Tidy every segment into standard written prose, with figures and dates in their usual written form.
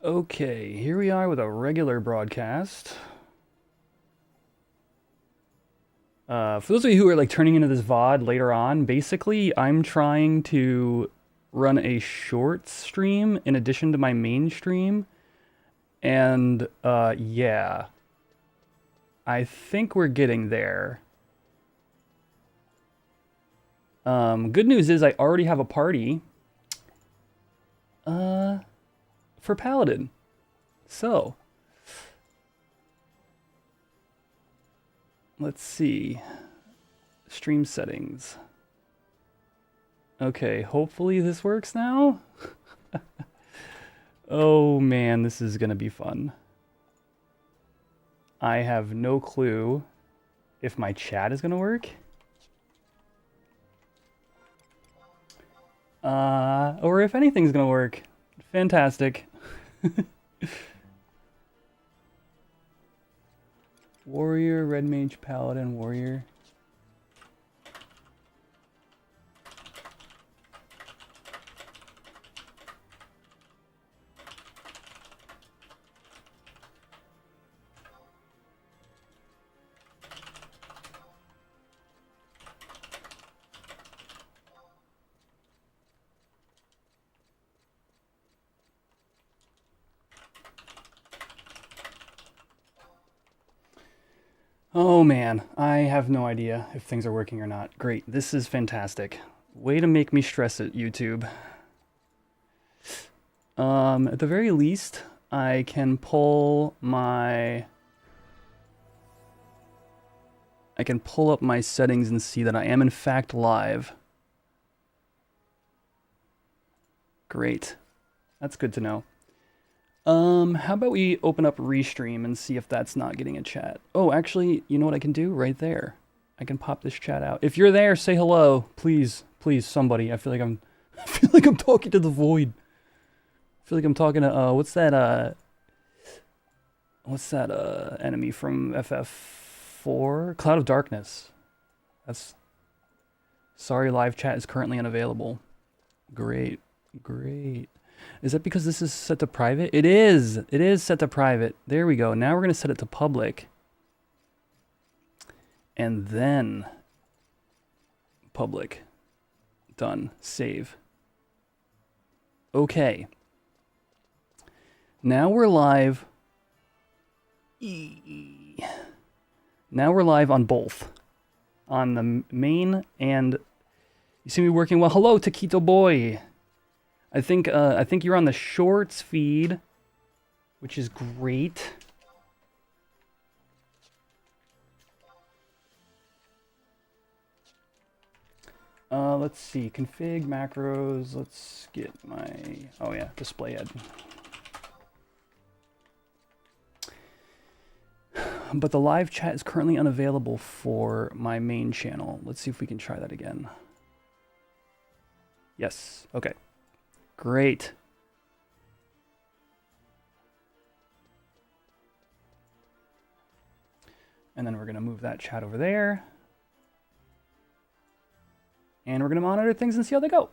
Okay, here we are with a regular broadcast. For those of you who are like turning into this VOD later on, basically I'm trying to run a short stream in addition to my main stream. And yeah, I think we're getting there. Good news is I already have a party for Paladin. So, let's see. Stream settings. Okay, hopefully this works now. Oh man, this is gonna be fun. I have no clue if my chat is gonna work. Or if anything's gonna work. Fantastic. Warrior, Red Mage, Paladin, Warrior. Oh man, I have no idea if things are working or not. Great, this is fantastic. Way to make me stress it, YouTube. At the very least, I can pull up my settings and see that I am in fact live. Great. That's good to know. How about we open up Restream and see if that's not getting a chat? Oh, actually, you know what I can do? Right there. I can pop this chat out. If you're there, say hello. Please, please, somebody. I feel like I'm talking to the void. I feel like I'm talking to, what's that enemy from FF4? Cloud of Darkness. Sorry, live chat is currently unavailable. Great, great. Is that because this is set to private? It is. It is set to private. There we go. Now we're going to set it to public. And then public. Done. Save. Okay. Now we're live. Now we're live on both. On the main and you see me working well. Hello, Taquito Boy. I think you're on the shorts feed, which is great. Let's see, config macros. Let's get my, oh yeah, display head. But the live chat is currently unavailable for my main channel. Let's see if we can try that again. Yes, okay. Great. And then we're going to move that chat over there. And we're going to monitor things and see how they go.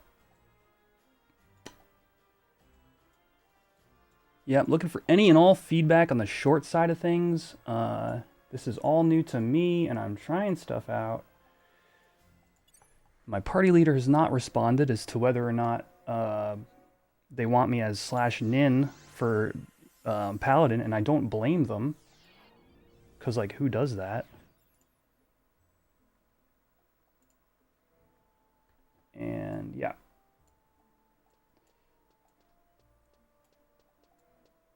Yeah, looking for any and all feedback on the short side of things. This is all new to me, and I'm trying stuff out. My party leader has not responded as to whether or not they want me as /nin for Paladin, and I don't blame them. Because, like, who does that? And, yeah.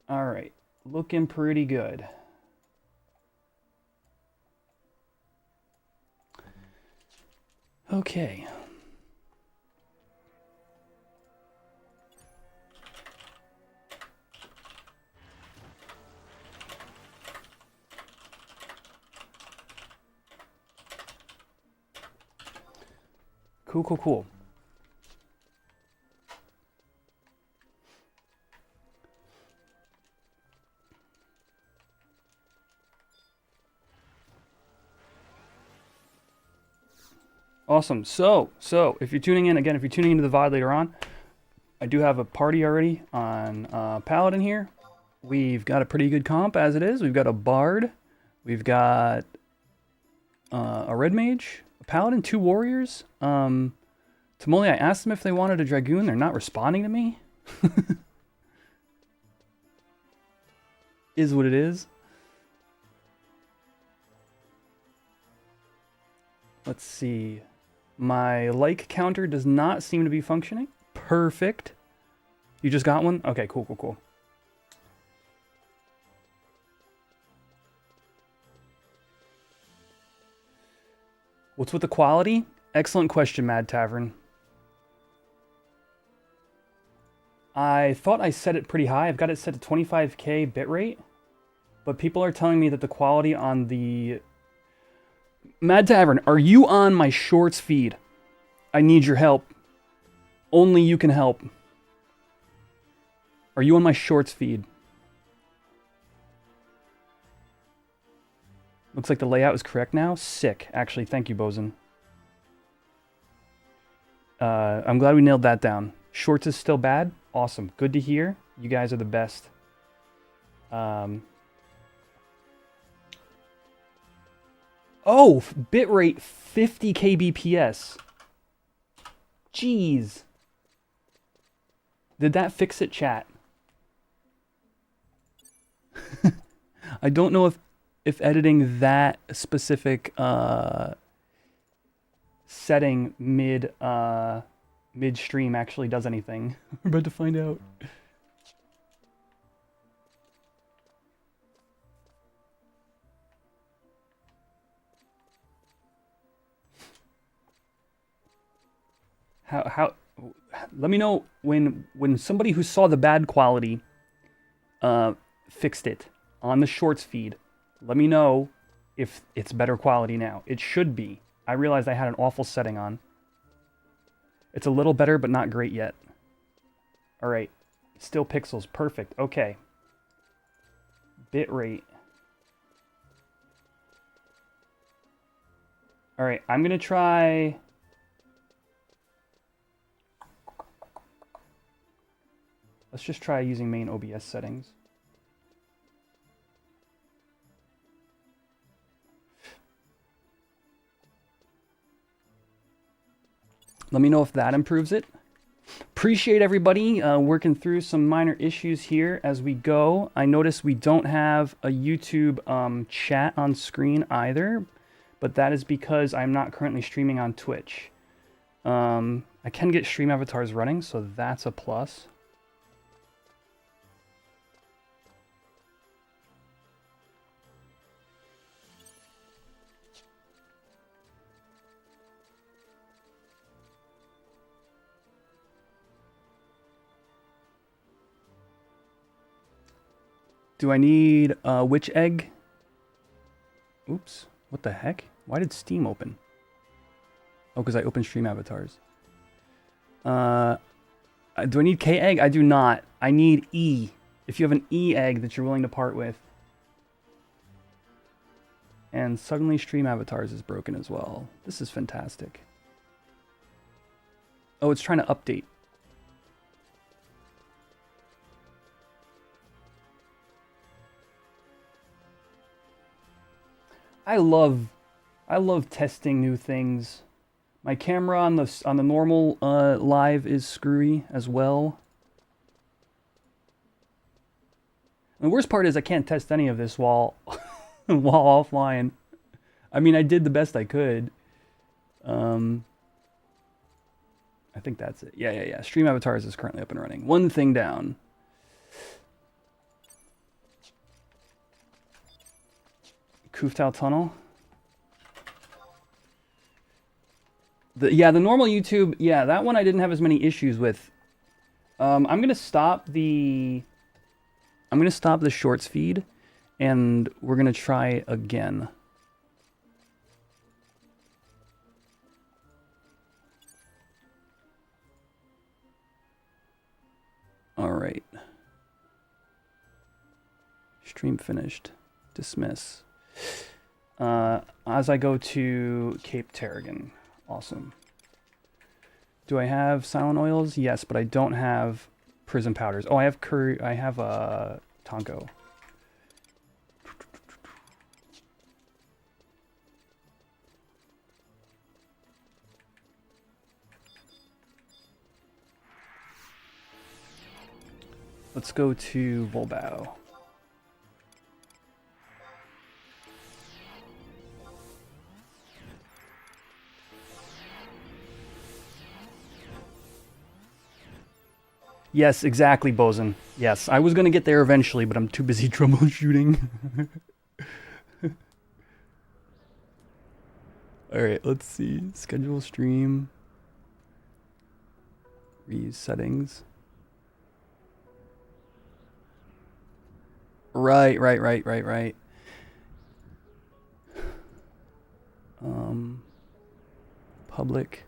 Alright. Looking pretty good. Okay. Cool, cool, cool. Awesome. So if you're tuning in, again, if you're tuning into the VOD later on, I do have a party already on Paladin here. We've got a pretty good comp as it is. We've got a Bard. We've got a Red Mage, a Paladin, 2 Warriors. Tamoli, I asked them if they wanted a Dragoon. They're not responding to me. Is what it is. Let's see. My like counter does not seem to be functioning. Perfect. You just got one? Okay, cool, cool, cool. What's with the quality? Excellent question, Mad Tavern. I thought I set it pretty high. I've got it set to 25K bitrate. But people are telling me that the quality on the... Mad Tavern, are you on my shorts feed? I need your help. Only you can help. Are you on my shorts feed? Looks like the layout is correct now. Sick. Actually, thank you, Bosun. I'm glad we nailed that down. Shorts is still bad? Awesome. Good to hear. You guys are the best. Oh, bitrate 50 kbps. Jeez. Did that fix it, chat? I don't know if editing that specific setting midstream actually does anything. We're about to find out. How let me know when somebody who saw the bad quality fixed it on the shorts feed. Let me know if it's better quality now. It should be. I realized I had an awful setting on. It's a little better, but not great yet. All right. Still pixels. Perfect. Okay. Bitrate. All right. I'm going to try... Let's just try using main OBS settings. Let me know if that improves it. Appreciate everybody working through some minor issues here as we go. I notice we don't have a YouTube chat on screen either, but that is because I'm not currently streaming on Twitch. I can get stream avatars running, so that's a plus. Do I need a witch egg? Oops. What the heck? Why did Steam open? Oh, because I opened stream avatars. Do I need K egg? I do not. I need E. If you have an E egg that you're willing to part with. And suddenly stream avatars is broken as well. This is fantastic. Oh, it's trying to update. I love testing new things. My camera on the normal live is screwy as well. And the worst part is I can't test any of this while while offline. I mean, I did the best I could. I think that's it. Yeah. Stream avatars is currently up and running. One thing down. Kuftal Tunnel. The normal YouTube, yeah, that one I didn't have as many issues with. I'm gonna stop the shorts feed, and we're gonna try again. All right. Stream finished. Dismiss. As I go to Cape Terragon. Awesome. Do I have silent oils? Yes, but I don't have prism powders. Oh, I have curry. I have Tonko. Let's go to Volbow. Yes, exactly, Bosun. Yes, I was going to get there eventually, but I'm too busy troubleshooting. Alright, let's see. Schedule stream. Reuse settings. Right. Public.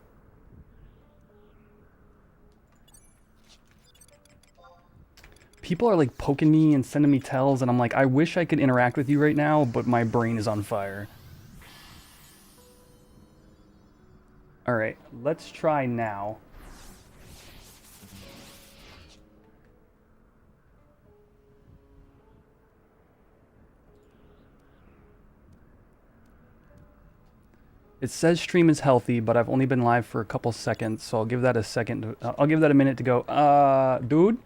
People are like poking me and sending me tells, and I'm like, I wish I could interact with you right now, but my brain is on fire. Alright, let's try now. It says stream is healthy, but I've only been live for a couple seconds, so I'll give that a second. I'll give that a minute to go. Dude?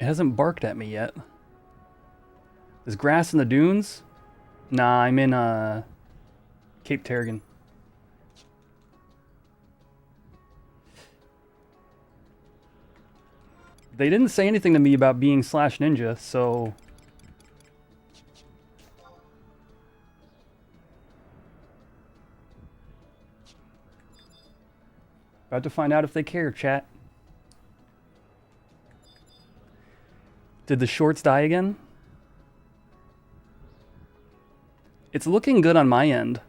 It hasn't barked at me yet. There's grass in the dunes? Nah, I'm in Cape Tarragon. They didn't say anything to me about being slash ninja, so... About to find out if they care, chat. Did the shorts die again? It's looking good on my end.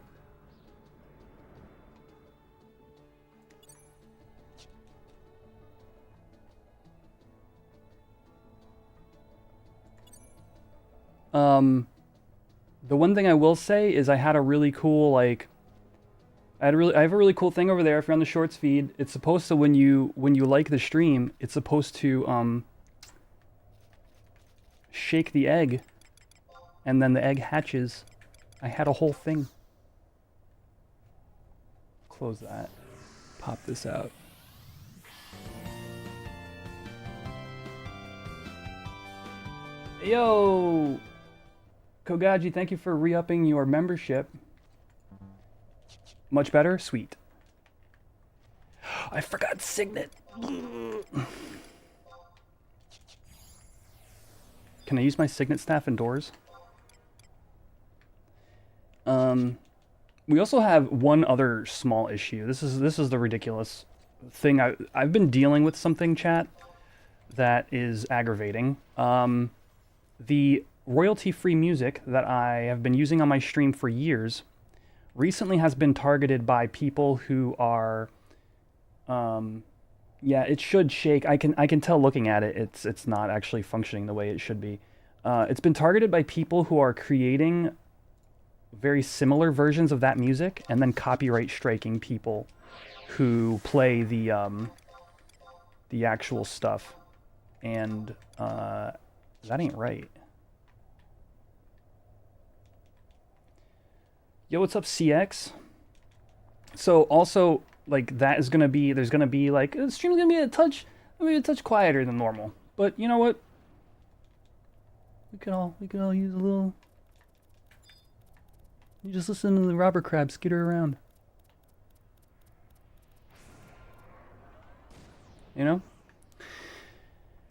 The one thing I will say is I had a really cool, like... I have a really cool thing over there if you're on the shorts feed. It's supposed to, when you like the stream, it's supposed to, shake the egg, and then the egg hatches. I had a whole thing. Close that. Pop this out. Yo! Kogaji, thank you for re-upping your membership. Much better? Sweet. I forgot Signet. Can I use my Signet staff indoors? We also have one other small issue. This is the ridiculous thing. I've been dealing with something, chat, that is aggravating. The royalty-free music that I have been using on my stream for years recently has been targeted by people who are, yeah, it should shake. I can tell looking at it, it's not actually functioning the way it should be. It's been targeted by people who are creating very similar versions of that music and then copyright striking people who play the actual stuff, and that ain't right. Yo, what's up, CX? So also, like, that is gonna be, there's gonna be like, the stream's gonna be a touch quieter than normal. But you know what? We could all use a little. You just listen to the robber crab skitter around. You know?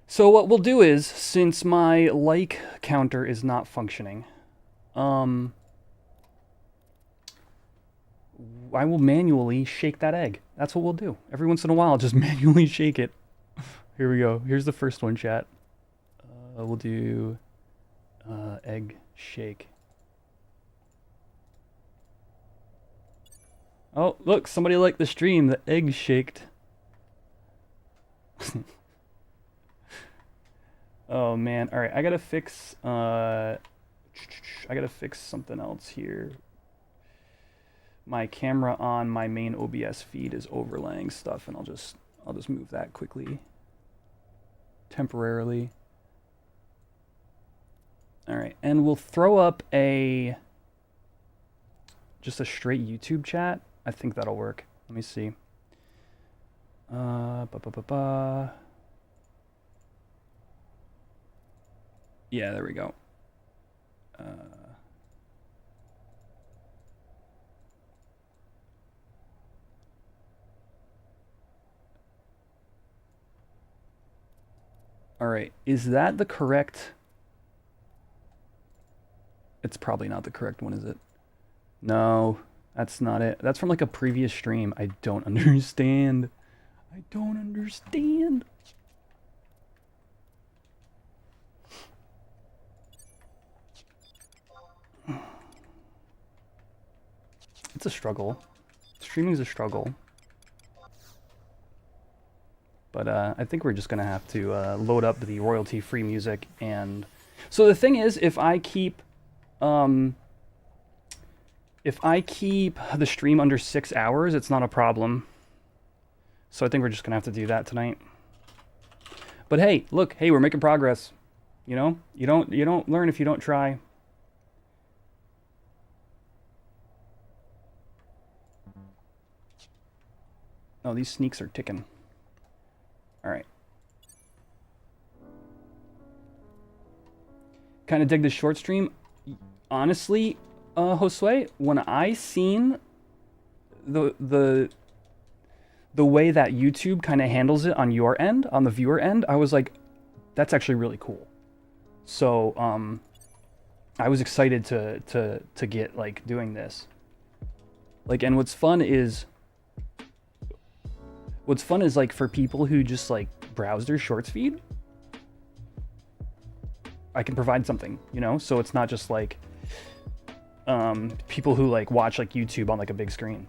So what we'll do is, since my like counter is not functioning, I will manually shake that egg. That's what we'll do. Every once in a while, just manually shake it. Here we go. Here's the first one, chat. We'll do egg shake. Oh, look, somebody liked the stream. The egg shaked. Oh man. All right, I gotta fix something else here. my camera on my main OBS feed is overlaying stuff, and I'll just move that quickly, temporarily. All right, and we'll throw up just a straight YouTube chat. I think that'll work. Let me see. Yeah, there we go. All right, is that the correct? It's probably not the correct one, is it? No, that's not it. That's from like a previous stream. I don't understand. I don't understand. It's a struggle. Streaming's a struggle. But I think we're just going to have to load up the royalty-free music. And so the thing is, if I keep the stream under 6 hours, it's not a problem. So I think we're just going to have to do that tonight. But hey, look, hey, we're making progress. You know? You don't learn if you don't try. Oh, these sneaks are ticking. All right. Kind of dig the short stream. Honestly, Josue, when I seen the way that YouTube kind of handles it on your end, on the viewer end, I was like, that's actually really cool. So I was excited to get like doing this. Like, and what's fun is like for people who just like browse their shorts feed, I can provide something, you know? So it's not just like people who like watch like YouTube on like a big screen,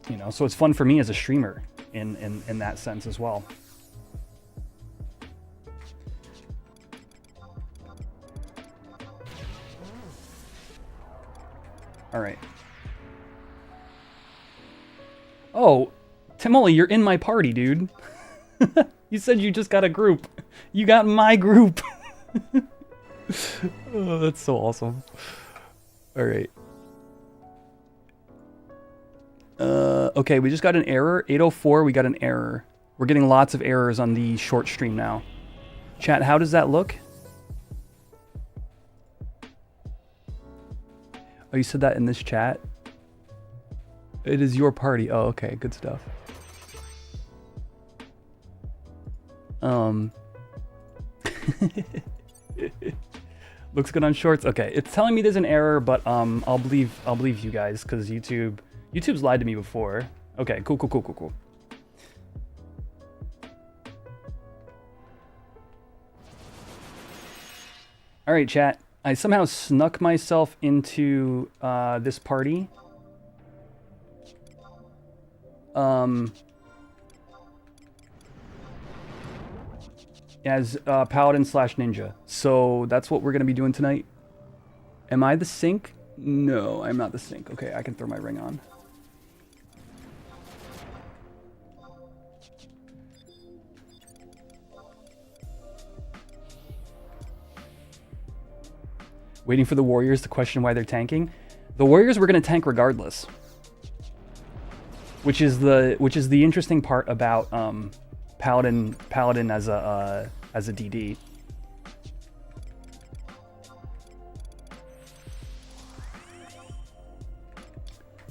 you know? So it's fun for me as a streamer in that sense as well. All right. Oh, Timoli, you're in my party, dude. You said you just got a group. You got my group. Oh, that's so awesome. All right. Okay, we just got an error. 804, we got an error. We're getting lots of errors on the short stream now. Chat, how does that look? Oh, you said that in this chat? It is your party. Oh, okay, good stuff. Looks good on shorts. Okay, it's telling me there's an error, but I'll believe you guys because YouTube's lied to me before. Okay, cool. All right, chat. I somehow snuck myself into this party. As Paladin / Ninja. So that's what we're going to be doing tonight. Am I the sync? No, I'm not the sync. Okay, I can throw my ring on. Waiting for the Warriors to question why they're tanking. The Warriors were going to tank regardless. Which is the interesting part about Paladin as a DD.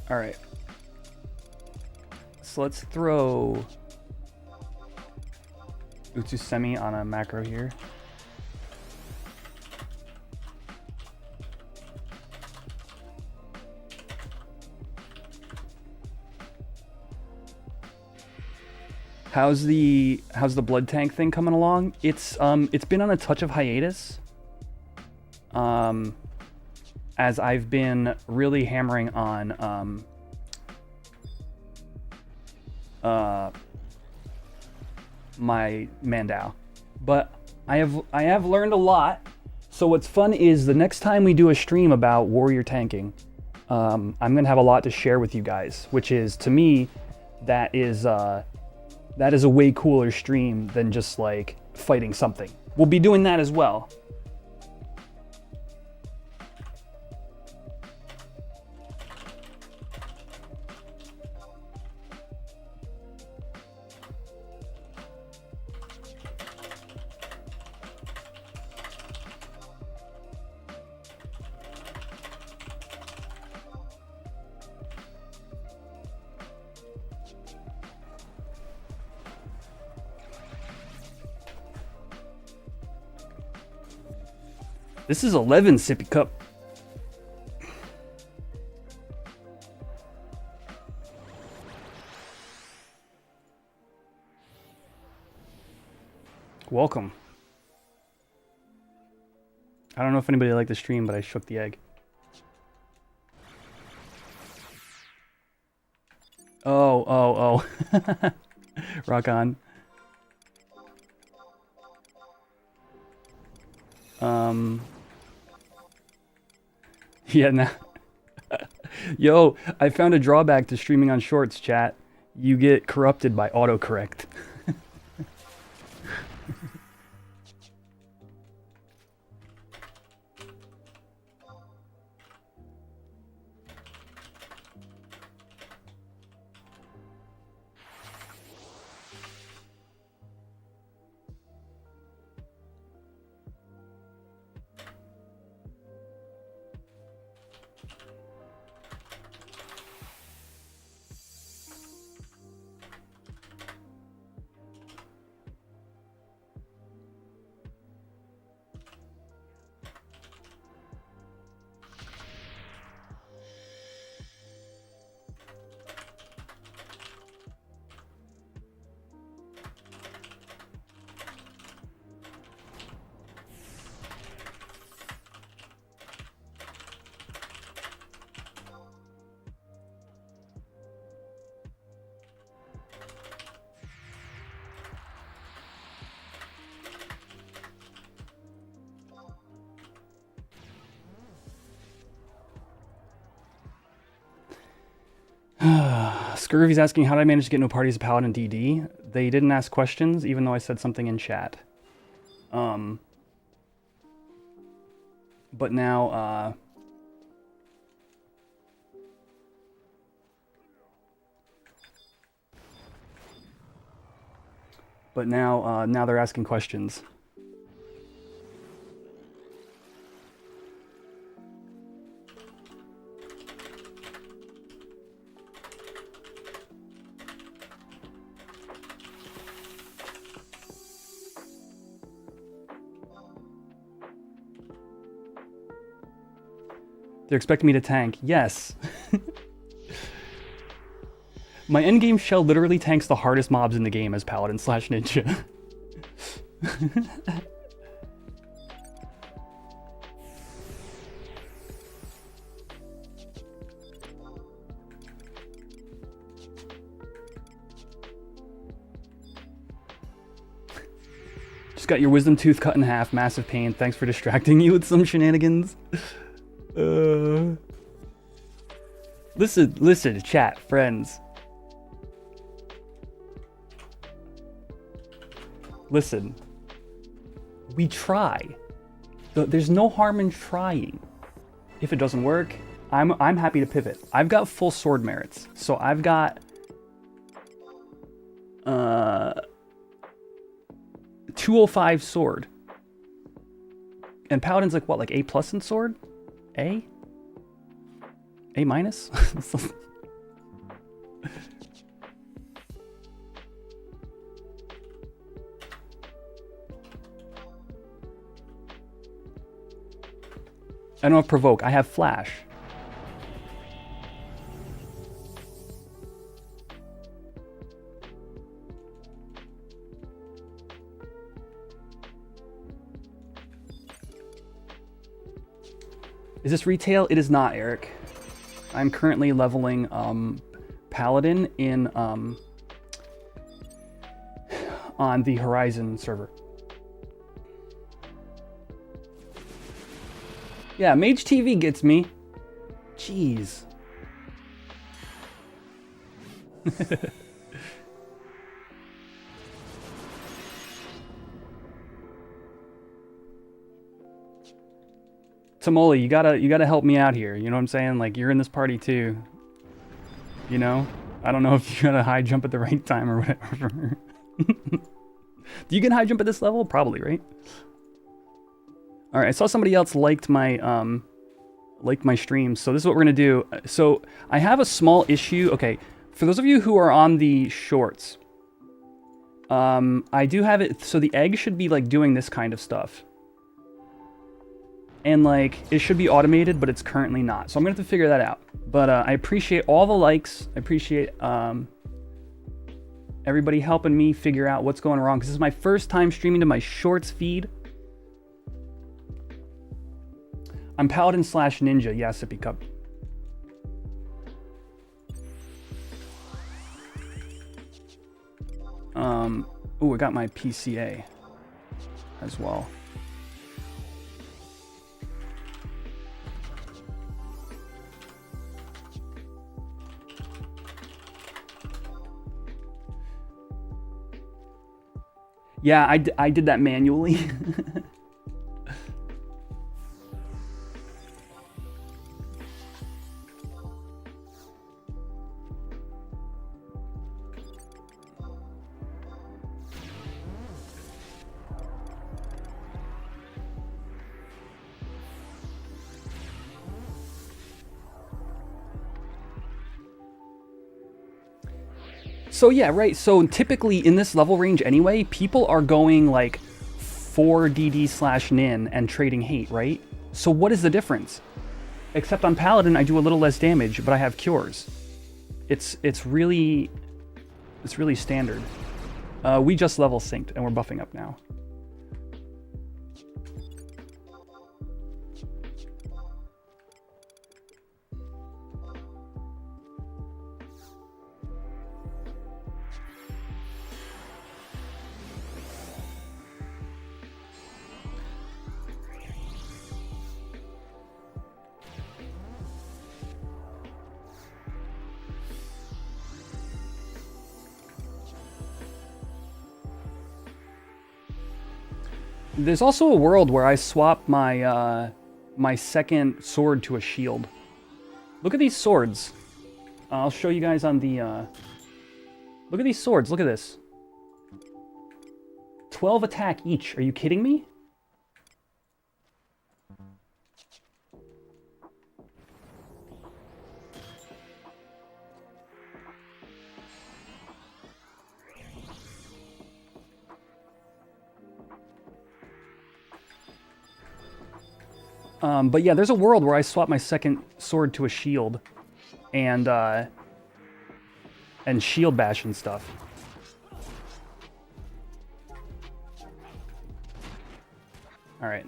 All right. So let's throw Utsusemi on a macro here. How's the blood tank thing coming along? It's been on a touch of hiatus. As I've been really hammering on my Mandao. But I have learned a lot. So what's fun is the next time we do a stream about warrior tanking, I'm going to have a lot to share with you guys, which is, to me, that is a way cooler stream than just like fighting something. We'll be doing that as well. This is 11 sippy cup. Welcome. I don't know if anybody liked the stream, but I shook the egg. Oh. Rock on. Yeah, nah. Yo, I found a drawback to streaming on shorts, chat. You get corrupted by autocorrect. Scurvy's asking, how did I manage to get no parties of Paladin DD? They didn't ask questions, even though I said something in chat. But now, now they're asking questions. They're expecting me to tank. Yes. My endgame shell literally tanks the hardest mobs in the game as Paladin / Ninja. Just got your wisdom tooth cut in half. Massive pain. Thanks for distracting you with some shenanigans. Listen, chat, friends. Listen. We try. There's no harm in trying. If it doesn't work, I'm happy to pivot. I've got full sword merits. So I've got 205 sword. And Paladin's like what, like A+ in sword? A? A-? I don't have provoke, I have flash. Is this retail? It is not, Eric. I'm currently leveling Paladin in on the Horizon server. Yeah, Mage TV gets me. Jeez. Tamoli, you gotta help me out here. You know what I'm saying? Like, you're in this party too. You know? I don't know if you gotta high jump at the right time or whatever. Do you get high jump at this level? Probably, right? All right, I saw somebody else liked my stream, so this is what we're gonna do. So I have a small issue. Okay, for those of you who are on the shorts, I do have it. So the egg should be like doing this kind of stuff, and like it should be automated, but it's currently not. So I'm gonna have to figure that out. But I appreciate all the likes. I appreciate everybody helping me figure out what's going wrong, because this is my first time streaming to my shorts feed. I'm Paladin / Ninja. Yeah, Sippy Cup. Ooh, I got my PCA as well. Yeah, I did that manually. So yeah, right. So typically in this level range anyway, people are going like 4DD/Nin and trading hate, right? So what is the difference? Except on Paladin, I do a little less damage, but I have cures. It's really standard. We just level synced and we're buffing up now. There's also a world where I swap my my second sword to a shield. Look at these swords. I'll show you guys on the... Look at these swords. Look at this. 12 attack each. Are you kidding me? But yeah, there's a world where I swap my second sword to a shield and shield bash and stuff. All right.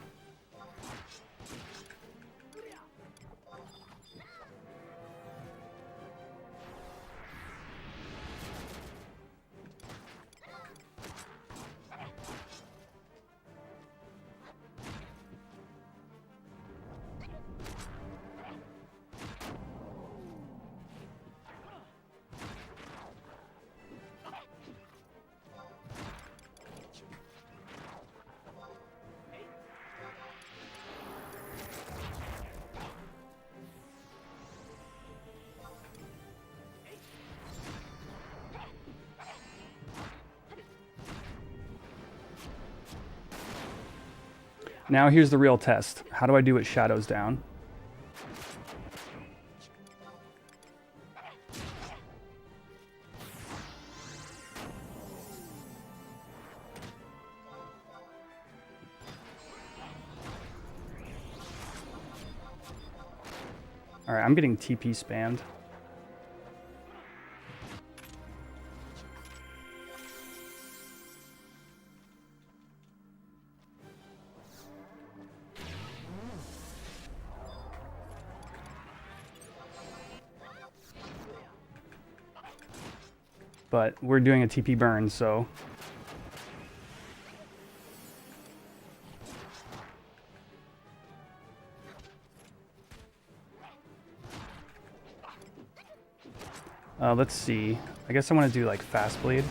Now here's the real test. How do I do it shadows down? All right, I'm getting TP spammed. But we're doing a TP burn, so... Let's see. I guess I want to do like fast blade.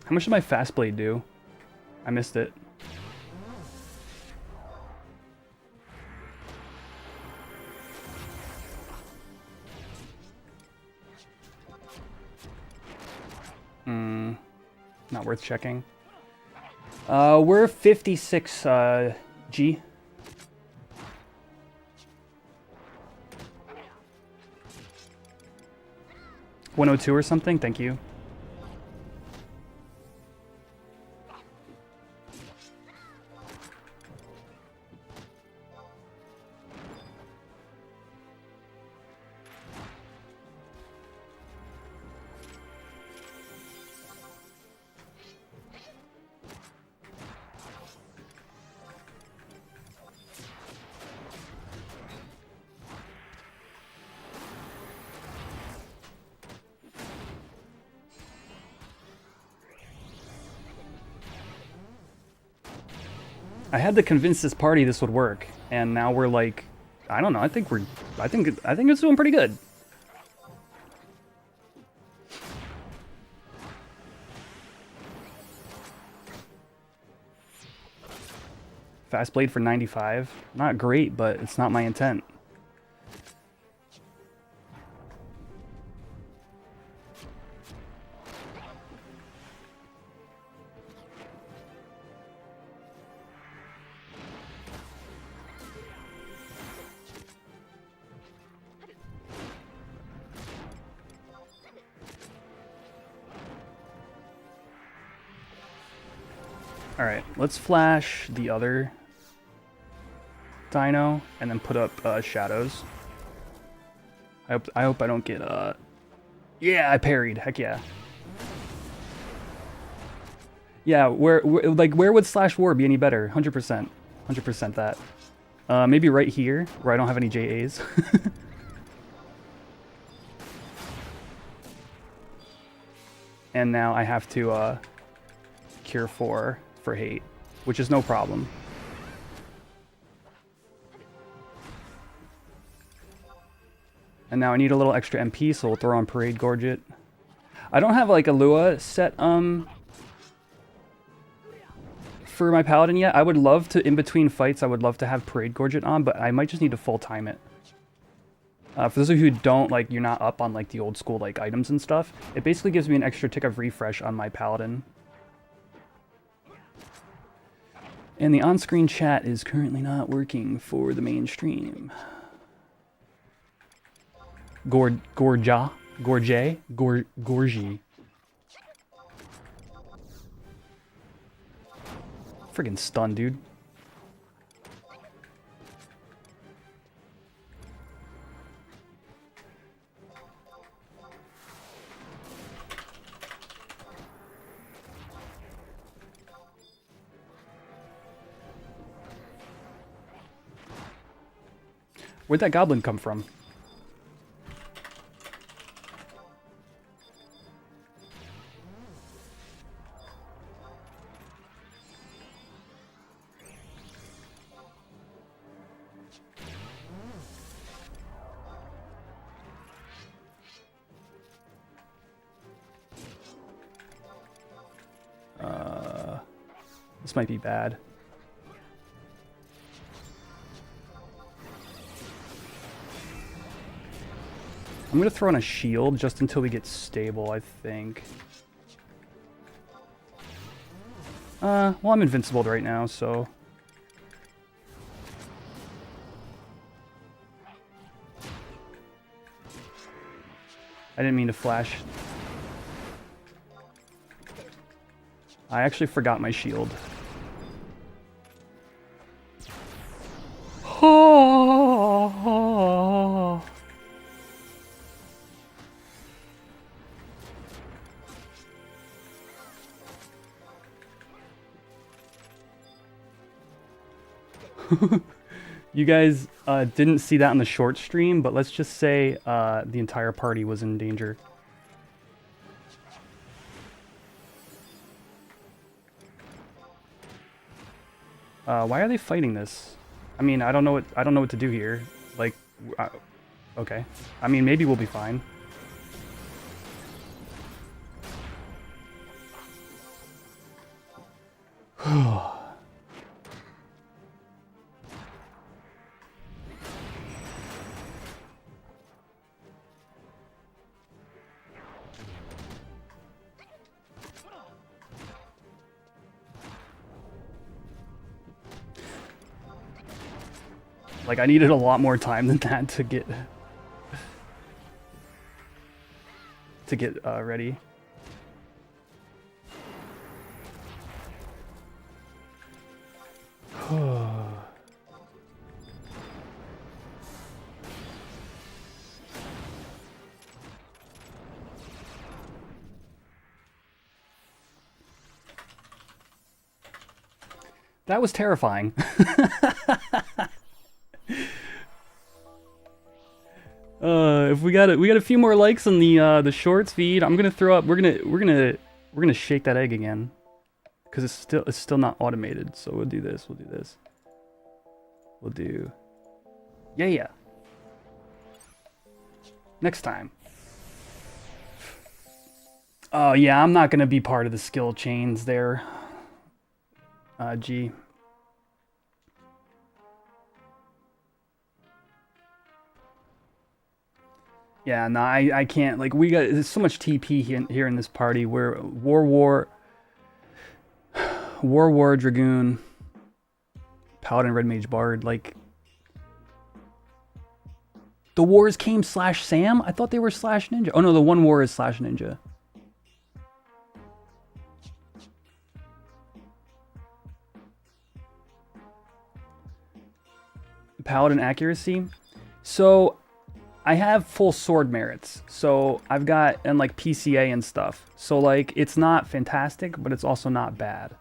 How much did my fast blade do? I missed it. Not worth checking. We're 56 G. 102 or something, thank you. I had to convince this party this would work, and now we're like, I don't know. I think it's doing pretty good. Fast blade for 95. Not great, but it's not my intent. Alright, let's flash the other dino and then put up shadows. I hope I don't get yeah, I parried. Heck yeah. Yeah, where would slash war be any better? 100%. 100% that. Maybe right here where I don't have any JAs. And now I have to cure 4 for hate, which is no problem. And now I need a little extra MP, so we'll throw on Parade Gorget. I don't have like a Lua set for my Paladin yet. I would love to, in between fights, I would love to have Parade Gorget on, but I might just need to full time it. For those of you who don't, like, you're not up on like the old school like items and stuff, it basically gives me an extra tick of refresh on my Paladin. And the on-screen chat is currently not working for the main stream. Gorgy. Friggin' stun, dude. Where'd that goblin come from? This might be bad. I'm gonna throw on a shield just until we get stable, I think. Well, I'm invincible right now, so... I didn't mean to flash. I actually forgot my shield. You guys didn't see that on the short stream, but let's just say the entire party was in danger. Why are they fighting this? I mean, I don't know what to do here. Like, okay. I mean, maybe we'll be fine. Like, I needed a lot more time than that to get ready. That was terrifying. If we got a few more likes on the shorts feed, I'm gonna throw up. We're gonna shake that egg again, because it's still not automated. So we'll do this. We'll do this. We'll do. Yeah. Next time. Oh yeah, I'm not gonna be part of the skill chains there. G. Yeah, no, I can't. Like, there's so much TP here in this party. Where War, Dragoon, Paladin, Red Mage, Bard. Like, the wars came /Sam? I thought they were /Ninja. Oh no, the one war is /Ninja. Paladin accuracy. So I have full sword merits. So I've got, and like PCA and stuff. So like, it's not fantastic, but it's also not bad.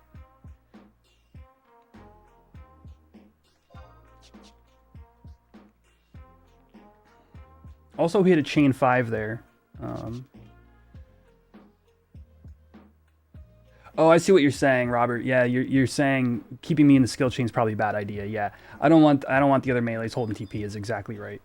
Also hit a chain 5 there. Oh, I see what you're saying, Robert. Yeah, you're saying keeping me in the skill chain is probably a bad idea. Yeah, I don't want the other melees holding TP. Is exactly right.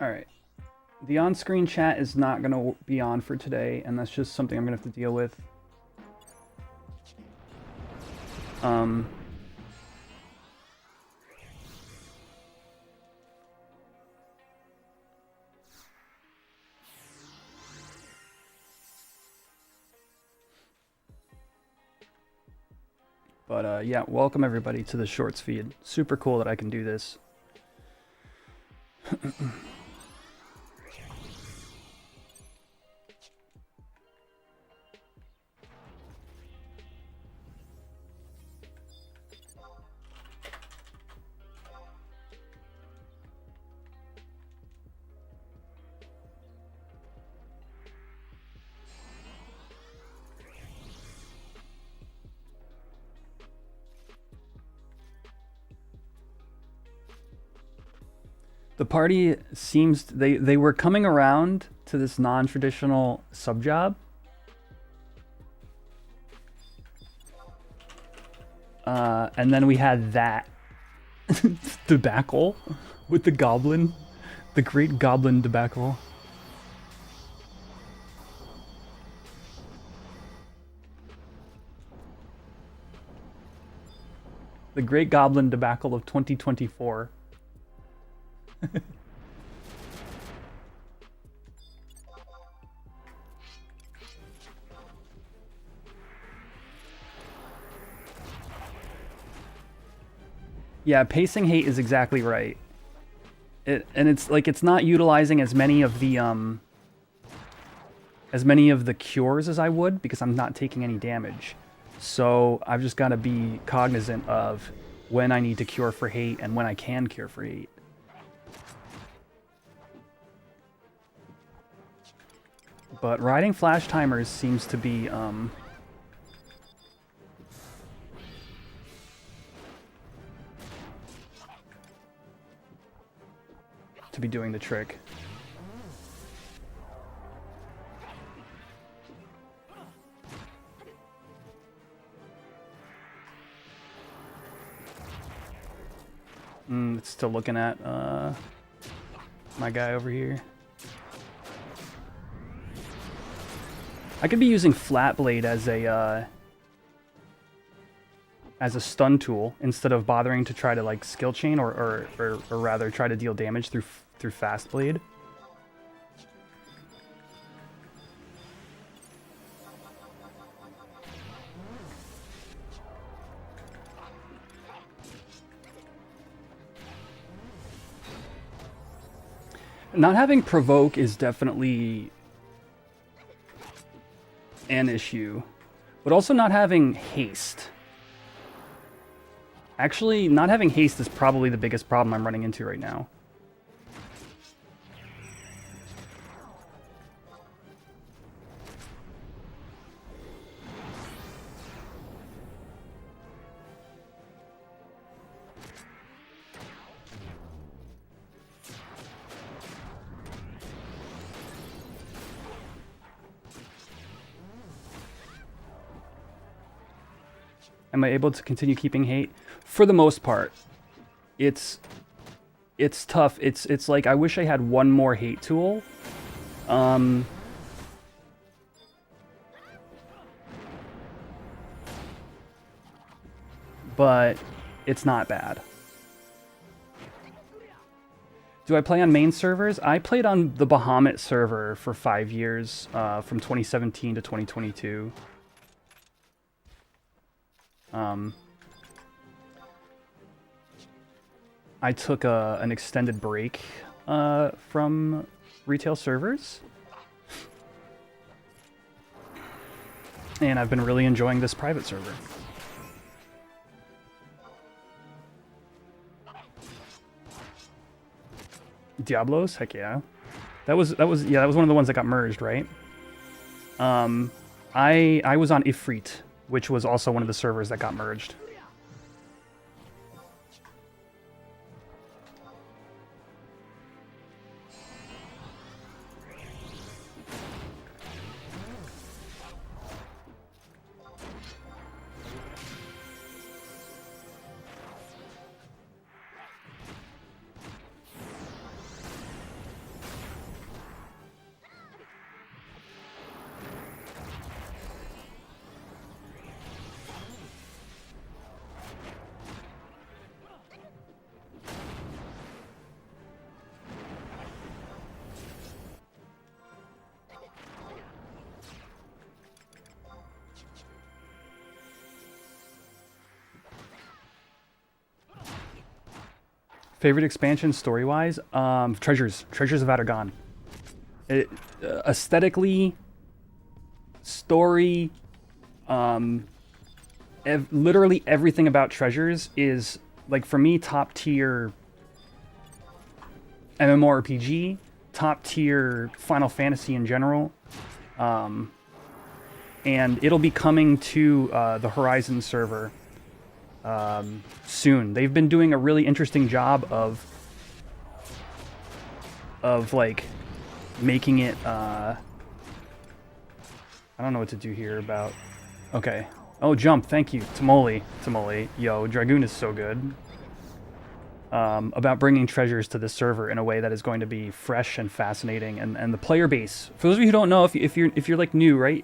All right. The on-screen chat is not going to be on for today, and that's just something I'm going to have to deal with. But yeah, welcome everybody to the shorts feed. Super cool that I can do this. The party seems they were coming around to this non-traditional sub job. And then we had that debacle with the goblin, the great goblin debacle. The great goblin debacle of 2024. Yeah, pacing hate is exactly right. And it's like it's not utilizing as many of the cures as I would because I'm not taking any damage. So I've just got to be cognizant of when I need to cure for hate and when I can cure for hate. But riding flash timers seems to be doing the trick. It's still looking at my guy over here. I could be using Flat Blade as a stun tool instead of bothering to try to like skill chain or rather try to deal damage through Fast Blade. Not having provoke is definitely an issue, but also not having haste. Actually, not having haste is probably the biggest problem I'm running into right now. Am I able to continue keeping hate? For the most part. It's tough. It's like I wish I had one more hate tool. But it's not bad. Do I play on main servers? I played on the Bahamut server for 5 years, from 2017 to 2022. I took an extended break from retail servers. And I've been really enjoying this private server. Diablos? Heck yeah. That was one of the ones that got merged, right? I was on Ifrit, which was also one of the servers that got merged. Favorite expansion story-wise? Treasures of Atagon. Aesthetically, story, literally everything about Treasures is, like, for me, top tier MMORPG, top tier Final Fantasy in general. And it'll be coming to the Horizon server soon. They've been doing a really interesting job of like making it I don't know what to do here about. Okay. Oh, jump. Thank you. Tamoli. Yo, Dragoon is so good. About bringing Treasures to this server in a way that is going to be fresh and fascinating, and the player base. For those of you who don't know, if you're like new, right,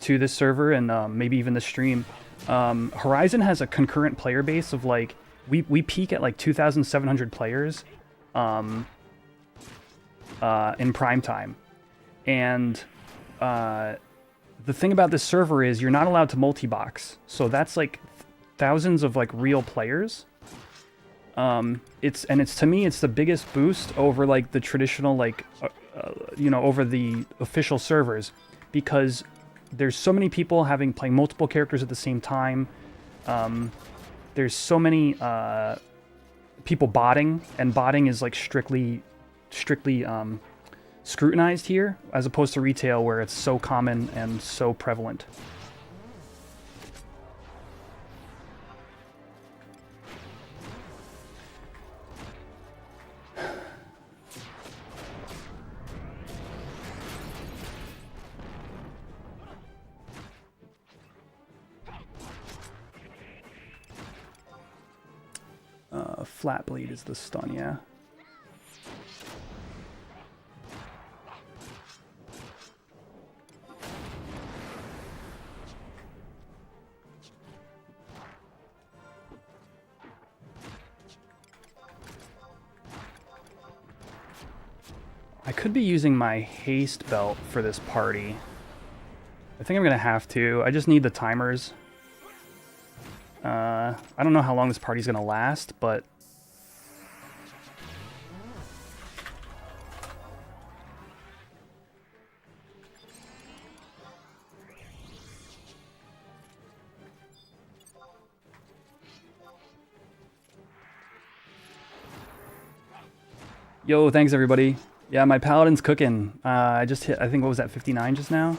to this server and maybe even the stream, Horizon has a concurrent player base of like we peak at like 2,700 players in prime time, and the thing about this server is you're not allowed to multi-box, so that's like thousands of like real players It's to me it's the biggest boost over like the traditional you know, over the official servers, because there's so many people playing multiple characters at the same time. There's so many people botting, and botting is like strictly scrutinized here, as opposed to retail where it's so common and so prevalent. Flat blade is the stun, yeah. I could be using my haste belt for this party. I think I'm gonna have to. I just need the timers. I don't know how long this party's gonna last, but yo, thanks everybody. Yeah, my Paladin's cooking. I just hit, I think, what was that, 59 just now?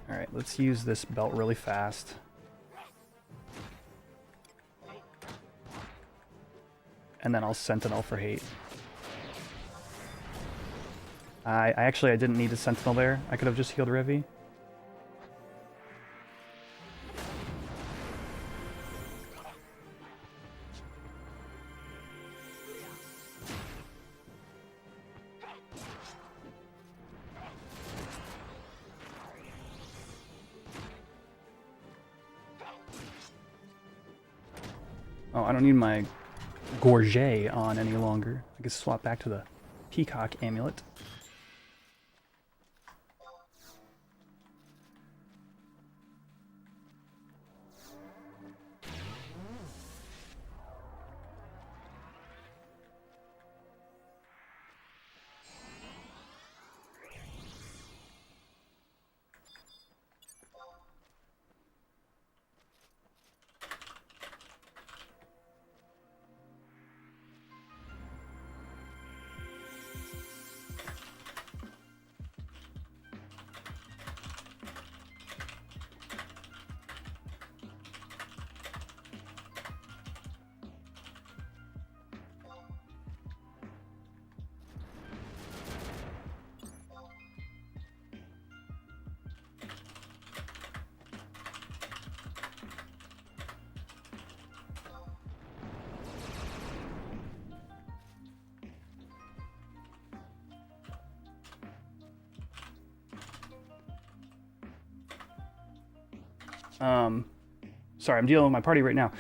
Alright, let's use this belt really fast. And then I'll Sentinel for hate. I didn't need a Sentinel there. I could have just healed Revi. Oh, I don't need my Gorget on any longer. I can swap back to the Peacock Amulet. Sorry, I'm dealing with my party right now.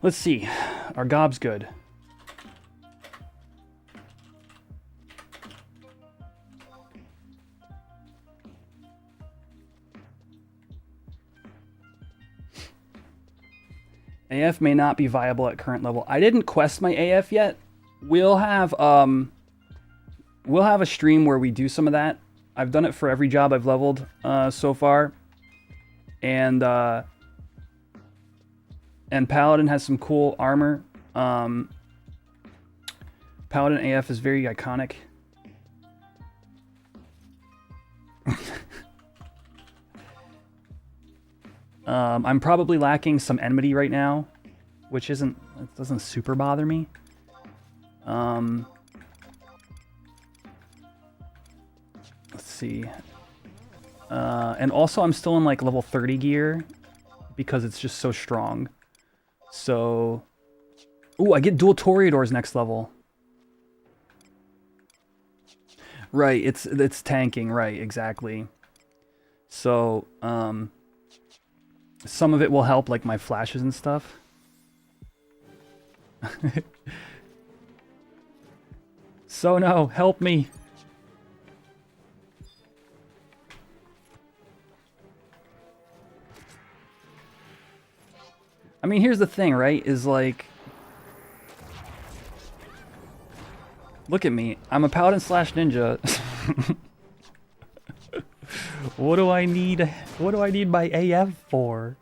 Let's see. Our gob's good. AF may not be viable at current level. I didn't quest my AF yet. We'll have a stream where we do some of that. I've done it for every job I've leveled so far. And Paladin has some cool armor. Paladin AF is very iconic. I'm probably lacking some enmity right now, which it doesn't super bother me. Let's see. And also I'm still in like level 30 gear because it's just so strong. So, ooh, I get dual Toreadors next level. Right, it's tanking, right, exactly. So, some of it will help, like my flashes and stuff. So no, help me. I mean, here's the thing, right? Is like, look at me. I'm a paladin slash ninja. What do I need? What do I need my AF for?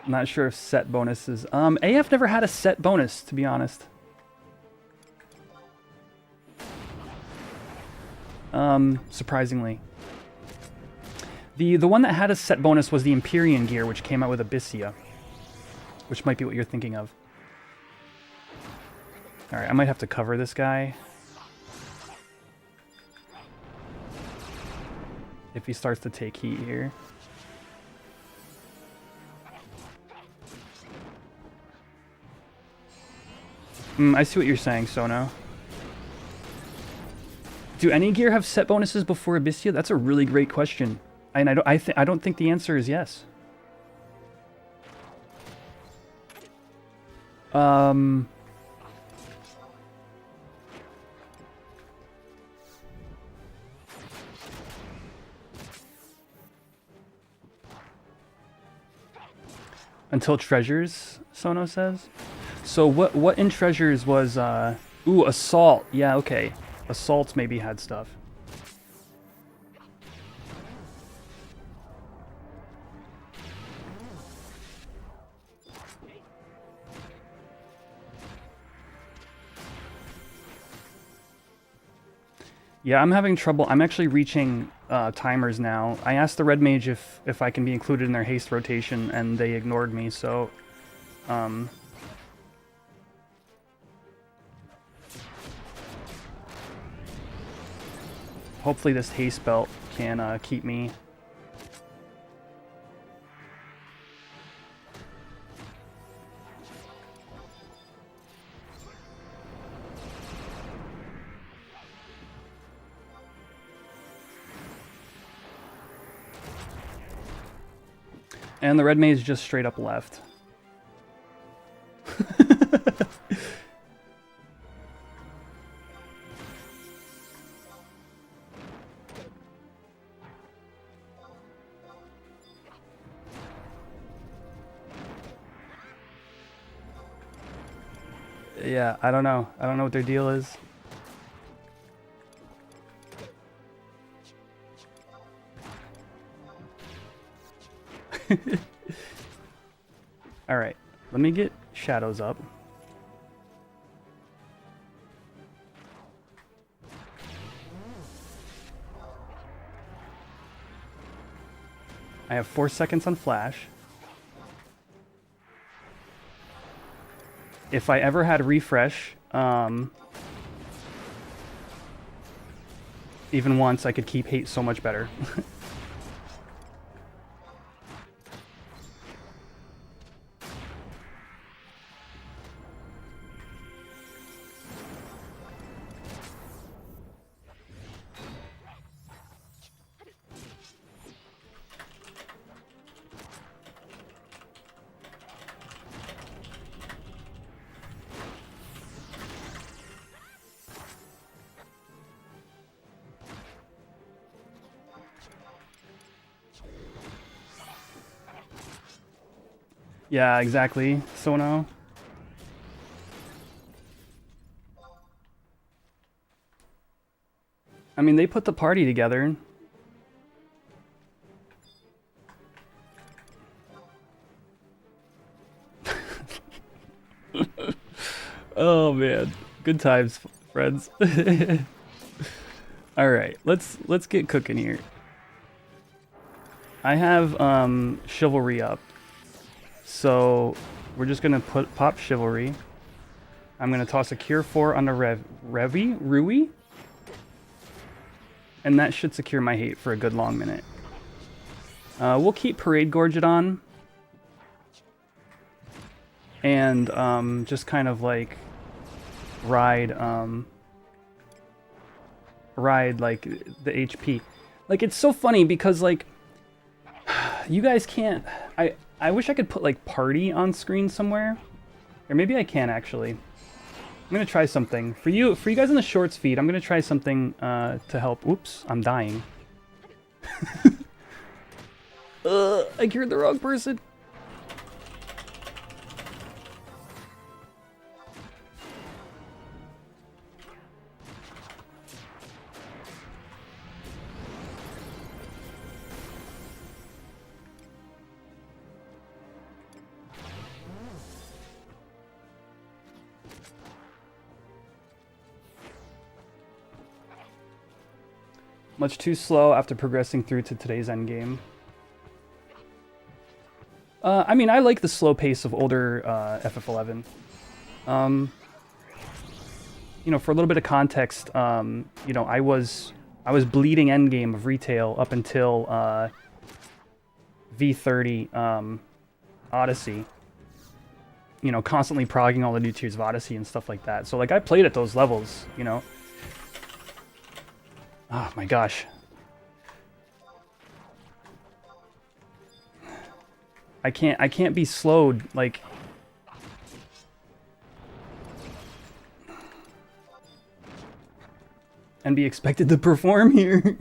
Not sure if set bonuses. AF never had a set bonus, to be honest. Surprisingly. The one that had a set bonus was the Empyrean gear, which came out with Abyssia. Which might be what you're thinking of. Alright, I might have to cover this guy. If he starts to take heat here. I see what you're saying, Sono. Do any gear have set bonuses before Abyssia? That's a really great question. And I don't think the answer is yes. Until treasures, Sono says. So what in treasures was ooh, assault. Yeah, okay. Assaults maybe had stuff. Yeah, I'm having trouble. I'm actually reaching timers now. I asked the red mage if I can be included in their haste rotation, and they ignored me, so hopefully this haste belt can keep me. And the red mage just straight up left. Yeah, I don't know. I don't know what their deal is. Alright, let me get shadows up. I have 4 seconds on flash. If I ever had refresh, even once, I could keep hate so much better. Yeah, exactly. Sono. I mean, they put the party together. Oh man, good times, friends. All right, let's get cooking here. I have chivalry up. So we're just gonna pop chivalry. I'm gonna toss a cure 4 on the Rui, and that should secure my hate for a good long minute. We'll keep Parade Gorget on, and just kind of like ride like the HP. Like, it's so funny because like you guys can't. I wish I could put like party on screen somewhere. Or maybe I can actually. I'm gonna try something. For you guys in the shorts feed, I'm gonna try something to help. Oops, I'm dying. I cured the wrong person. Much too slow after progressing through to today's endgame. I mean, I like the slow pace of older FF11. You know, for a little bit of context, you know, I was bleeding endgame of retail up until V30 Odyssey. You know, constantly progging all the new tiers of Odyssey and stuff like that. So, like, I played at those levels, you know. Oh my gosh. I can't be slowed, like... and be expected to perform here.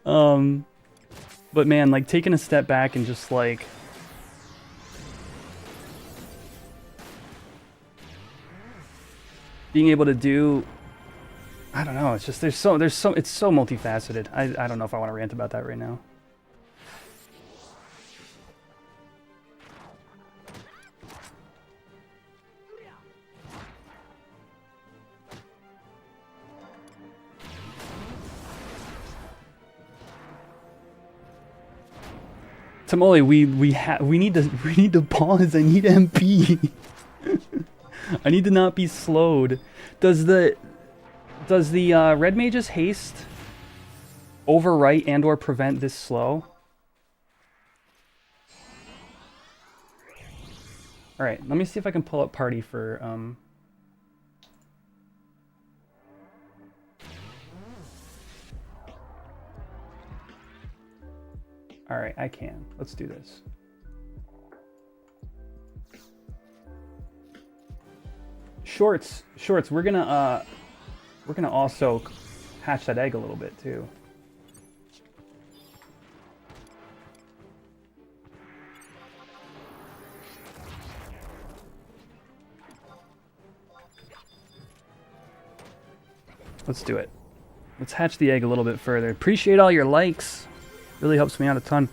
But man, like, taking a step back and just, like... being able to do... I don't know, it's just, it's so multifaceted. I don't know if I want to rant about that right now. Tamole, we need to pause. I need MP. I need to not be slowed. Does the red mage's haste overwrite and or prevent this slow? All right, let me see if I can pull up party for All right, I can. Let's do this. Shorts. We're gonna also hatch that egg a little bit too. Let's do it. Let's hatch the egg a little bit further. Appreciate all your likes. Really helps me out a ton.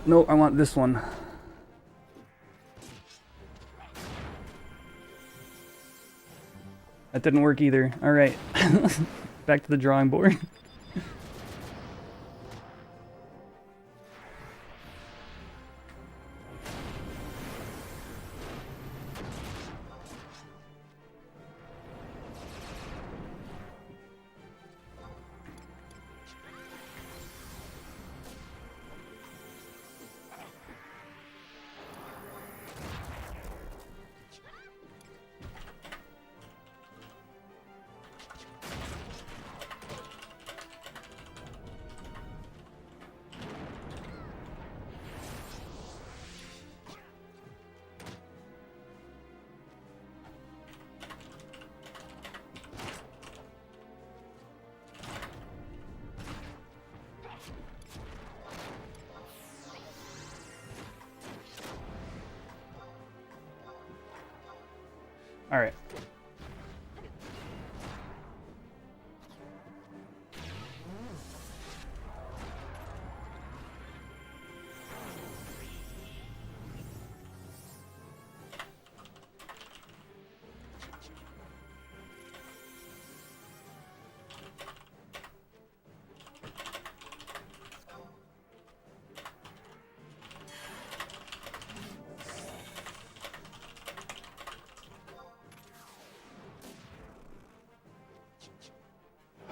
No, I want this one. That didn't work either. All right. Back to the drawing board. All right.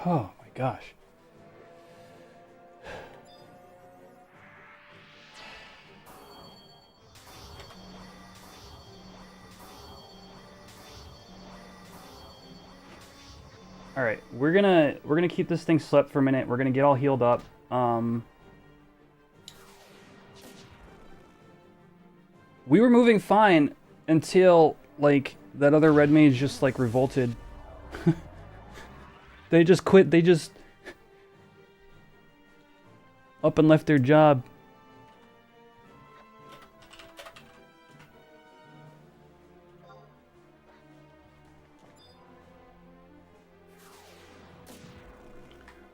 Oh my gosh. All right, we're gonna keep this thing slept for a minute. We're gonna get all healed up. We were moving fine until like that other red mage just like revolted. They just quit. They just up and left their job.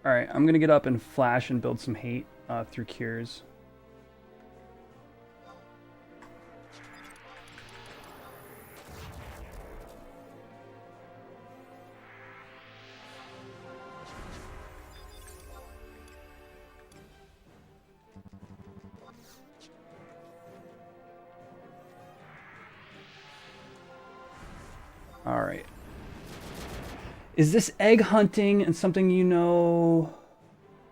Alright, I'm gonna get up and flash and build some hate through cures. Alright. Is this egg hunting and something you know?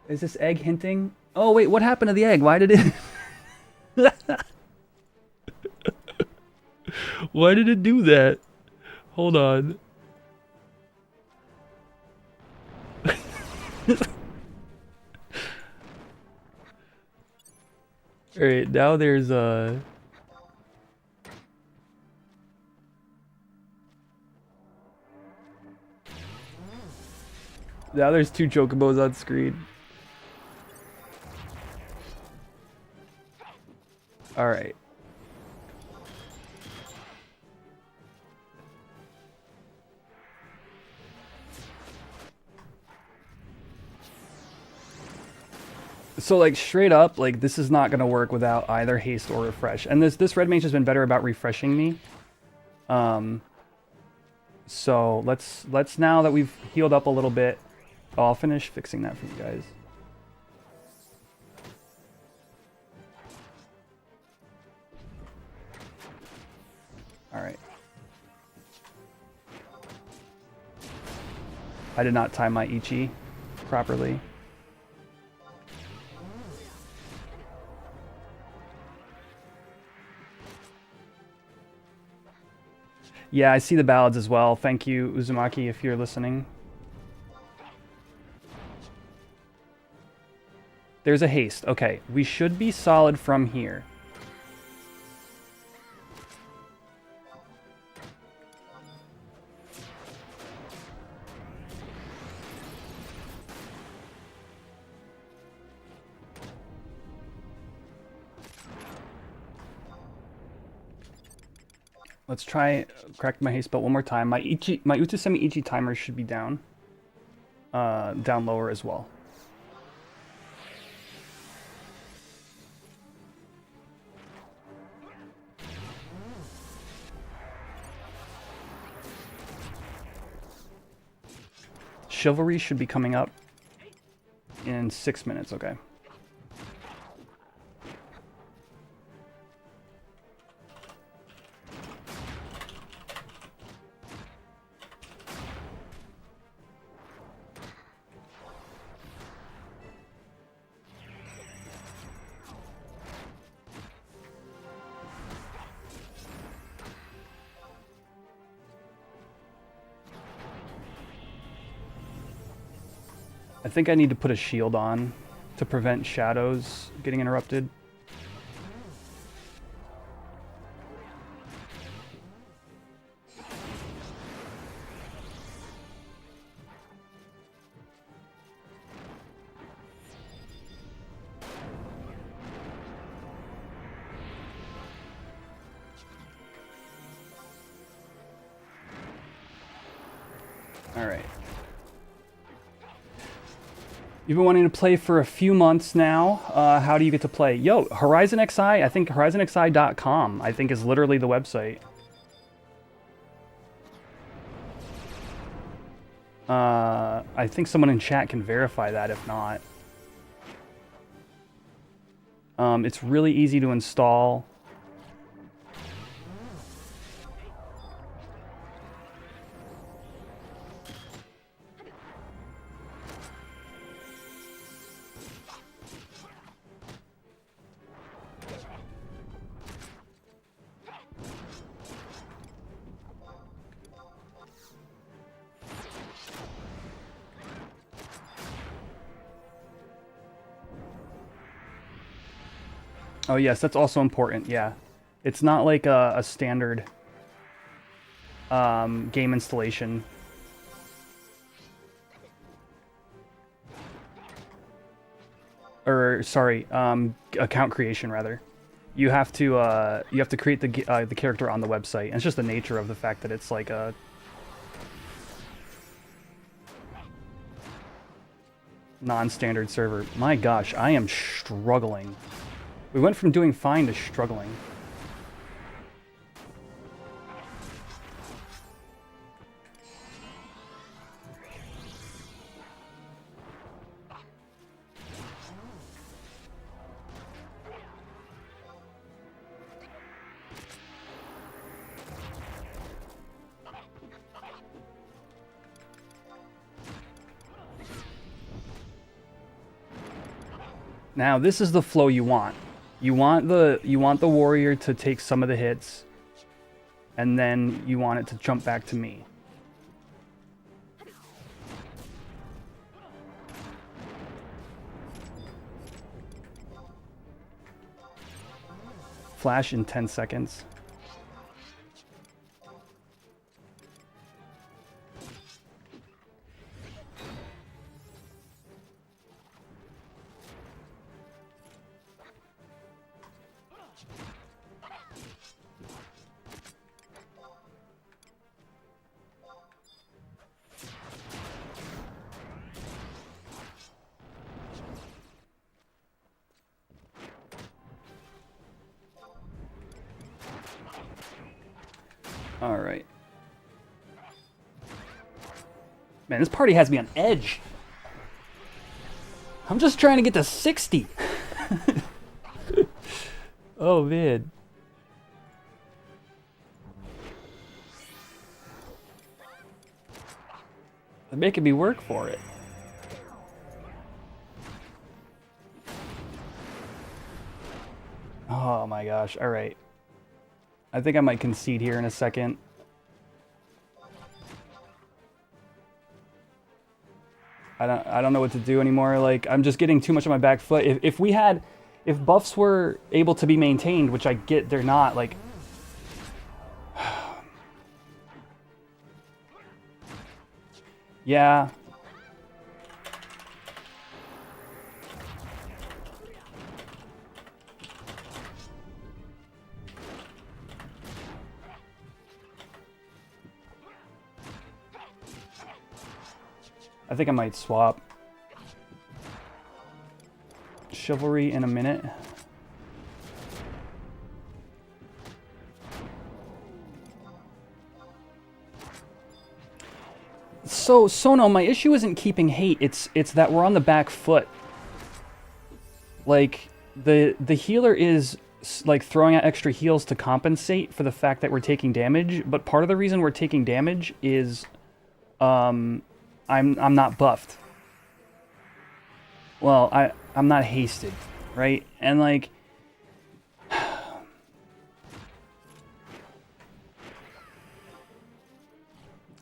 Is this egg hinting? Oh wait, what happened to the egg? Why did it... Why did it do that? Hold on. Alright, now there's now there's 2 chocobos on screen. Alright. So like straight up, like this is not gonna work without either haste or refresh. And this red mage has been better about refreshing me. So let's now that we've healed up a little bit, I'll finish fixing that for you guys. Alright. I did not time my Ichi properly. Yeah, I see the ballads as well. Thank you, Uzumaki, if you're listening. There's a haste. Okay, we should be solid from here. Let's try correct my haste spell one more time. My Utsumi Ichi timer should be down. Down lower as well. Chivalry should be coming up in 6 minutes, okay. I think I need to put a shield on to prevent shadows getting interrupted. All right. You've been wanting to play for a few months now. How do you get to play? Yo, Horizon XI, I think horizonxi.com, I think is literally the website. I think someone in chat can verify that if not. It's really easy to install. Oh yes, that's also important. Yeah, it's not like a standard game installation. Or sorry, account creation rather. You have to create the character on the website. And it's just the nature of the fact that it's like a non-standard server. My gosh, I am struggling. We went from doing fine to struggling. Now, this is the flow you want. You want the warrior to take some of the hits, and then you want it to jump back to me. Flash in 10 seconds. All right. Man, this party has me on edge. I'm just trying to get to 60. Oh, man. They're making me work for it. Oh my gosh. All right. I think I might concede here in a second. I don't know what to do anymore. Like, I'm just getting too much on my back foot. If buffs were able to be maintained, which I get they're not, like, yeah. I think I might swap. Chivalry in a minute. So Sono, my issue isn't keeping hate. It's that we're on the back foot. Like the healer is like throwing out extra heals to compensate for the fact that we're taking damage, but part of the reason we're taking damage is I'm not buffed. Well, I'm not hasted, right? And like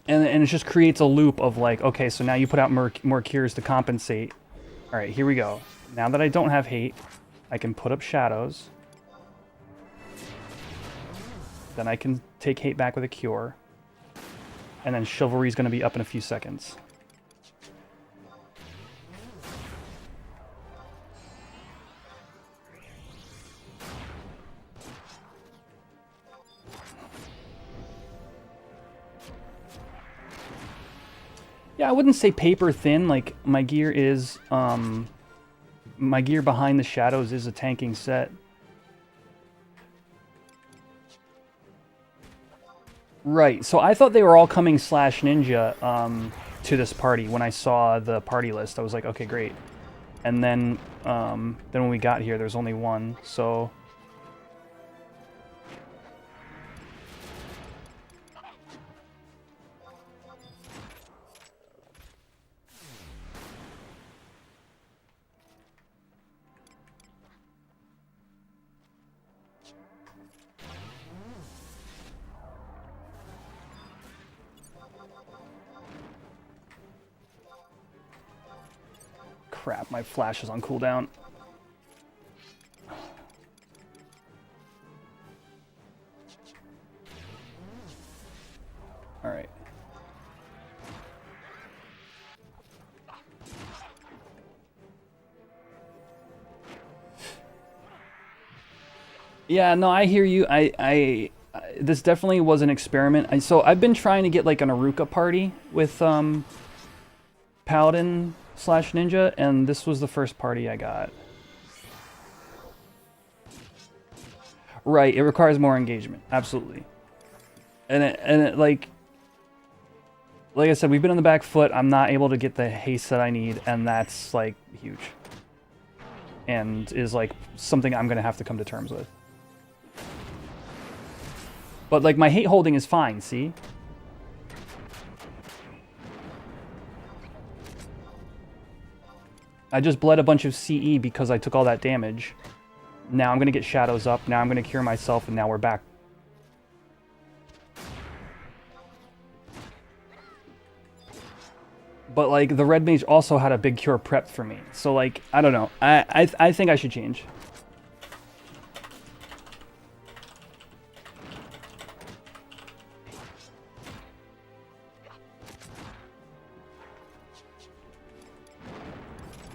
and it just creates a loop of like, okay, so now you put out more cures to compensate. All right, here we go. Now that I don't have hate, I can put up shadows. Then I can take hate back with a cure. And then chivalry is going to be up in a few seconds. Yeah, I wouldn't say paper thin. Like, my gear is, my gear behind the shadows is a tanking set. Right, so I thought they were all coming slash ninja to this party when I saw the party list. I was like, okay, great. And then when we got here, there's only one, so... Crap, my flash is on cooldown. Yeah, no, I hear you. This definitely was an experiment. So I've been trying to get like an Aruka party with Paladin slash Ninja, and this was the first party I got. Right, it requires more engagement, absolutely. And like I said, we've been on the back foot. I'm not able to get the haste that I need, and that's like huge. And is like something I'm gonna have to come to terms with. But like my hate holding is fine, see? I just bled a bunch of CE because I took all that damage. Now I'm gonna get shadows up, now I'm gonna cure myself, and now we're back. But like the red mage also had a big cure prepped for me. So like, I don't know. I think I should change.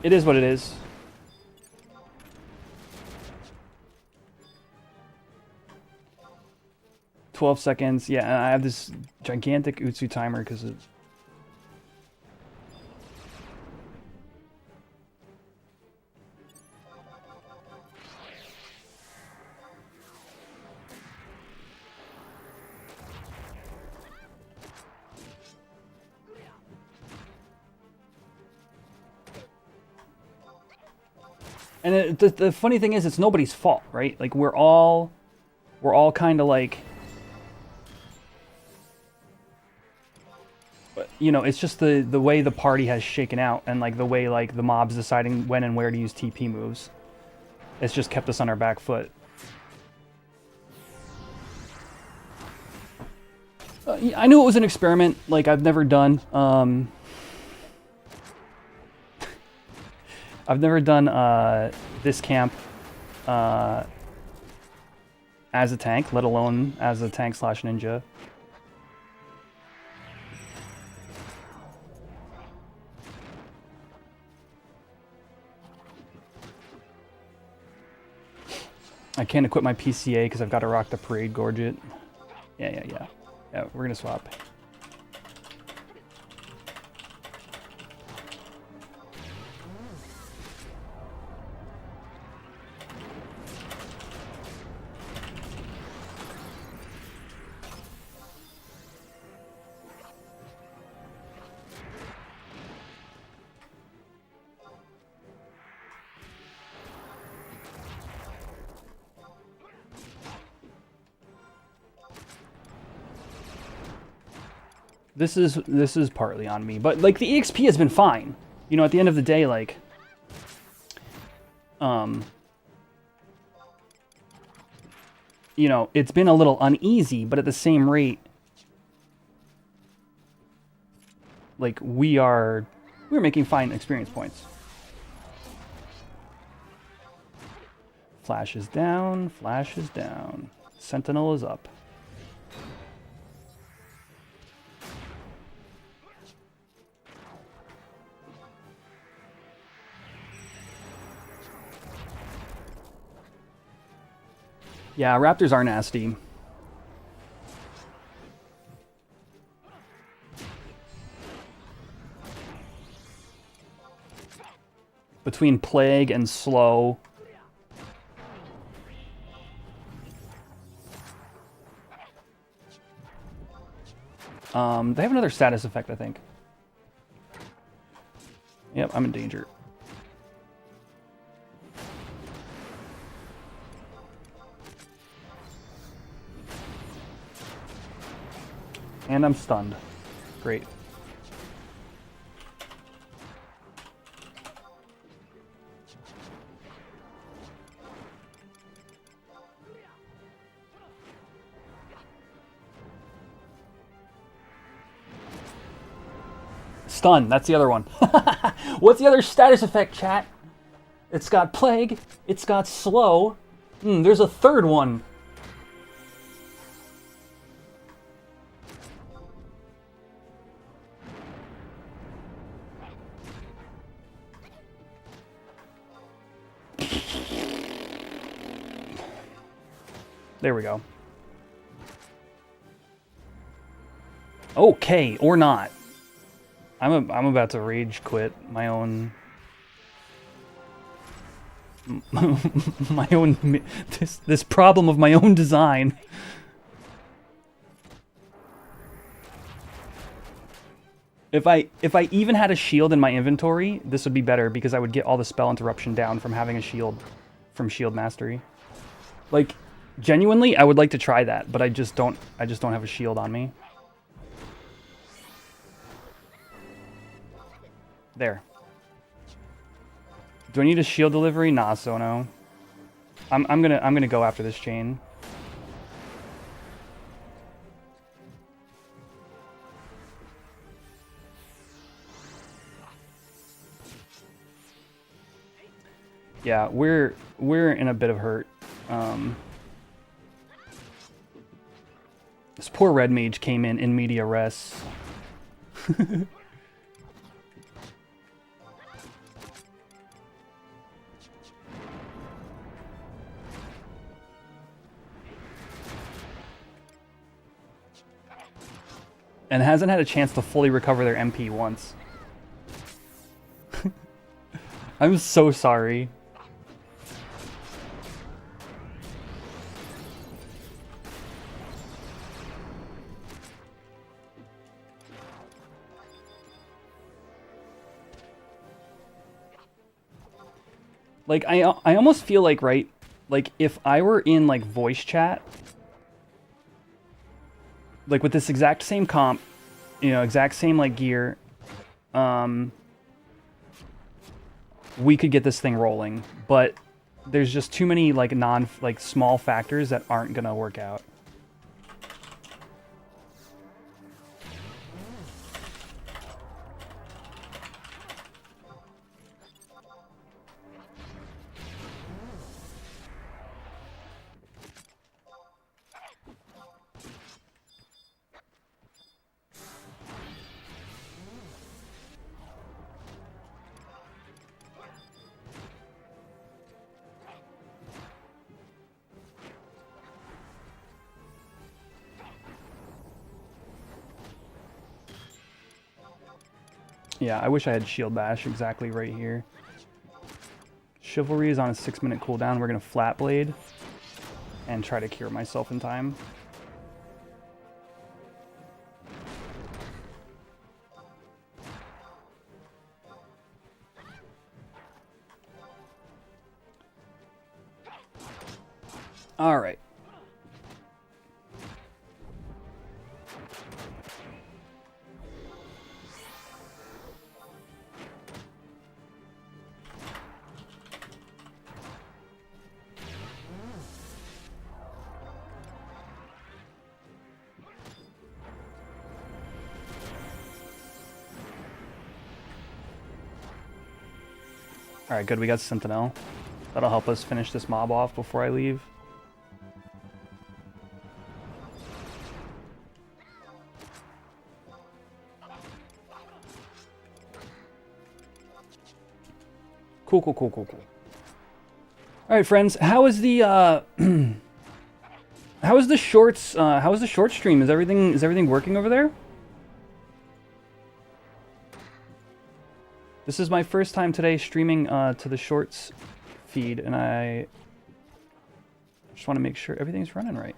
It is what it is. "12 seconds. Yeah, and I have this gigantic Utsu timer because of... And the funny thing is, it's nobody's fault, right? Like, we're all kind of like... You know, it's just the way the party has shaken out, and like the way like the mob's deciding when and where to use TP moves. It's just kept us on our back foot. I knew it was an experiment, like I've never done. I've never done this camp as a tank, let alone as a tank slash ninja. I can't equip my PCA because I've got to rock the Parade Gorget. Yeah, we're gonna swap. This is partly on me, but like the EXP has been fine. You know, at the end of the day, like, you know, it's been a little uneasy, but at the same rate, like we're making fine experience points. Flash is down, flash is down. Sentinel is up. Yeah, raptors are nasty. Between plague and slow. They have another status effect, I think. Yep, I'm in danger. And I'm stunned. Great. Stun, that's the other one. What's the other status effect, chat? It's got plague, it's got slow. There's a third one. There we go. Okay, or not. I'm about to rage quit my own my own this problem of my own design. If I even had a shield in my inventory, this would be better because I would get all the spell interruption down from having a shield from shield mastery. Like genuinely, I would like to try that, but I just don't have a shield on me. There. Do I need a shield delivery? Nah, so no. I'm gonna go after this chain. Yeah, we're in a bit of hurt. This poor red mage came in media res. And hasn't had a chance to fully recover their MP once. I'm so sorry. Like, I almost feel like, right, like, if I were in, like, voice chat, like, with this exact same comp, you know, exact same, like, gear, we could get this thing rolling, but there's just too many, like, small factors that aren't gonna work out. Yeah, I wish I had Shield Bash exactly right here. Chivalry is on a 6-minute cooldown. We're going to Flat Blade and try to cure myself in time. All right. All right, good. We got Sentinel. That'll help us finish this mob off before I leave. Cool. All right, friends. How is the how is the shorts? How is the short stream? Is everything working over there? This is my first time today streaming to the shorts feed, and I just want to make sure everything's running right.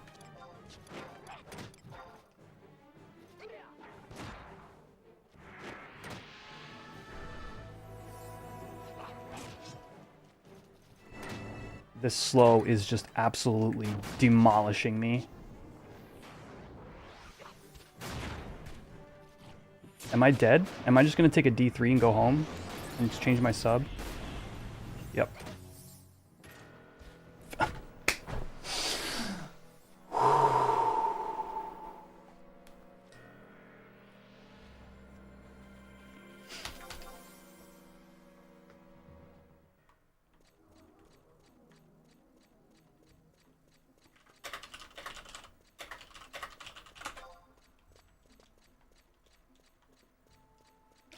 This slow is just absolutely demolishing me. Am I dead? Am I just going to take a D3 and go home and just change my sub? Yep.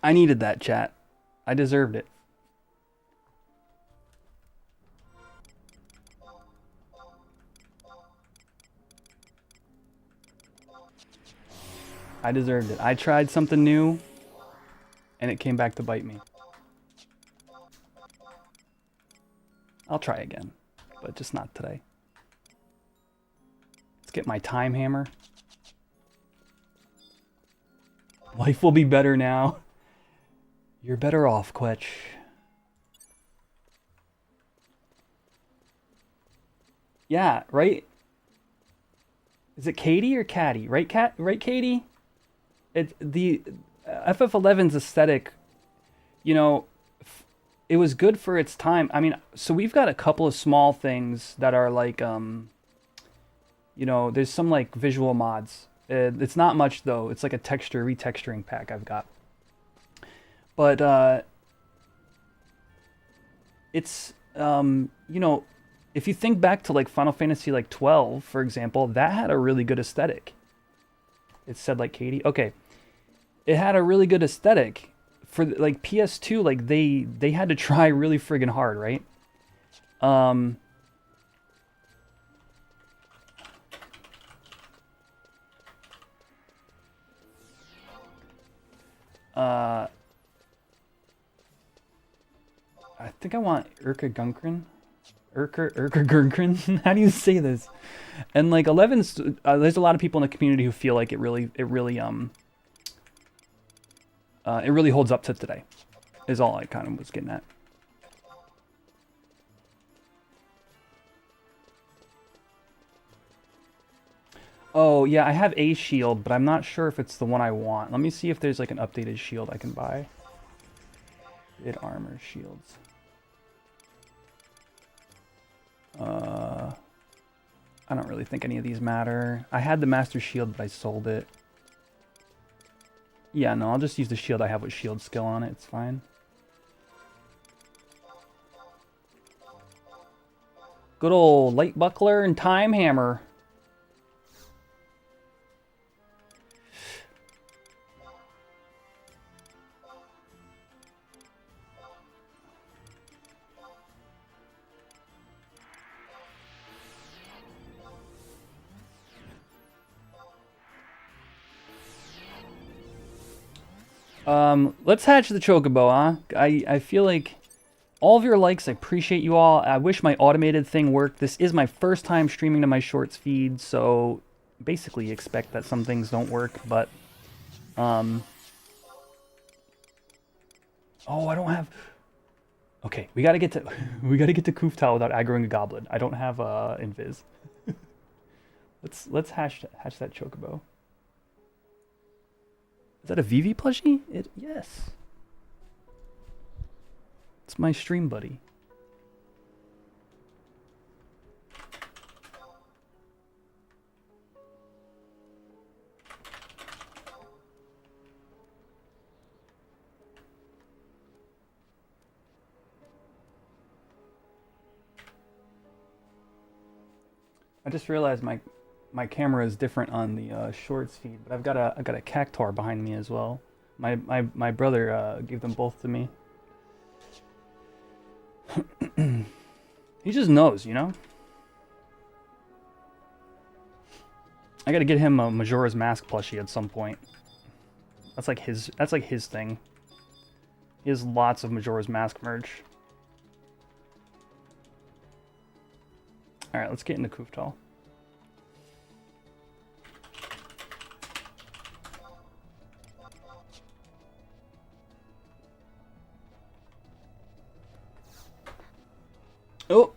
I needed that, chat. I deserved it. I deserved it. I tried something new, and it came back to bite me. I'll try again, but just not today. Let's get my time hammer. Life will be better now. You're better off, Quetch. Yeah, right? Is it Katie or Caddy? Right, Right, Katie? The FF11's aesthetic, you know, it was good for its time. I mean, so we've got a couple of small things that are like, you know, there's some like visual mods. It's not much though. It's like a retexturing pack I've got. But it's you know, if you think back to like Final Fantasy like 12, for example, that had a really good aesthetic. It said like Katie. Okay. It had a really good aesthetic for like PS2, like they had to try really friggin' hard, right? I think I want Urka Gunkrin. Urka Gunkrin. How do you say this? And like 11's, there's a lot of people in the community who feel like it really holds up to today. Is all I kind of was getting at. Oh yeah, I have a shield, but I'm not sure if it's the one I want. Let me see if there's like an updated shield I can buy. Bid armor shields. I don't really think any of these matter. I had the Master Shield, but I sold it. Yeah, no, I'll just use the shield I have with shield skill on it. It's fine. Good old light buckler and time hammer. Let's hatch the chocobo, huh? I feel like all of your likes, I appreciate you all. I wish my automated thing worked. This is my first time streaming to my shorts feed, so basically expect that some things don't work, but oh, I don't have. Okay, we gotta get to Kuftal without aggroing a goblin. I don't have invis. let's hatch that chocobo. Is that a VV plushie? Yes. It's my stream buddy. I just realized my camera is different on the shorts feed, but I've got a cactuar behind me as well. My brother gave them both to me. He just knows, you know. I gotta get him a Majora's Mask plushie at some point. That's like his thing. He has lots of Majora's Mask merch. All right, let's get into Kuftal. Oh.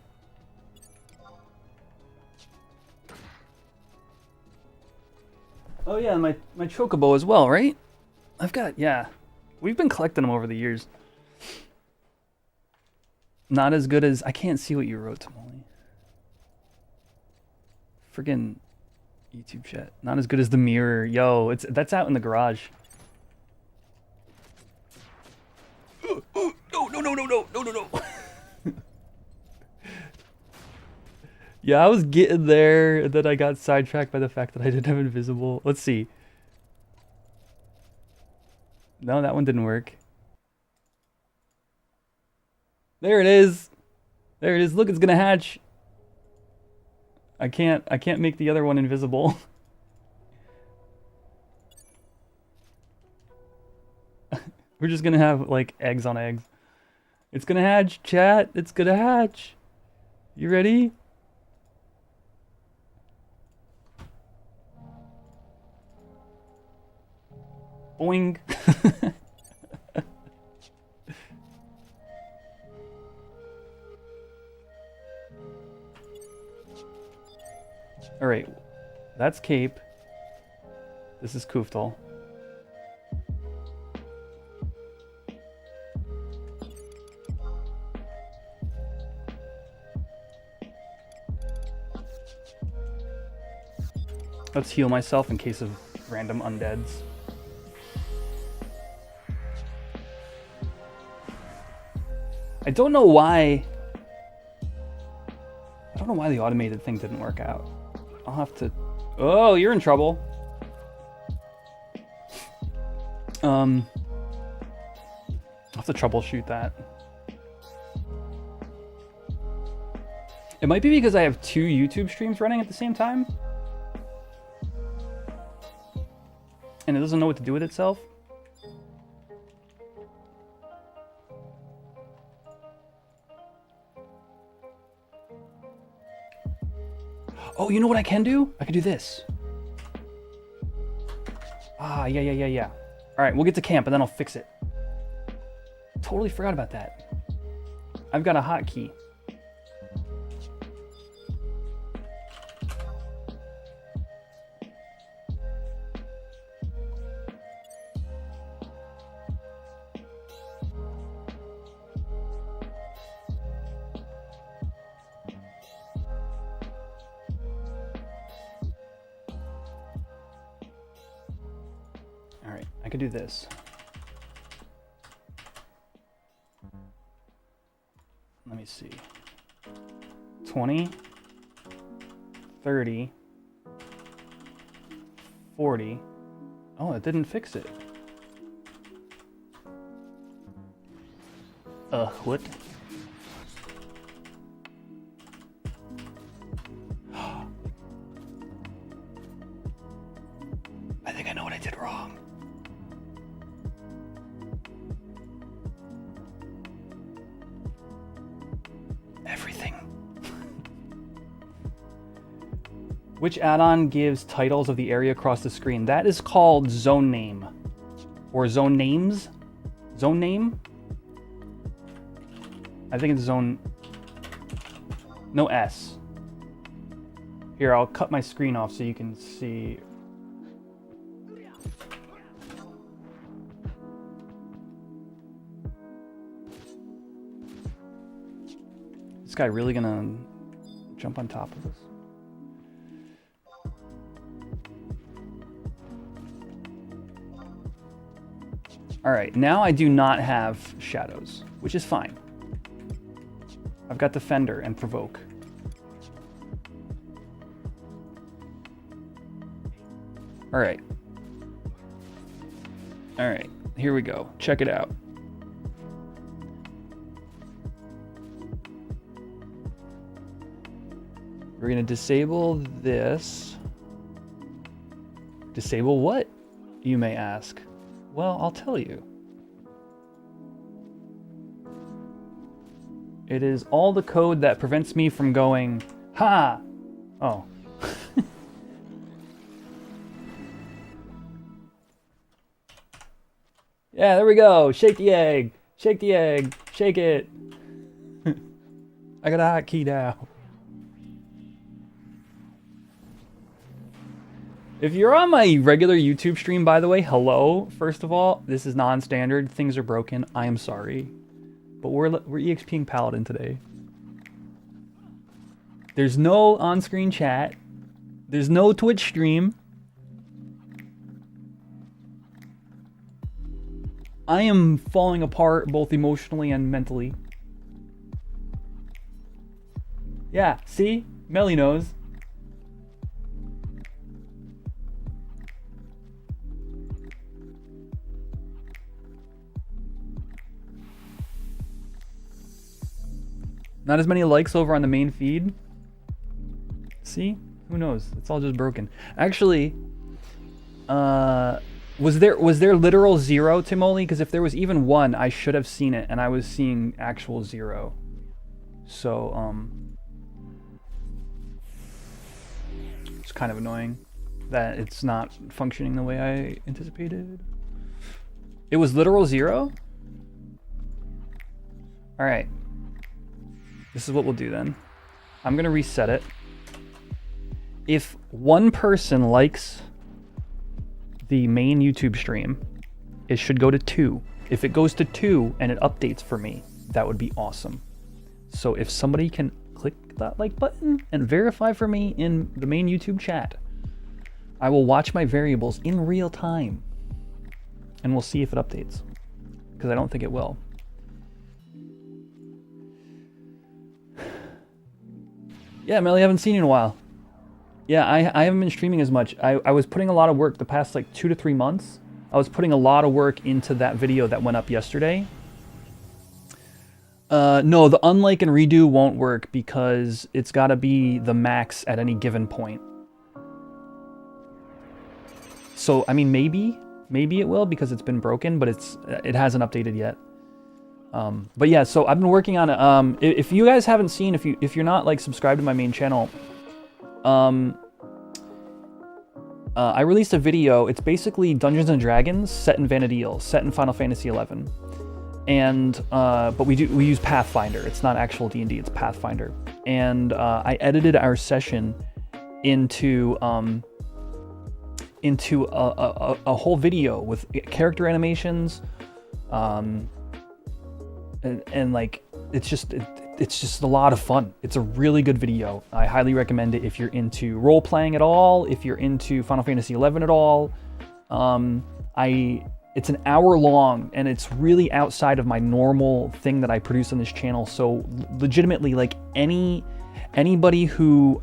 Oh yeah, my chocobo as well, right? Yeah. We've been collecting them over the years. Not as good as, I can't see what you wrote, Tamale. Friggin' YouTube chat. Not as good as the mirror. Yo, that's out in the garage. No. Yeah, I was getting there, and then I got sidetracked by the fact that I didn't have invisible. Let's see. No, that one didn't work. There it is. There it is. Look, it's gonna hatch. I can't make the other one invisible. We're just gonna have like eggs on eggs. It's gonna hatch, chat. It's gonna hatch. You ready? Boing. All right, that's Cape. This is Kuftal. Let's heal myself in case of random undeads. I don't know why the automated thing didn't work out. I'll have to... Oh, you're in trouble. I'll have to troubleshoot that. It might be because I have 2 YouTube streams running at the same time. And it doesn't know what to do with itself. Oh, you know what I can do? I can do this. Ah, yeah. All right, we'll get to camp and then I'll fix it. Totally forgot about that. I've got a hotkey. I could do this. Let me see. 20, 30, 40. Oh, it didn't fix it. What? I think I know what I did wrong. Everything. Which add-on gives titles of the area across the screen? That is called zone name. Or zone names? Zone name? I think it's zone... No S. Here, I'll cut my screen off so you can see... This guy really gonna jump on top of us? Alright, now I do not have shadows, which is fine. I've got Defender and Provoke. Alright. Alright, here we go. Check it out. We're gonna disable this. Disable what, you may ask? Well, I'll tell you. It is all the code that prevents me from going, ha! Oh. Yeah, there we go. Shake the egg. Shake the egg. Shake it. I got a hotkey now. If you're on my regular YouTube stream, by the way, hello. First of all, this is non-standard. Things are broken. I am sorry. But we're EXPing Paladin today. There's no on-screen chat. There's no Twitch stream. I am falling apart both emotionally and mentally. Yeah, see? Melly knows. Not as many likes over on the main feed. See? Who knows? It's all just broken. Actually, Was there literal 0, Timoli? Because if there was even 1, I should have seen it, and I was seeing actual 0. So, it's kind of annoying that it's not functioning the way I anticipated. It was literal 0? Alright. This is what we'll do then. I'm gonna reset it. If 1 person likes the main YouTube stream, it should go to 2. If it goes to 2 and it updates for me, that would be awesome. So if somebody can click that like button and verify for me in the main YouTube chat, I will watch my variables in real time and we'll see if it updates, because I don't think it will. Yeah, Melly, I haven't seen you in a while. Yeah, I haven't been streaming as much. I was putting a lot of work the past like 2 to 3 months. I was putting a lot of work into that video that went up yesterday. No, the unlike and redo won't work because it's got to be the max at any given point. So, I mean, maybe it will because it's been broken, but it hasn't updated yet. But yeah, so I've been working on it. If you guys haven't seen, if you're not like subscribed to my main channel, I released a video. It's basically Dungeons and Dragons set in Vana'diel, set in Final Fantasy XI, and but we use Pathfinder. It's not actual D&D. It's Pathfinder, and I edited our session into a whole video with character animations, and like it's just a lot of fun. It's a really good video. I highly recommend it if you're into role playing at all, if you're into Final Fantasy XI at all. It's an hour long and it's really outside of my normal thing that I produce on this channel. So legitimately, like anybody who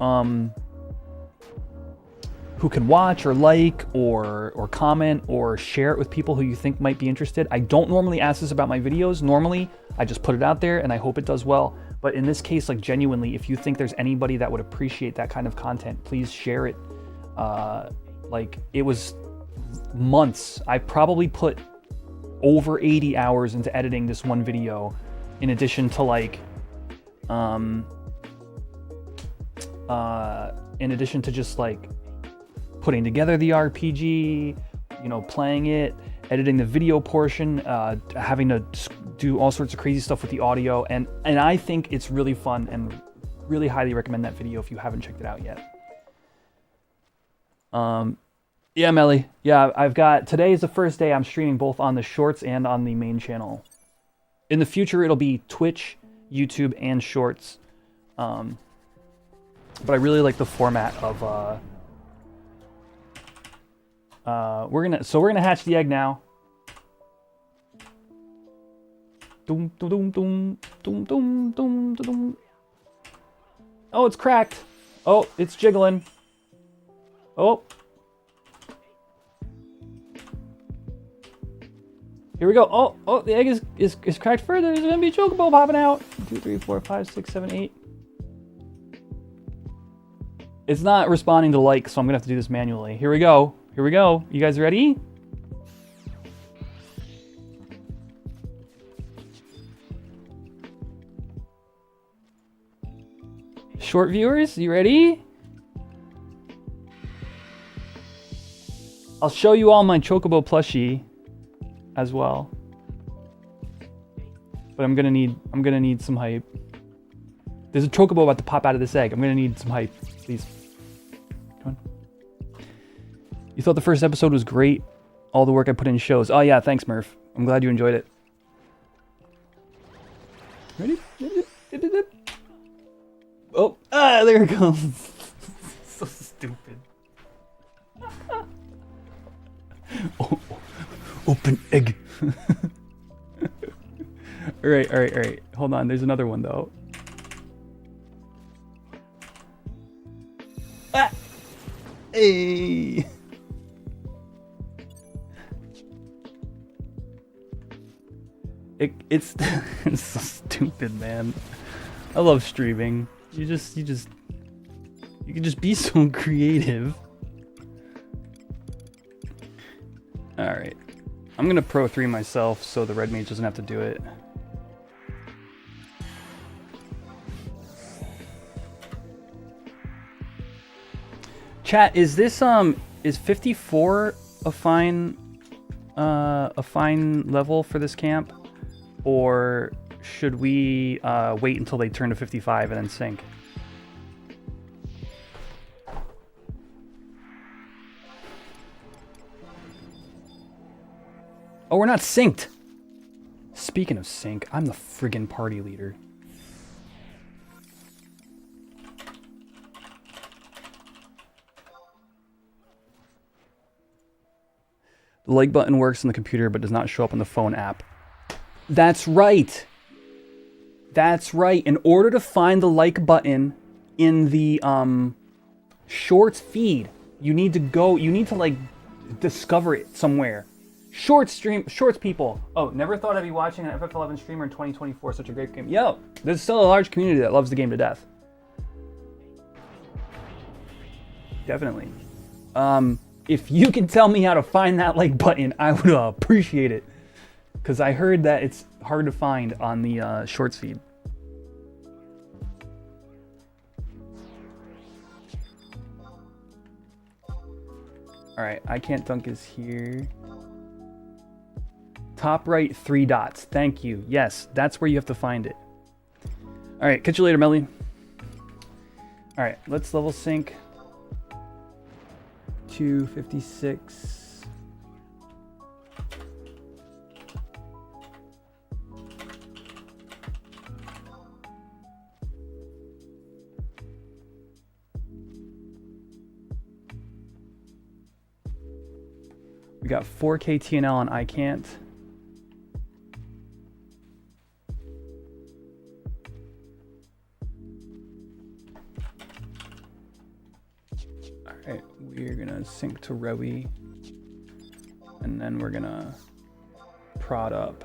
can watch or like or comment or share it with people who you think might be interested. I don't normally ask this about my videos. Normally, I just put it out there and I hope it does well. But in this case, like genuinely, if you think there's anybody that would appreciate that kind of content, please share it. Like it was months. I probably put over 80 hours into editing this one video, in addition to like, in addition to just like putting together the RPG, you know, playing it, editing the video portion, having to do all sorts of crazy stuff with the audio, and I think it's really fun and really highly recommend that video if you haven't checked it out yet. Yeah, Melly. Yeah, I've got, today is the first day I'm streaming both on the shorts and on the main channel. In the future, it'll be Twitch, YouTube, and shorts. But I really like the format of, we're gonna hatch the egg now. Doom, doom, doom, doom, doom, doom, doom. Oh, it's cracked. Oh, it's jiggling. Oh. Here we go. Oh, the egg is cracked further. There's gonna be a chocobo popping out. 2, 3, 4, 5, 6, 7, 8. It's not responding to like, so I'm gonna have to do this manually. Here we go. Here we go. You guys ready? Short viewers, you ready? I'll show you all my chocobo plushie as well. But I'm gonna need some hype. There's a chocobo about to pop out of this egg. I'm gonna need some hype, please. Come on. You thought the first episode was great? All the work I put in shows. Oh yeah, thanks, Murph. I'm glad you enjoyed it. Ready? Oh, there it goes. So stupid. Oh, open egg. All right. Hold on, there's another one though. Ah! Hey! It's so stupid, man. I love streaming. You can just be so creative. Alright. I'm gonna Pro 3 myself so the red mage doesn't have to do it. Chat, is this is 54 a fine level for this camp? Or should we wait until they turn to 55 and then sync? Oh, we're not synced. Speaking of sync, I'm the friggin' party leader. The like button works on the computer but does not show up on the phone app. That's right. That's right. In order to find the like button in the shorts feed, you need to like discover it somewhere. Shorts people. Oh, never thought I'd be watching an FF11 streamer in 2024. Such a great game. Yo, there's still a large community that loves the game to death. Definitely. If you can tell me how to find that like button, I would appreciate it. Because I heard that it's hard to find on the shorts feed. Alright, I Can't Dunk is here. Top right, 3 dots. Thank you. Yes, that's where you have to find it. Alright, catch you later, Melly. Alright, let's level sync. 256. We got 4K TNL on I Can't. Alright, we're gonna sync to Rewi. And then we're gonna prod up.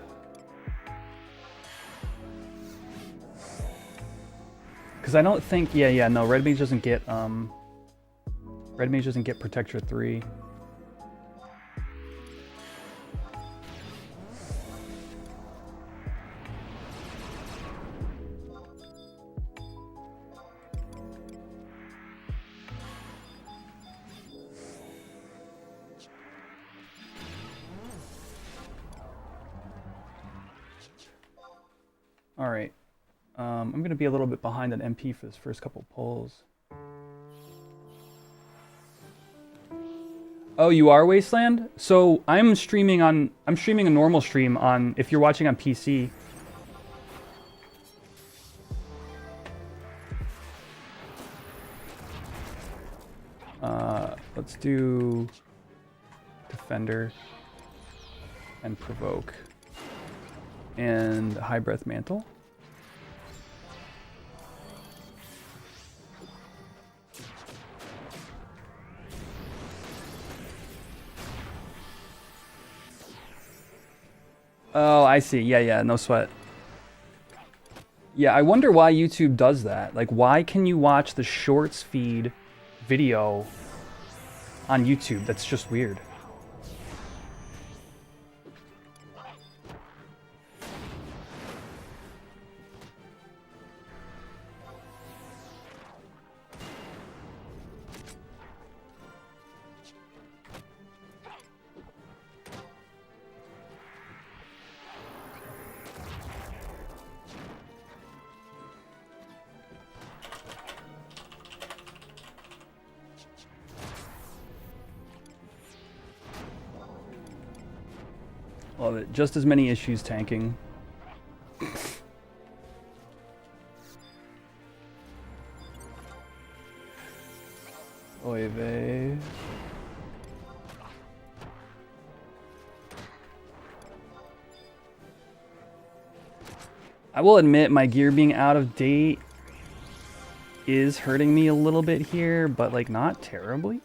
Because I don't think, no, Red Mage doesn't get Protector 3. All right, I'm going to be a little bit behind on MP for this first couple polls. Oh, you are Wasteland? So I'm streaming a normal stream on, if you're watching on PC. Let's do Defender and Provoke. And High Breath Mantle. Oh, I see. Yeah, no sweat. Yeah, I wonder why YouTube does that. Like, why can you watch the shorts feed video on YouTube? That's just weird. Love it. Just as many issues tanking. Oy vey. I will admit my gear being out of date is hurting me a little bit here, but like not terribly.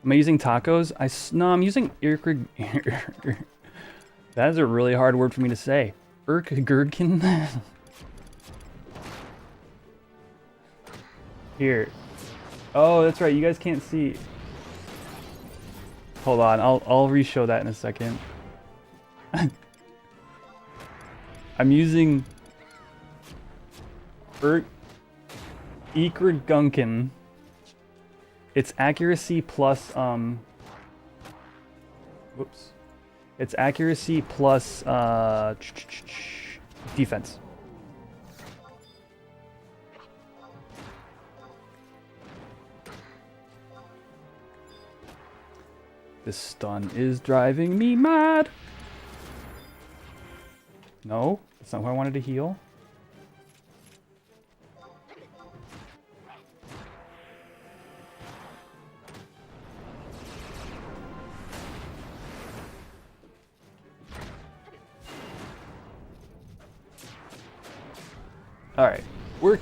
Am I using tacos? No, I'm using Irkrig. That is a really hard word for me to say. Irkgurdkin? Here. Oh, that's right. You guys can't see. Hold on. I'll re-show that in a second. I'm using Irkgurdkin. It's accuracy plus whoops. It's accuracy plus defense. This stun is driving me mad. No, that's not who I wanted to heal. All right, we're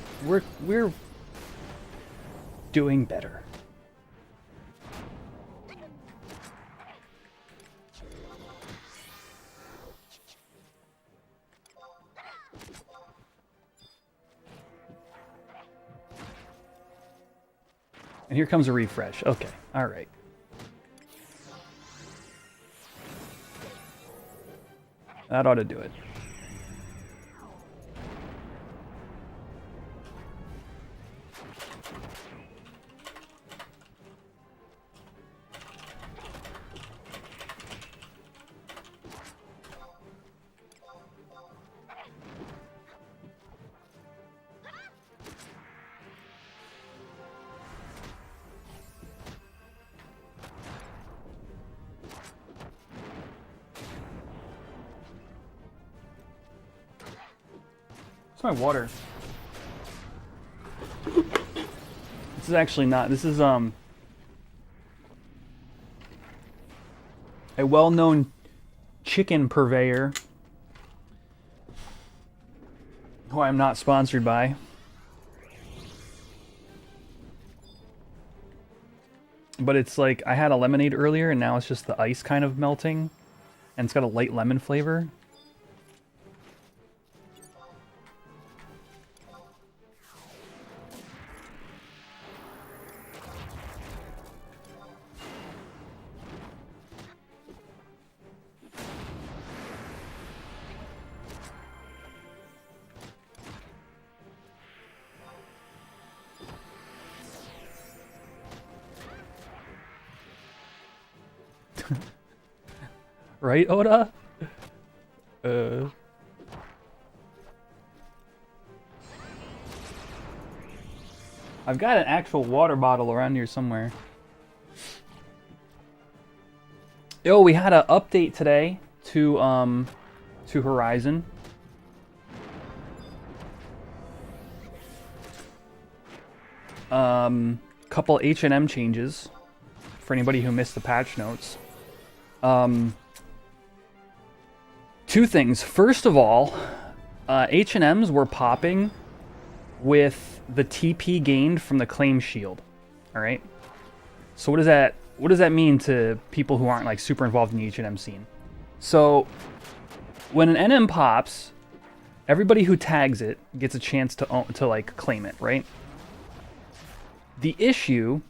doing better. And here comes a refresh. Okay, all right. That ought to do it. It's my water. This is actually not. This is a well-known chicken purveyor who I'm not sponsored by. But it's like I had a lemonade earlier and now it's just the ice kind of melting and it's got a light lemon flavor. Right, Oda? I've got an actual water bottle around here somewhere. Yo, we had an update today to Horizon. Couple H&M changes for anybody who missed the patch notes. Two things. First of all, H&Ms were popping with the TP gained from the claim shield. All right. So what does that mean to people who aren't like super involved in the H&M scene? So when an NM pops, everybody who tags it gets a chance to like claim it, right? The issue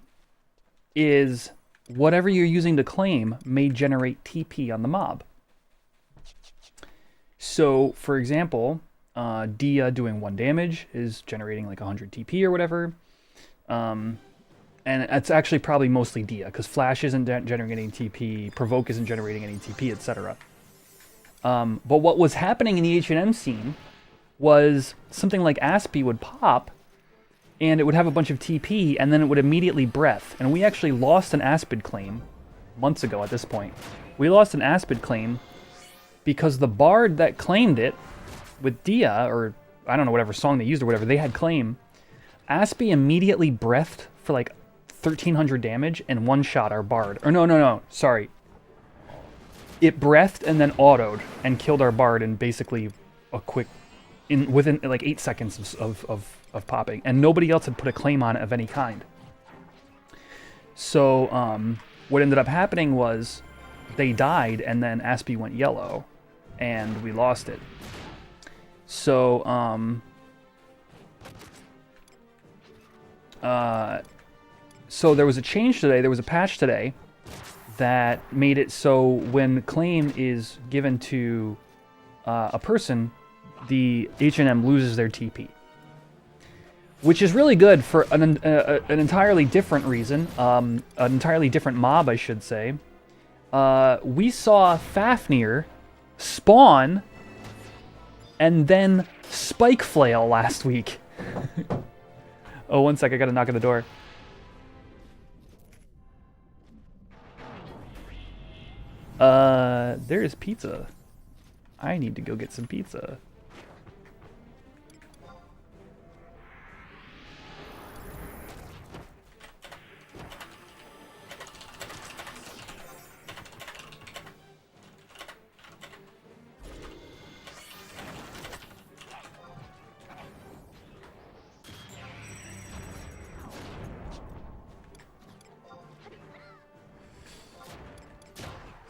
is whatever you're using to claim may generate TP on the mob. So, for example, Dia doing 1 damage is generating like 100 TP or whatever. And it's actually probably mostly Dia, because Flash isn't generating TP, Provoke isn't generating any TP, etc. But what was happening in the H&M scene was something like Aspie would pop, and it would have a bunch of TP, and then it would immediately breath. And we actually lost an Aspid claim months ago at this point. We lost an Aspid claim because the bard that claimed it with Dia, or I don't know, whatever song they used or whatever, they had claim. Aspie immediately breathed for like 1,300 damage and one-shot our bard. Or no, sorry. It breathed and then autoed and killed our bard in basically a quick, within like 8 seconds of popping. And nobody else had put a claim on it of any kind. So, what ended up happening was they died, and then Aspie went yellow, and we lost it. So, so there was a change today, there was a patch today, that made it so when claim is given to a person, the H&M loses their TP. Which is really good for an entirely different reason, an entirely different mob, I should say. We saw Fafnir spawn and then Spike Flail last week. Oh, one sec, I gotta knock on the door. There is pizza. I need to go get some pizza.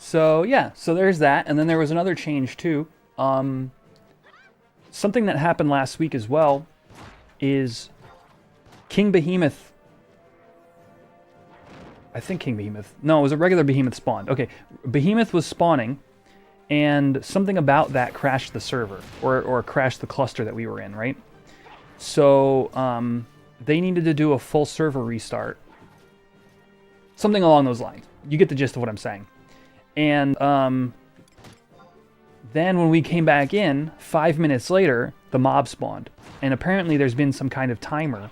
So yeah, so there's that, and then there was another change too. Something that happened last week as well is King Behemoth. I think King Behemoth. No, it was a regular Behemoth spawned. Okay, Behemoth was spawning, and something about that crashed the server, or crashed the cluster that we were in, right? So they needed to do a full server restart. Something along those lines. You get the gist of what I'm saying. And then when we came back in, 5 minutes later, the mob spawned. And apparently there's been some kind of timer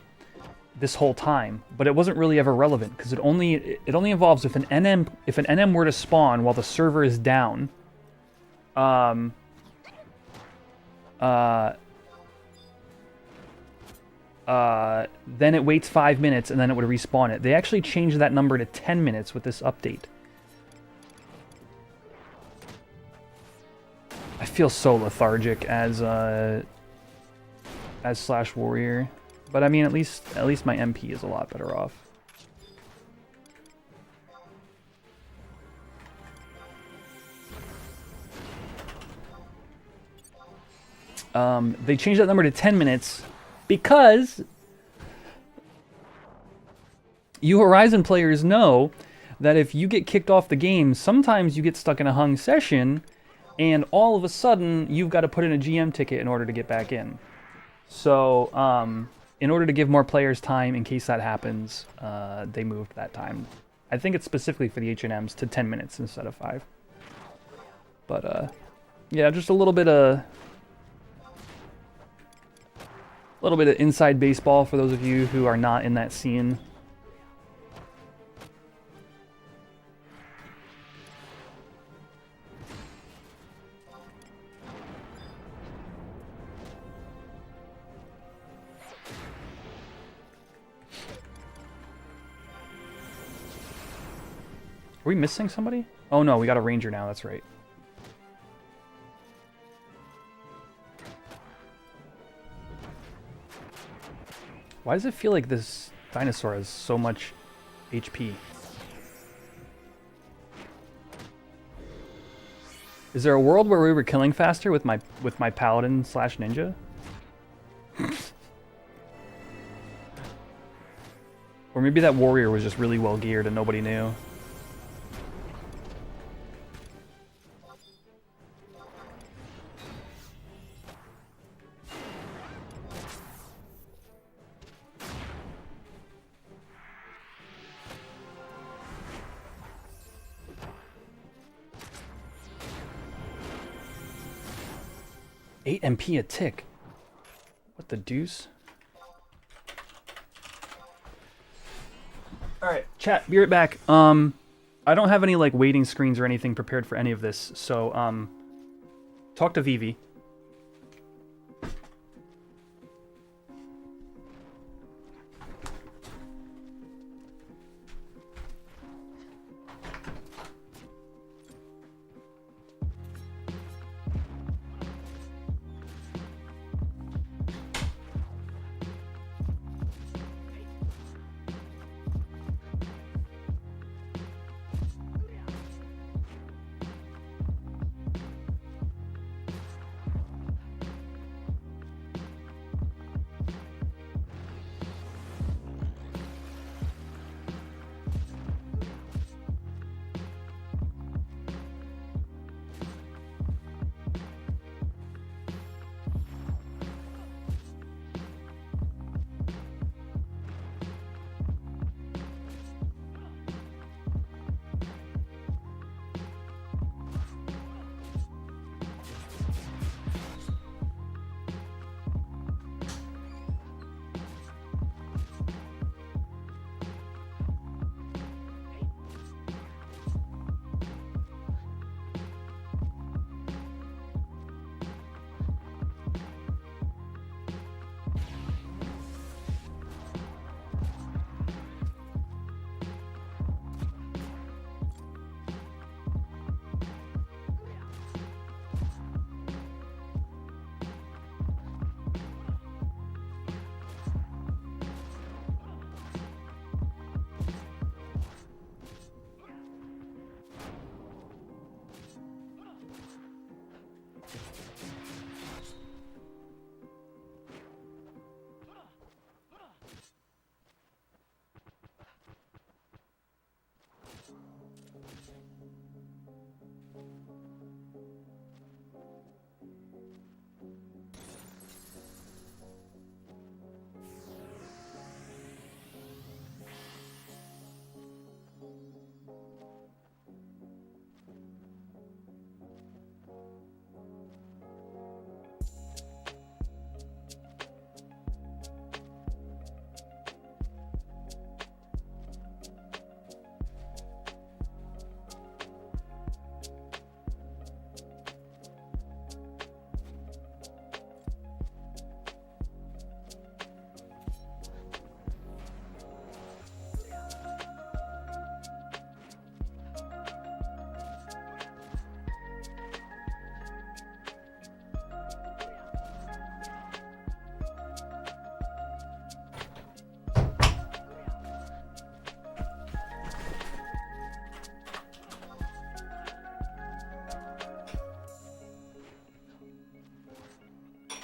this whole time, but it wasn't really ever relevant because it only involves if an NM were to spawn while the server is down, then it waits 5 minutes and then it would respawn it. They actually changed that number to 10 minutes with this update. I feel so lethargic as Slash Warrior, but I mean at least my MP is a lot better off. They changed that number to 10 minutes because you Horizon players know that if you get kicked off the game, sometimes you get stuck in a hung session and all of a sudden you've got to put in a GM ticket in order to get back in. So in order to give more players time in case that happens, they moved that time. I think it's specifically for the H&Ms to 10 minutes instead of 5. But yeah, just a little bit of inside baseball for those of you who are not in that scene. Are we missing somebody? Oh no, we got a ranger now, that's right. Why does it feel like this dinosaur has so much HP? Is there a world where we were killing faster with my paladin slash ninja? Or maybe that warrior was just really well geared and nobody knew. $8 MP a tick. What the deuce? Alright, chat, be right back. I don't have any like waiting screens or anything prepared for any of this, so talk to Vivi.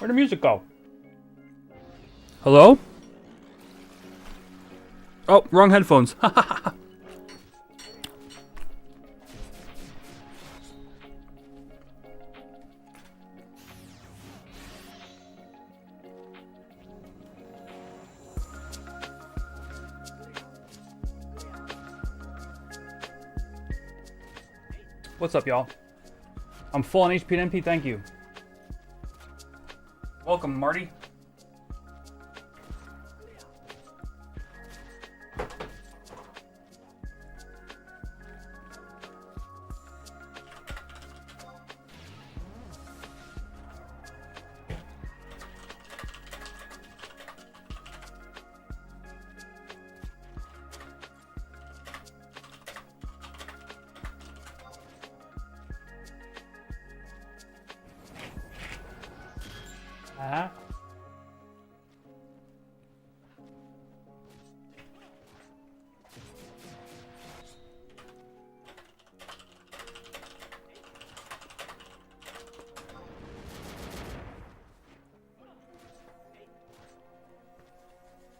Where'd the music go? Hello? Oh, wrong headphones. What's up, y'all? I'm full on HP and MP, thank you. Welcome, Marty.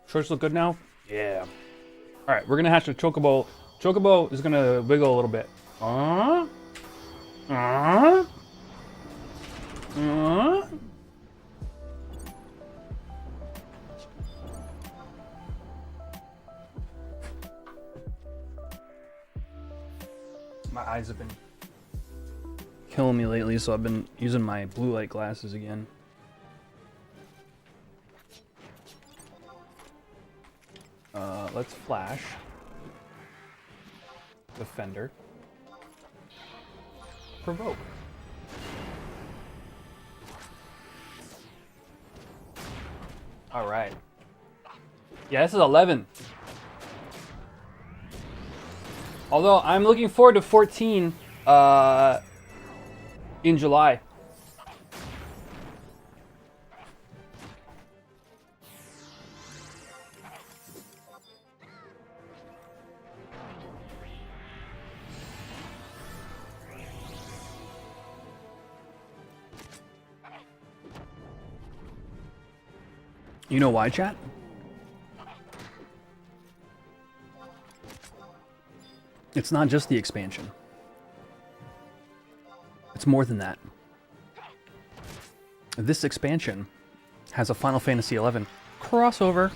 Shorts look good now? Yeah. All right, we're gonna hatch a chocobo. Chocobo is gonna wiggle a little bit. My eyes have been killing me lately, so I've been using my blue light glasses again. Let's flash Defender. Provoke. All right. Yeah, this is 11. Although I'm looking forward to 14 in July. You know why, chat? It's not just the expansion. It's more than that. This expansion has a Final Fantasy XI crossover.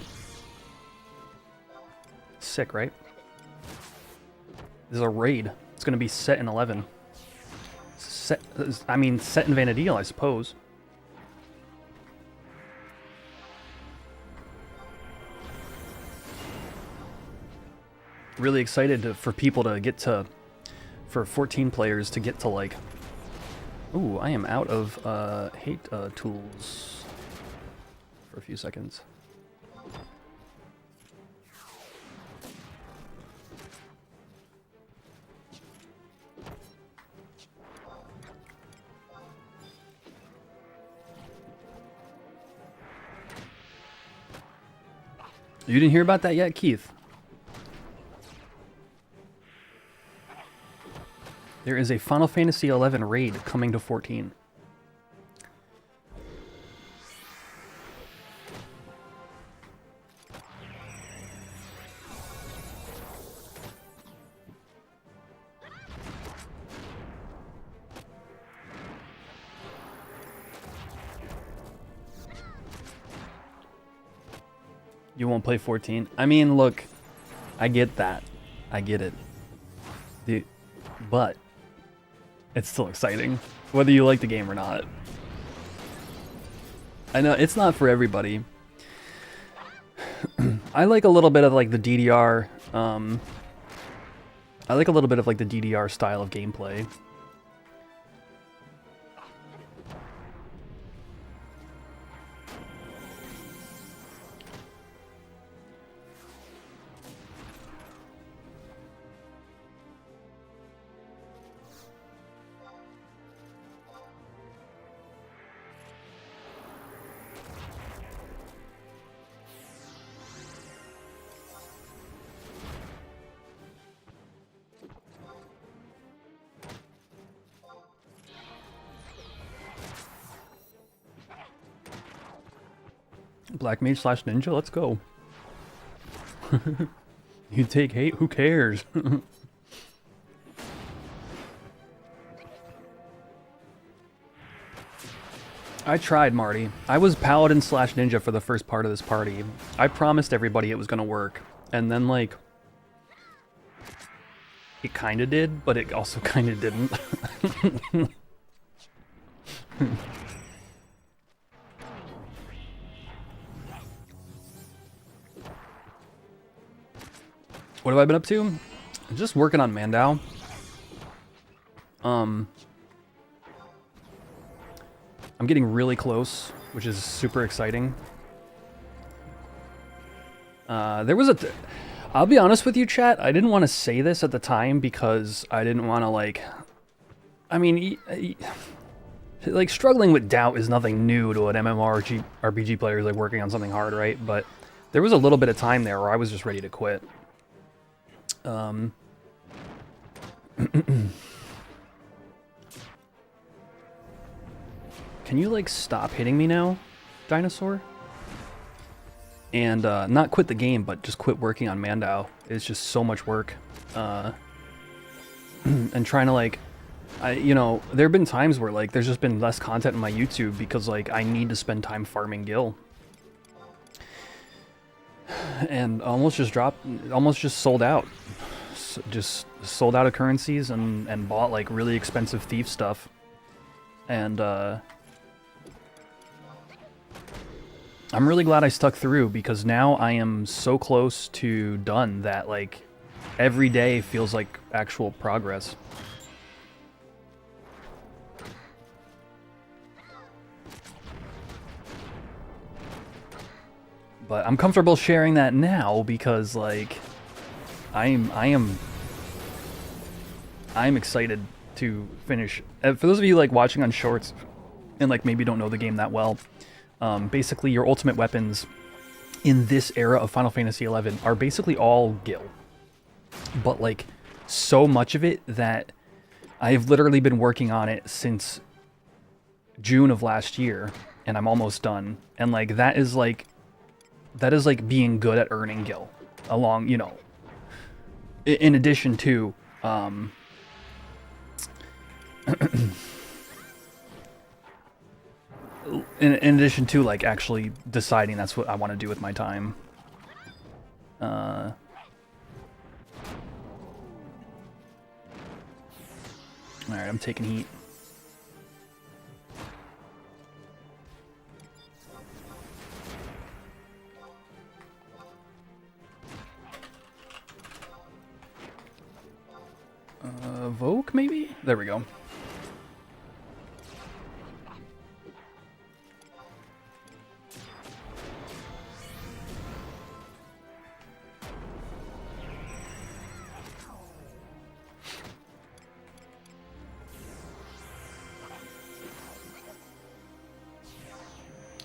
Sick, right? There's a raid. It's going to be set in 11. Set in Vanadil, I suppose. Really excited for people to get to, for 14 players to get to like, ooh, I am out of hate tools for a few seconds. You didn't hear about that yet, Keith? There is a Final Fantasy XI raid coming to 14. You won't play 14? I mean, look, I get that. I get it. But it's still exciting, whether you like the game or not. I know it's not for everybody. I like a little bit of like the DDR. I like a little bit of like the DDR style of gameplay. Black mage slash ninja, let's go. You take hate, who cares? I tried, Marty. I was Paladin slash ninja for the first part of this party. I promised everybody it was gonna work. And then, like, it kinda did, but it also kinda didn't. What have I been up to? Just working on Mandao. I'm getting really close, which is super exciting. There was I'll be honest with you, chat, I didn't want to say this at the time because I didn't want to, like... I mean, like, struggling with doubt is nothing new to an MMORPG player who's, like, working on something hard, right? But there was a little bit of time there where I was just ready to quit. Can you, like, stop hitting me now, dinosaur? And not quit the game, but just quit working on Mandao. It's just so much work. And trying to, like... you know, there have been times where, like, there's just been less content on my YouTube because, like, I need to spend time farming Gil. And almost just sold out. Just sold out of currencies and bought, like, really expensive thief stuff. And, I'm really glad I stuck through because now I am so close to done that, like, every day feels like actual progress. But I'm comfortable sharing that now because, like, I'm excited to finish. For those of you, like, watching on shorts and, like, maybe don't know the game that well, basically your ultimate weapons in this era of Final Fantasy XI are basically all Gil. But, like, so much of it that I've literally been working on it since June of last year, and I'm almost done. And, like, that is like being good at earning Gil, along, you know, in addition to, in addition to, like, actually deciding that's what I want to do with my time. Alright, I'm taking heat. Vogue, maybe? There we go.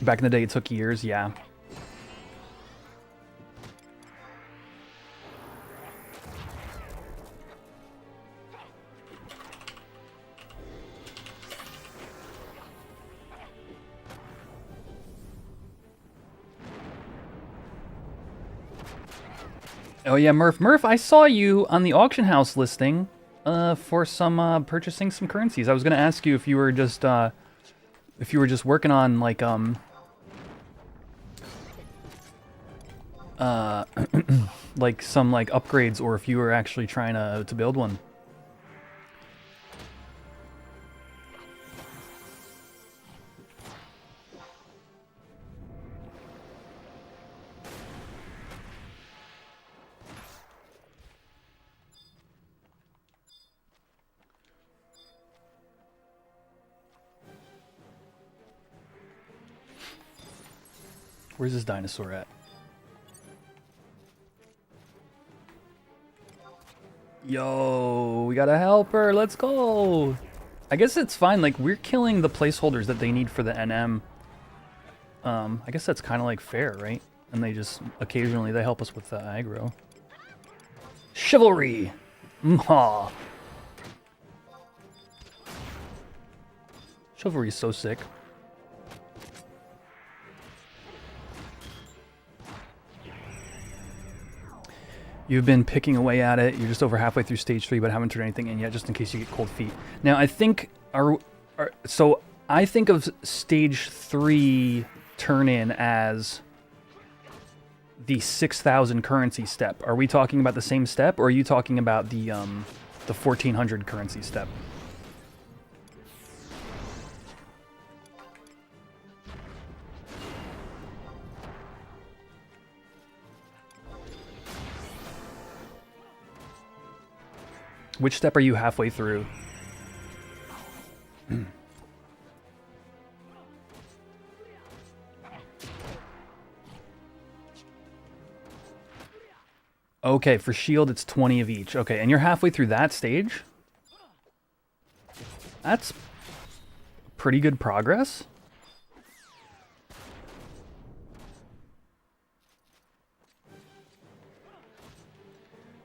Back in the day, it took years, yeah. Oh yeah, Murph. Murph, I saw you on the auction house listing for some purchasing some currencies. I was gonna ask you if you were just working on, like, like some, like, upgrades, or if you were actually trying to build one. Where's this dinosaur at? Yo, we got a helper. Let's go. I guess it's fine. Like, we're killing the placeholders that they need for the NM. I guess that's kind of, like, fair, right? And they just, occasionally, they help us with the aggro. Chivalry! Mwah! Chivalry is so sick. You've been picking away at it. You're just over halfway through stage 3, but haven't turned anything in yet, just in case you get cold feet. Now, I think so I think of stage 3 turn in as the 6,000 currency step. Are we talking about the same step, or are you talking about the 1,400 currency step? Which step are you halfway through? Okay, for shield it's 20 of each. Okay, and you're halfway through that stage? That's pretty good progress.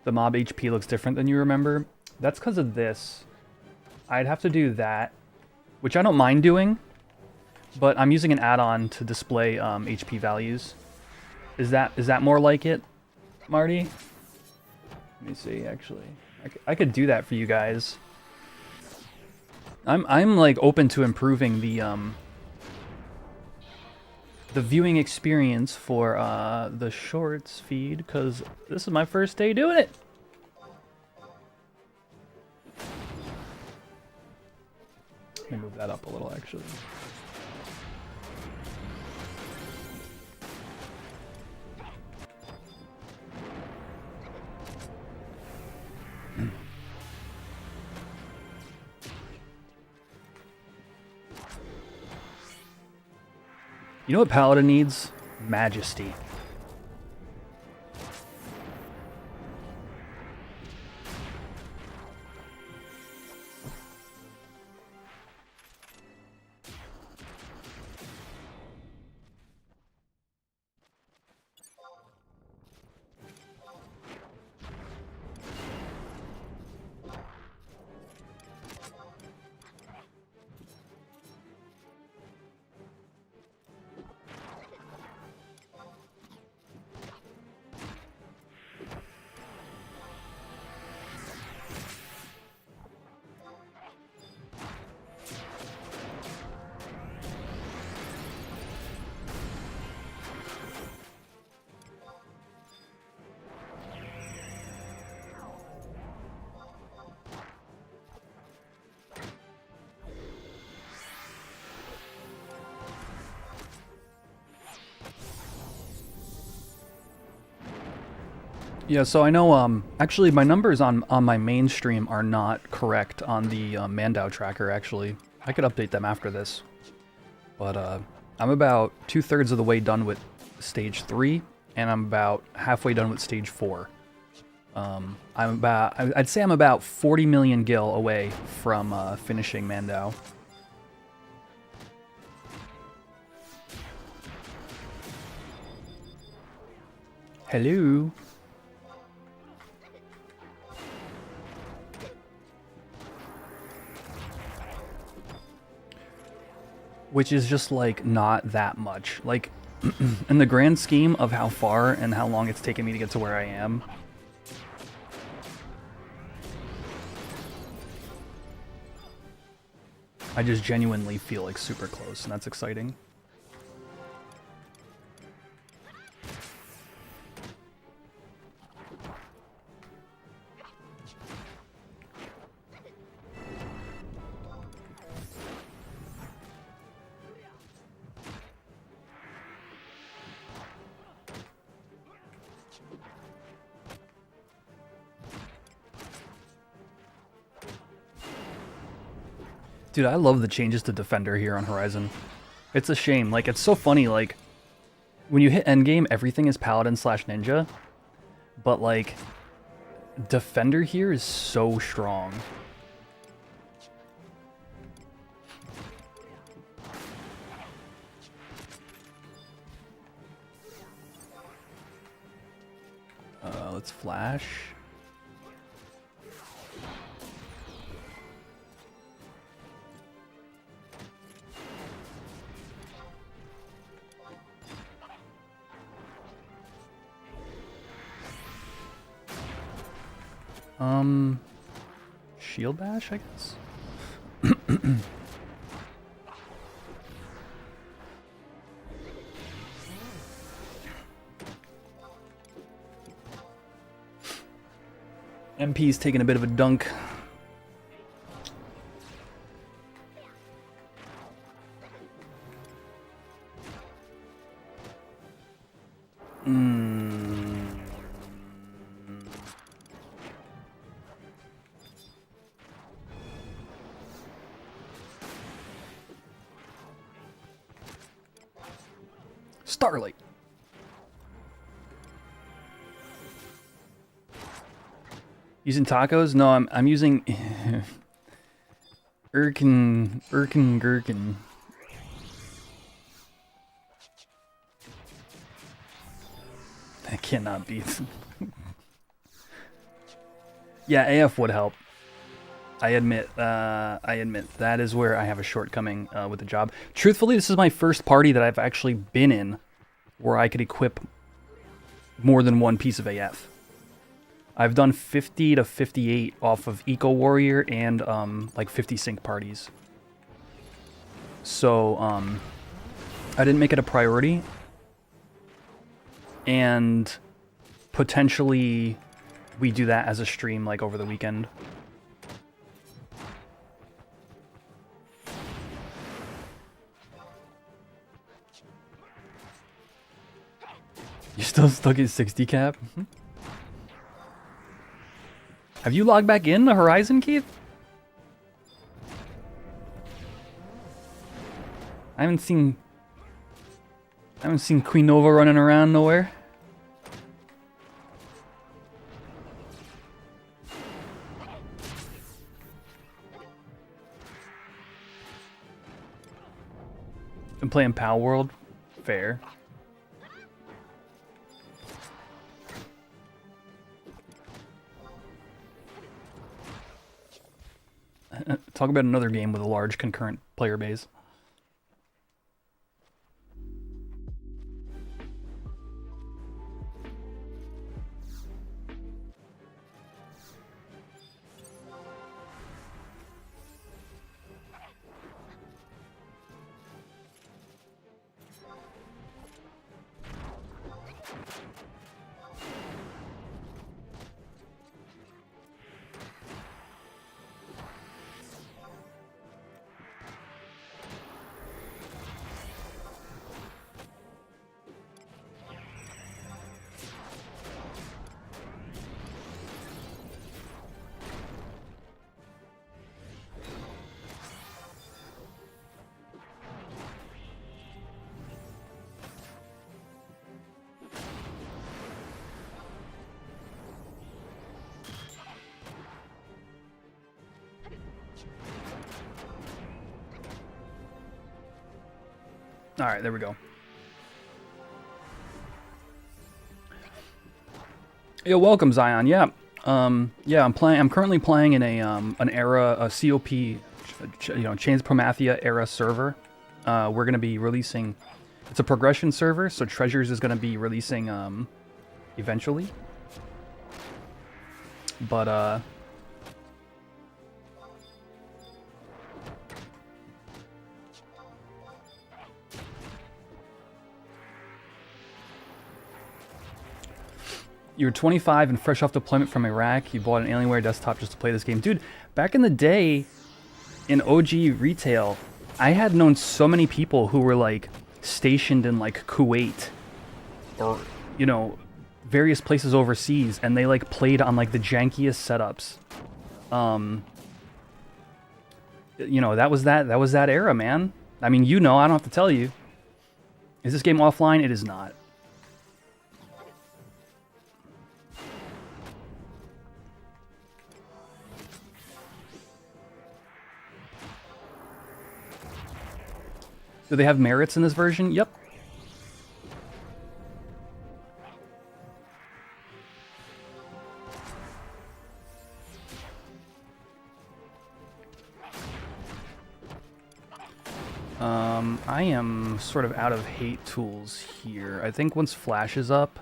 The mob HP looks different than you remember. That's because of this. I'd have to do that, which I don't mind doing, but I'm using an add-on to display HP values. Is that more like it, Marty? Let me see, actually. I could do that for you guys. I'm like open to improving the viewing experience for the shorts feed, because this is my first day doing it. Let me move that up a little, actually. You know what Paladin needs? Majesty. Yeah, so I know, actually my numbers on my main stream are not correct on the Mandau tracker, actually. I could update them after this. But I'm about 2/3 of the way done with stage 3, and I'm about halfway done with stage 4. I'd say I'm about 40 million gil away from finishing Mandau. Hello. Which is just, like, not that much. Like, in the grand scheme of how far and how long it's taken me to get to where I am. I just genuinely feel, like, super close, and that's exciting. Dude, I love the changes to Defender here on Horizon. It's a shame. Like, it's so funny, like, when you hit Endgame, everything is Paladin / Ninja. But, like, Defender here is so strong. Let's flash. Shield bash, I guess? MP's taking a bit of a dunk. Starlight. Using tacos? No, I'm using Gherkin. That cannot be. Yeah, AF would help. I admit that is where I have a shortcoming with the job. Truthfully, this is my first party that I've actually been in where I could equip more than one piece of AF. I've done 50 to 58 off of Eco Warrior and like 50 sync parties. So I didn't make it a priority. And potentially we do that as a stream like over the weekend. You're still stuck at 60 cap? Have you logged back in the Horizon, Keith? I haven't seen Queen Nova running around nowhere. Been playing Pal World? Fair. Talk about another game with a large concurrent player base. All right, there we go. Yo, welcome Zion. Yeah, yeah. I'm currently playing in an era, a COP, Chains Promathia era server. We're gonna be releasing. It's a progression server, so Treasures is gonna be releasing eventually. But you're 25 and fresh off deployment from Iraq. You bought an Alienware desktop just to play this game. Dude, back in the day, in OG retail, I had known so many people who were, like, stationed in, like, Kuwait or, you know, various places overseas, and they, like, played on, like, the jankiest setups. You know, that was that era, man. I mean, you know, I don't have to tell you. Is this game offline? It is not. Do they have merits in this version? Yep. I am sort of out of hate tools here. I think once Flash is up...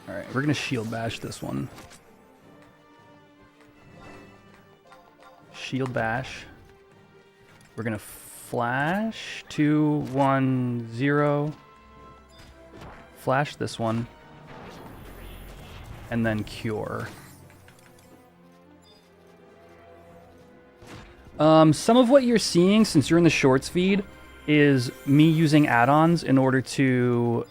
Alright, we're going to shield bash this one. shield bash. We're gonna flash 2, 1, 0. Flash this one. And then cure. Some of what you're seeing, since you're in the shorts feed, is me using add-ons in order to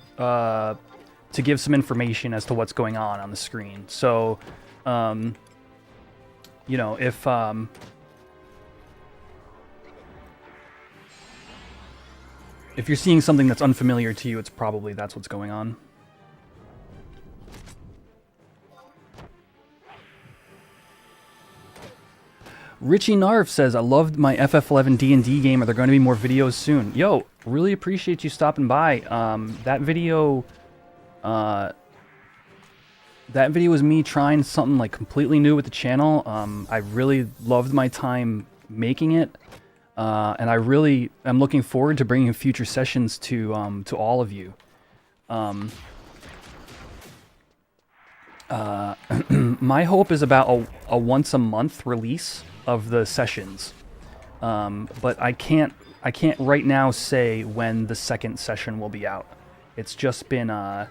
give some information as to what's going on the screen. So, you know, if you're seeing something that's unfamiliar to you, it's probably that's what's going on. Richie Narv says, I loved my FF11 D&D game. Are there going to be more videos soon? Yo, really appreciate you stopping by. That video was me trying something like completely new with the channel. I really loved my time making it. And I really am looking forward to bringing future sessions to all of you. My hope is about a once a month release of the sessions, but I can't right now say when the second session will be out. It's just been that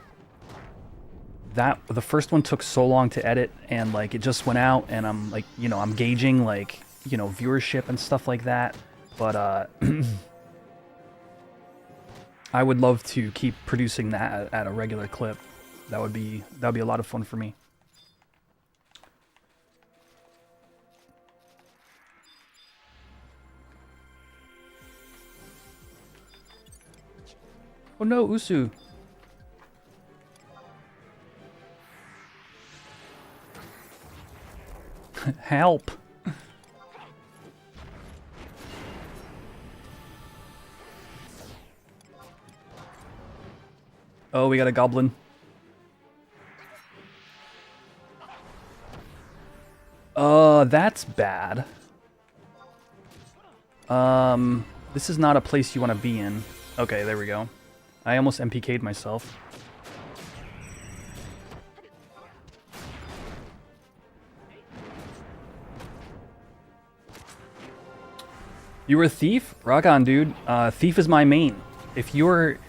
the first one took so long to edit, and like it just went out, and I'm like, you know, I'm gauging like, you know, viewership and stuff like that. But I would love to keep producing that at a regular clip. That would be a lot of fun for me. Oh no, Usu. Help. Oh, we got a goblin. That's bad. This is not a place you want to be in. Okay, there we go. I almost MPK'd myself. You were a thief? Rock on, dude. Thief is my main. If you're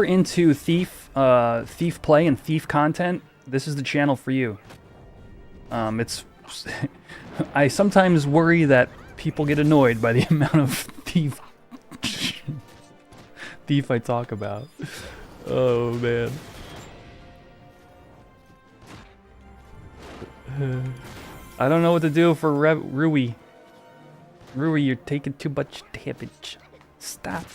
into thief play and thief content, this is the channel for you. It's I sometimes worry that people get annoyed by the amount of thief I talk about. Oh man. I don't know what to do for Rui. Rui, you're taking too much damage. Stop.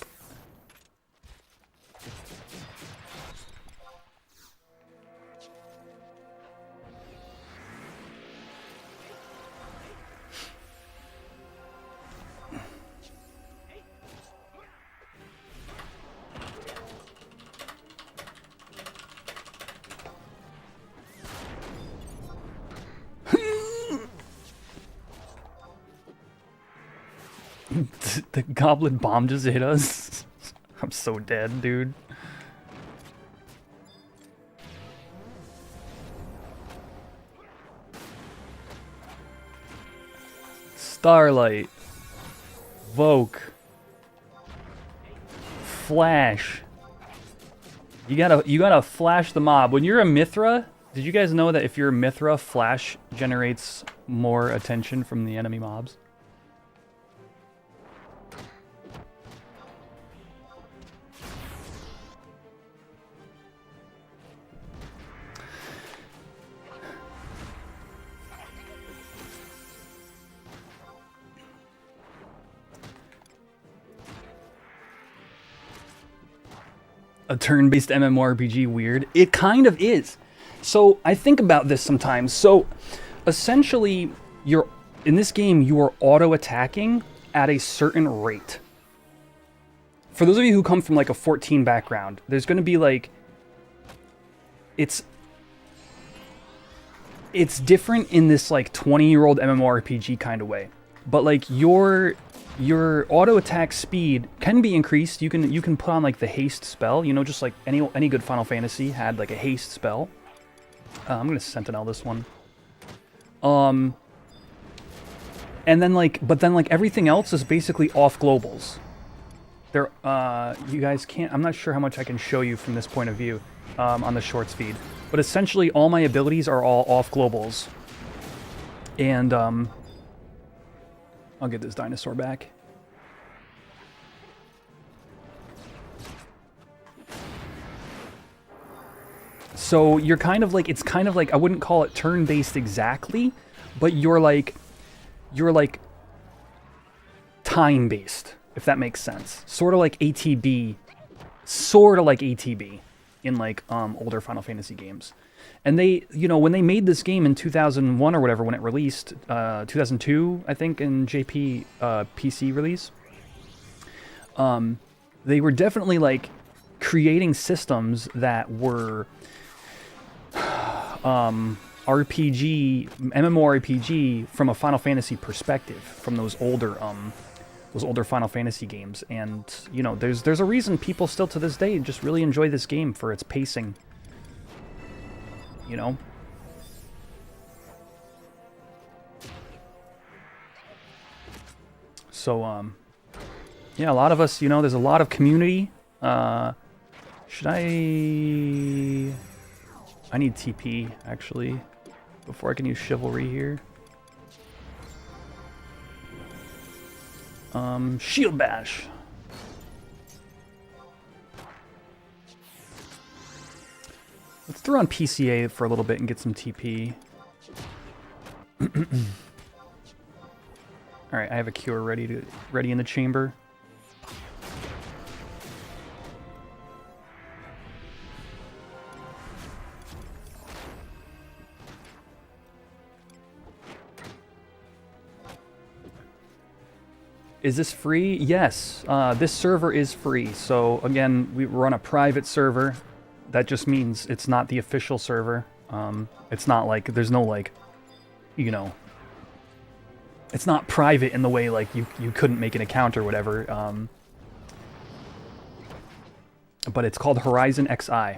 The goblin bomb just hit us. I'm so dead, dude. Starlight. Voke. Flash. You gotta flash the mob. When you're a Mithra, did you guys know that if you're a Mithra, flash generates more attention from the enemy mobs? A turn-based MMORPG weird? It kind of is. So I think about this sometimes. So essentially, in this game, you are auto-attacking at a certain rate. For those of you who come from like a 14 background, there's going to be like, it's different in this like 20-year-old MMORPG kind of way. But like your auto attack speed can be increased. You can put on like the haste spell, you know, just like any good Final Fantasy had like a haste spell. I'm gonna Sentinel this one. And then like, but then like everything else is basically off globals. There, you guys can't, I'm not sure how much I can show you from this point of view on the shorts feed. But essentially all my abilities are all off globals. And I'll get this dinosaur back. So you're kind of like, it's kind of like, I wouldn't call it turn-based exactly, but you're like time-based, if that makes sense. Sort of like ATB in like older Final Fantasy games. And they, you know, when they made this game in 2001 or whatever, when it released, 2002, I think, in JP PC release, they were definitely like creating systems that were MMORPG from a Final Fantasy perspective, from those older Final Fantasy games. And you know, there's a reason people still to this day just really enjoy this game for its pacing. You know? So yeah, a lot of us, you know, there's a lot of community. Should I need TP, actually, before I can use Chivalry here. Shield Bash. Let's throw on PCA for a little bit and get some TP. Alright, I have a cure ready in the chamber. Is this free? Yes, this server is free. So again, we're on a private server. That just means it's not the official server. It's not like, there's no like, you know, it's not private in the way like you couldn't make an account or whatever. But it's called Horizon XI.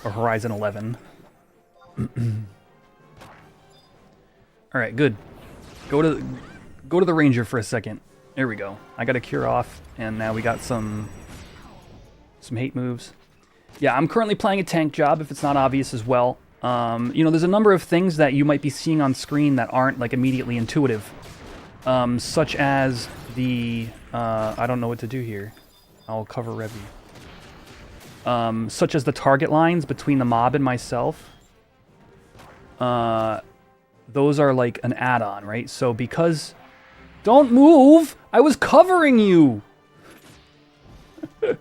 Or Horizon 11. Alright, good. Go to the Ranger for a second. There we go. I got a cure off, and now we got some hate moves. Yeah, I'm currently playing a tank job, if it's not obvious as well. You know, there's a number of things that you might be seeing on screen that aren't like immediately intuitive. Such as the I don't know what to do here. I'll cover Revy. Such as the target lines between the mob and myself. Those are like an add-on, right? So because... Don't move! I was covering you! You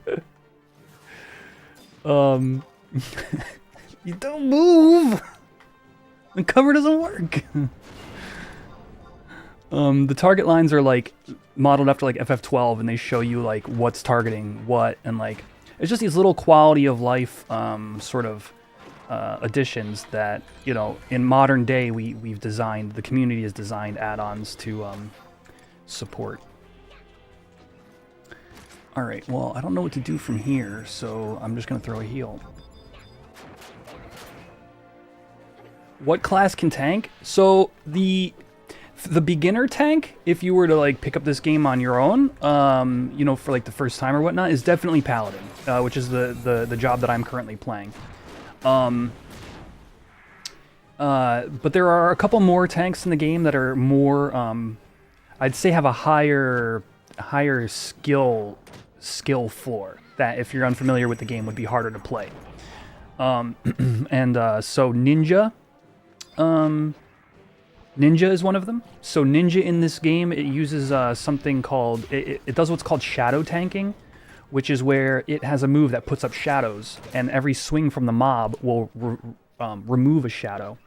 don't move! The cover doesn't work! The target lines are like modeled after like FF12, and they show you like what's targeting what, and like... It's just these little quality of life sort of additions that, you know, in modern day we've designed, the community has designed add-ons to support. Alright, well, I don't know what to do from here, so I'm just going to throw a heal. What class can tank? So the beginner tank, if you were to like pick up this game on your own, you know, for like the first time or whatnot, is definitely Paladin, which is the job that I'm currently playing. But there are a couple more tanks in the game that are more, I'd say have a higher skill floor, that if you're unfamiliar with the game would be harder to play. So Ninja, Ninja is one of them. So Ninja in this game, it uses something called, it does what's called shadow tanking, which is where it has a move that puts up shadows, and every swing from the mob will remove a shadow.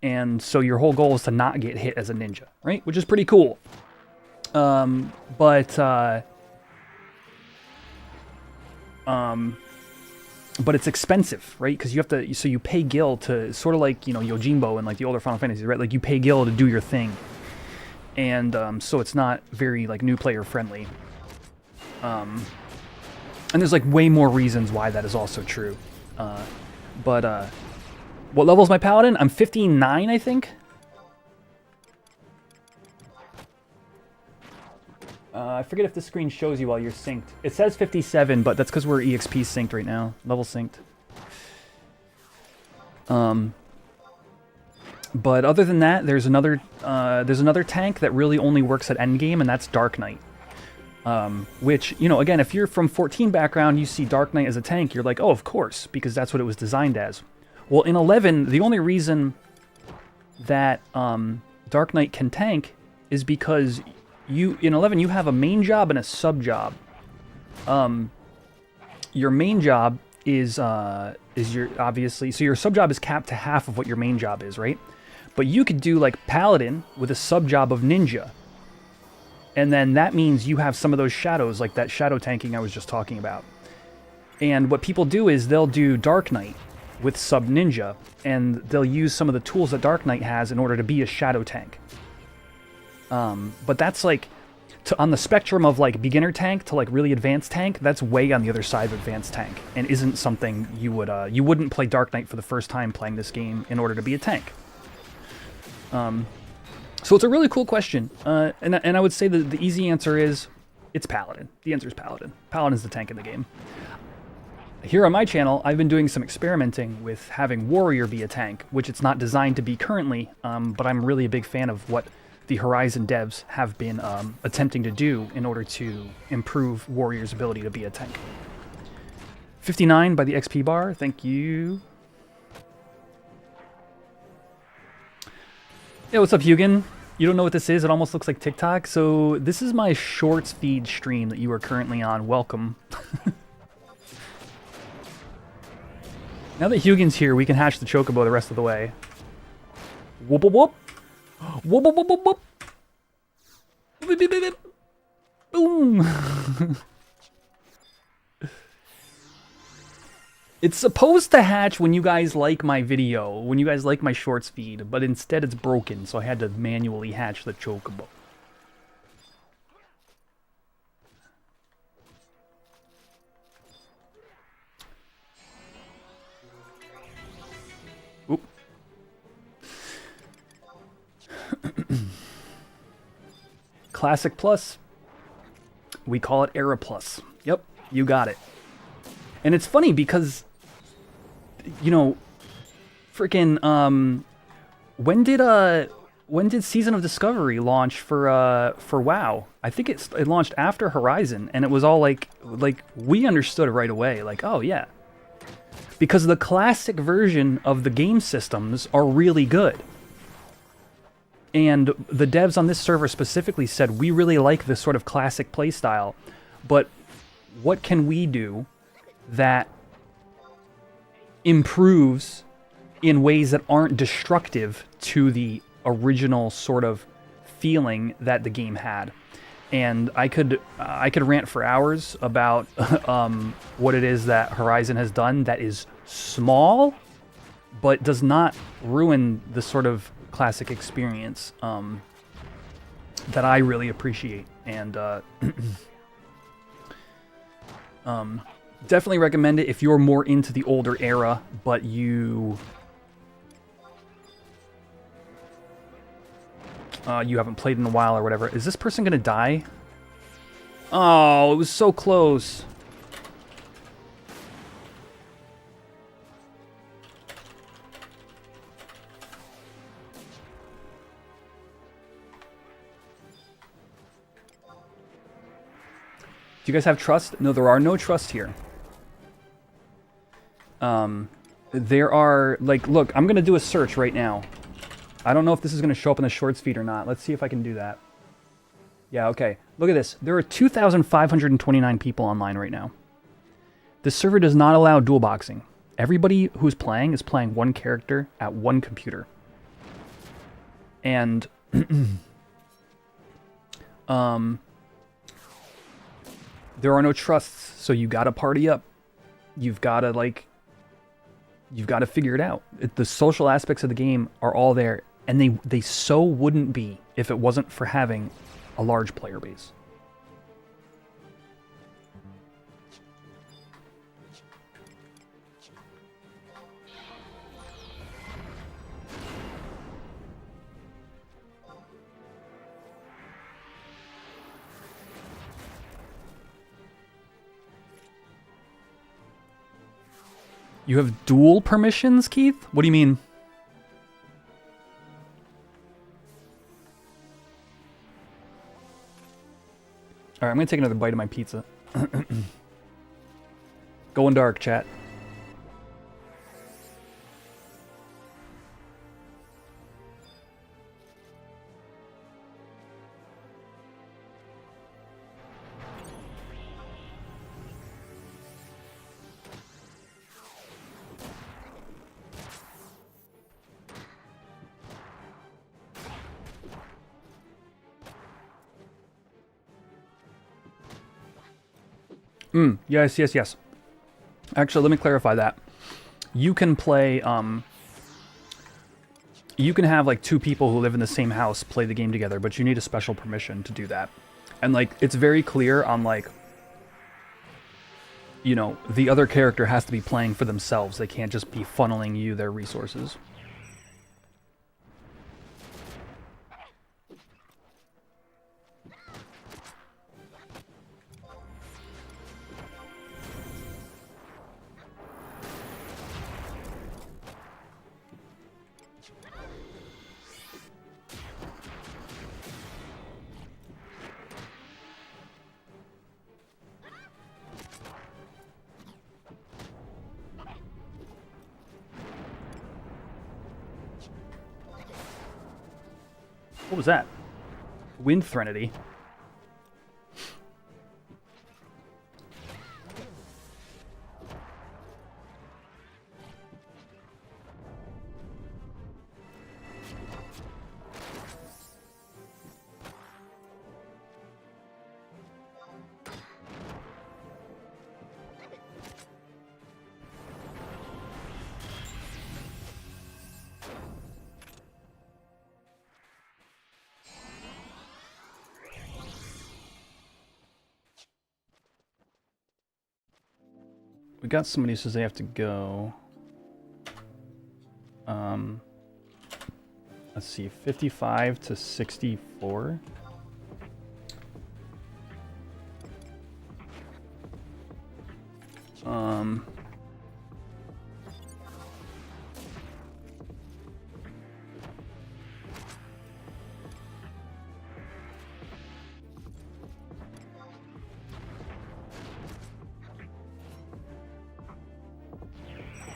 And so your whole goal is to not get hit as a ninja, right? Which is pretty cool. But it's expensive, right? Because you have to, so you pay Gil to, sort of like, you know, Yojimbo and like the older Final Fantasy, right? Like you pay Gil to do your thing. And so it's not very like new player friendly. And there's like way more reasons why that is also true. What level is my Paladin? I'm 59, I think. I forget if the screen shows you while you're synced. It says 57, but that's because we're EXP synced right now. Level synced. But other than that, there's another tank that really only works at endgame, and that's Dark Knight. Which, you know, again, if you're from 14 background, you see Dark Knight as a tank, you're like, oh, of course, because that's what it was designed as. Well, in 11, the only reason that Dark Knight can tank is because in 11 you have a main job and a sub job. Your main job is your obviously, so your sub job is capped to half of what your main job is, right? But you could do like Paladin with a sub job of Ninja. And then that means you have some of those shadows, like that shadow tanking I was just talking about. And what people do is they'll do Dark Knight with sub Ninja, and they'll use some of the tools that Dark Knight has in order to be a shadow tank. But that's like, on the spectrum of like beginner tank to like really advanced tank, that's way on the other side of advanced tank, and isn't something you wouldn't play Dark Knight for the first time playing this game in order to be a tank. So it's a really cool question, and I would say that the easy answer is it's Paladin. The answer is Paladin. Paladin's the tank in the game. Here on my channel, I've been doing some experimenting with having Warrior be a tank, which it's not designed to be currently, but I'm really a big fan of what the Horizon devs have been attempting to do in order to improve Warrior's ability to be a tank. 59 by the XP bar, thank you. Yeah, what's up, Hugin? You don't know what this is? It almost looks like TikTok. So this is my shorts feed stream that you are currently on. Welcome. Now that Hugin's here, we can hash the Chocobo the rest of the way. Whoop, whoop, whoop. Whoop, whoop, whoop, whoop, whoop. Beep, beep, beep, beep. Boom. It's supposed to hatch when you guys like my video, when you guys like my shorts feed, but instead it's broken, so I had to manually hatch the Chocobo. Oop. Classic Plus. We call it Era Plus. Yep, you got it. And it's funny because, you know, freaking, when did Season of Discovery launch for WoW? I think it launched after Horizon, and it was all like we understood right away, like, oh yeah. Because the classic version of the game systems are really good. And the devs on this server specifically said, we really like this sort of classic playstyle, but what can we do that improves in ways that aren't destructive to the original sort of feeling that the game had? And I could rant for hours about what it is that Horizon has done that is small, but does not ruin the sort of classic experience that I really appreciate. And definitely recommend it if you're more into the older era, but you haven't played in a while or whatever. Is this person gonna die? Oh, it was so close. Do you guys have trust? No, there are no trust here. There are, like, look, I'm going to do a search right now. I don't know if this is going to show up in the shorts feed or not. Let's see if I can do that. Yeah, okay. Look at this. There are 2,529 people online right now. The server does not allow dual boxing. Everybody who's playing is playing one character at one computer. And there are no trusts, so you gotta party up. You've gotta, like, you've gotta figure it out. The social aspects of the game are all there, and they so wouldn't be if it wasn't for having a large player base. You have dual permissions, Keith? What do you mean? Alright, I'm gonna take another bite of my pizza. Going dark, chat. Yes, yes, yes. Actually, let me clarify that. You can play, you can have, like, two people who live in the same house play the game together, but you need a special permission to do that. And, like, it's very clear on, like, you know, the other character has to be playing for themselves. They can't just be funneling you their resources. What was that? Wind Threnody. We got somebody who says they have to go. Let's see, 55 to 64.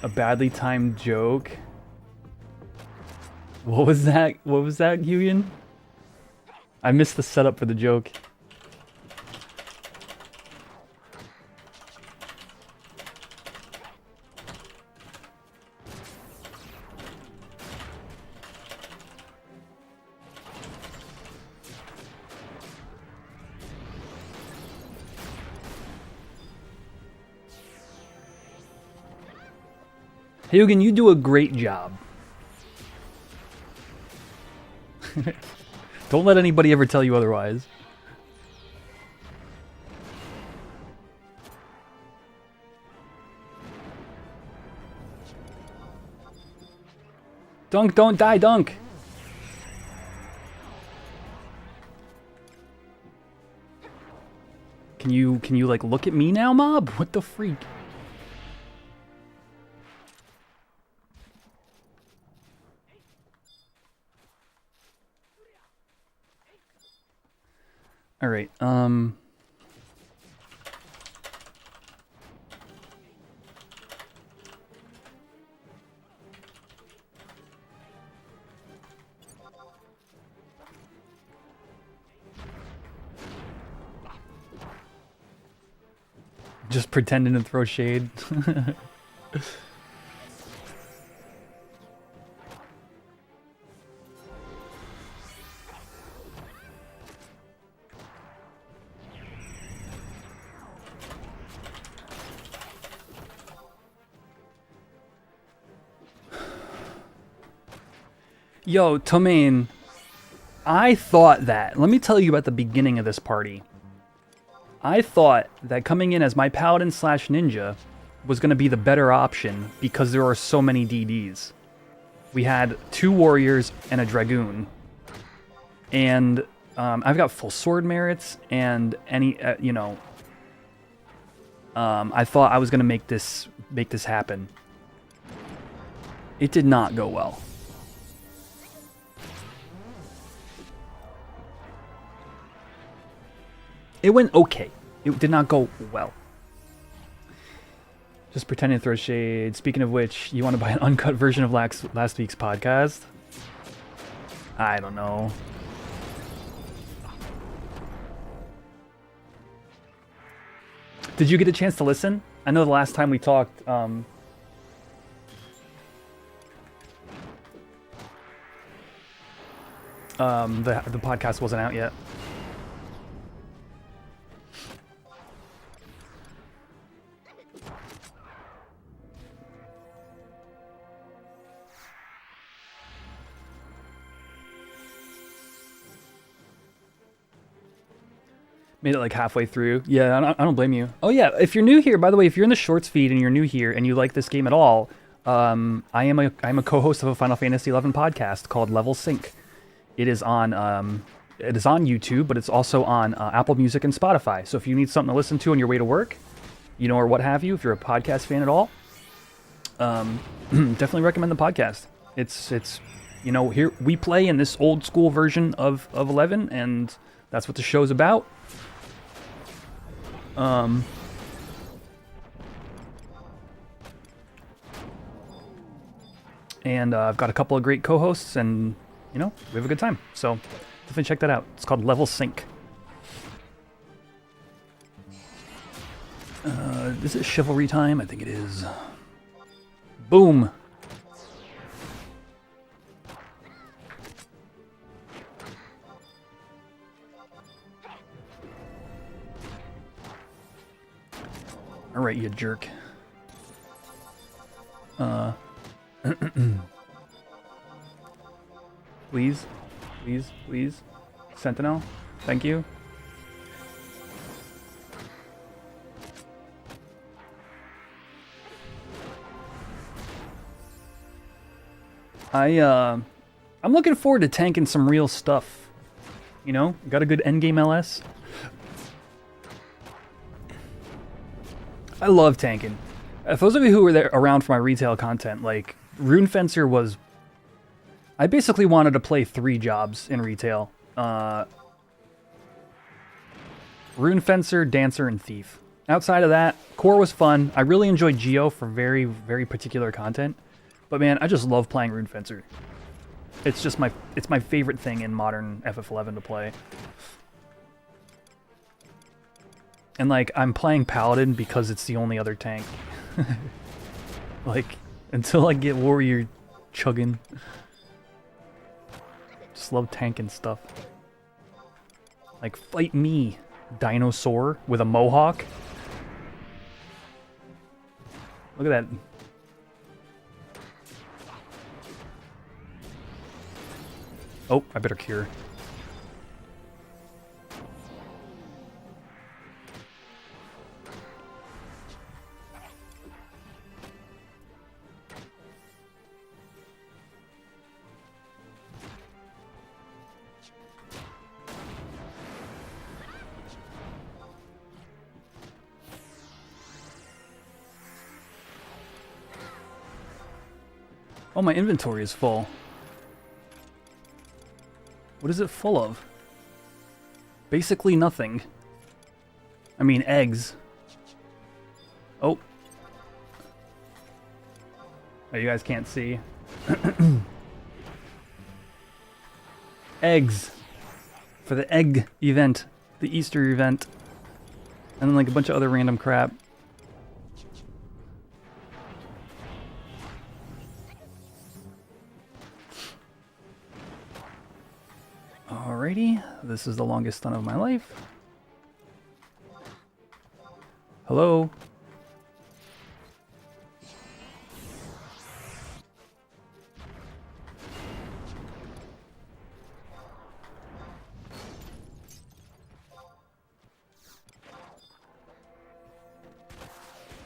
A badly timed joke. What was that? What was that, Yuyan? I missed the setup for the joke. Hyugen, you do a great job. Don't let anybody ever tell you otherwise. Dunk, don't die, Dunk! Can you like look at me now, mob? What the freak? All right. Just pretending to throw shade. Yo, Tomaine, I thought that. Let me tell you about the beginning of this party. I thought that coming in as my Paladin slash Ninja was going to be the better option because there are so many DDs. We had 2 Warriors and a Dragoon. And I've got full sword merits and any, I thought I was going to make this happen. It did not go well. It went okay. It did not go well. Just pretending to throw shade. Speaking of which, you want to buy an uncut version of last week's podcast? I don't know. Did you get a chance to listen? I know the last time we talked, the podcast wasn't out yet. Made it like halfway through. Yeah, I don't blame you. Oh yeah, if you're new here, by the way, if you're in the shorts feed and you're new here and you like this game at all, I'm a co-host of a Final Fantasy XI podcast called Level Sync. It is on YouTube, but it's also on Apple Music and Spotify. So if you need something to listen to on your way to work, or what have you, if you're a podcast fan at all, definitely recommend the podcast. It's here we play in this old school version of 11, and that's what the show's about. And I've got a couple of great co-hosts, and we have a good time. So definitely check that out. It's called Level Sync. Is it chivalry time? I think it is. Boom. All right, you jerk. Please, please, please. Sentinel, thank you. I'm looking forward to tanking some real stuff. Got a good endgame LS. I love tanking. For those of you who were there around for my retail content, like Rune Fencer was... I basically wanted to play 3 jobs in retail. Rune Fencer, Dancer, and Thief. Outside of that, Core was fun. I really enjoyed Geo for very, very particular content. But man, I just love playing Rune Fencer. It's just my favorite thing in modern FF11 to play. And like, I'm playing Paladin because it's the only other tank. Like, until I get Warrior chugging. Just love tanking stuff. Like, fight me, dinosaur with a mohawk. Look at that. Oh, I better cure. Oh, my inventory is full. What is it full of? Basically nothing. I mean, eggs. Oh. Oh, you guys can't see. Eggs. For the egg event. The Easter event. And then like a bunch of other random crap. Alrighty, this is the longest stun of my life. Hello?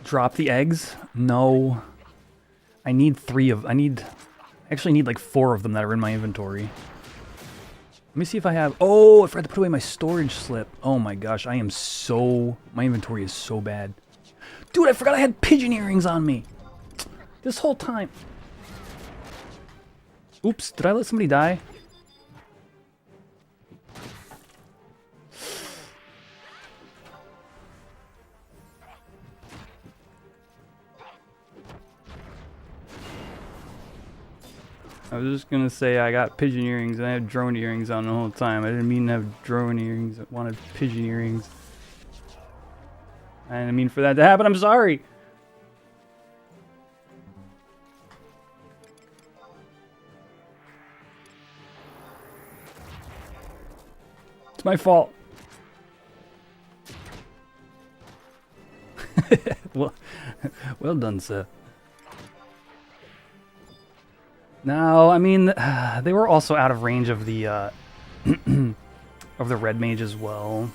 Drop the eggs? No. I actually need like 4 of them that are in my inventory. Let me see if I have... Oh, I forgot to put away my storage slip. Oh my gosh, my inventory is so bad. Dude, I forgot I had pigeon earrings on me. This whole time. Oops, did I let somebody die? I was just gonna say I got pigeon earrings and I had drone earrings on the whole time. I didn't mean to have drone earrings. I wanted pigeon earrings. I didn't mean for that to happen. I'm sorry. It's my fault. Well done, sir. No, I mean, they were also out of range of the of the red mage as well.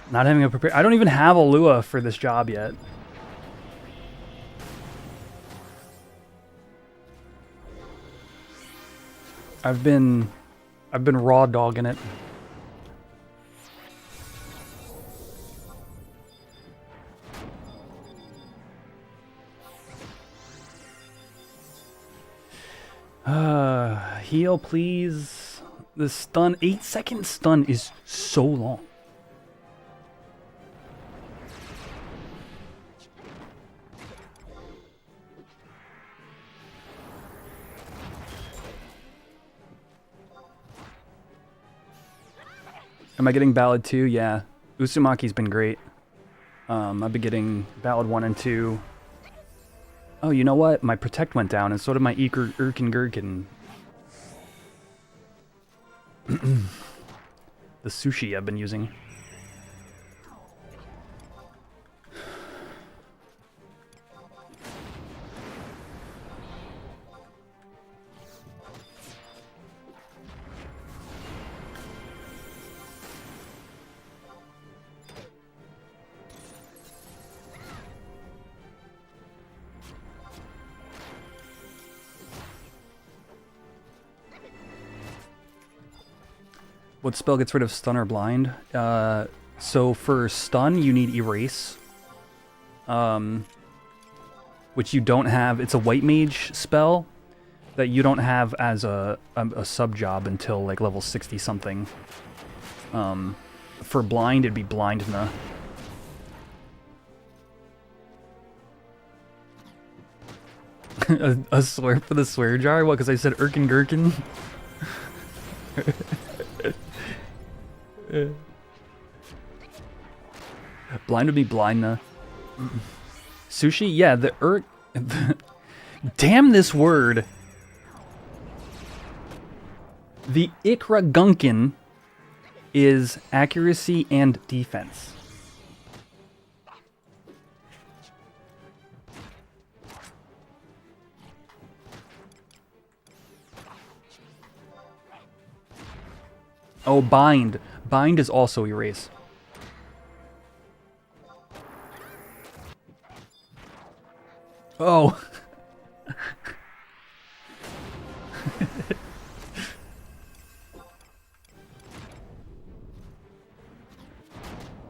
Not having a prepare. I don't even have a Lua for this job yet. I've been raw dogging it. Heal, please. The stun, 8-second stun is so long. Am I getting Ballad 2? Yeah. Usumaki's been great. I've been getting Ballad 1 and 2. Oh, you know what? My Protect went down, and so did my Urkin Gurkin. The sushi I've been using. What spell gets rid of stun or blind? So for stun, you need erase. Which you don't have. It's a white mage spell that you don't have as a sub job until like level 60 something. For blind, it'd be blindna. a swear for the swear jar? What, because I said Urkin Gurkin? Blind would be blindna. Sushi? Yeah, the damn this word. The Ikra Gunkin is accuracy and defense. Oh, bind. Bind is also erase. Oh.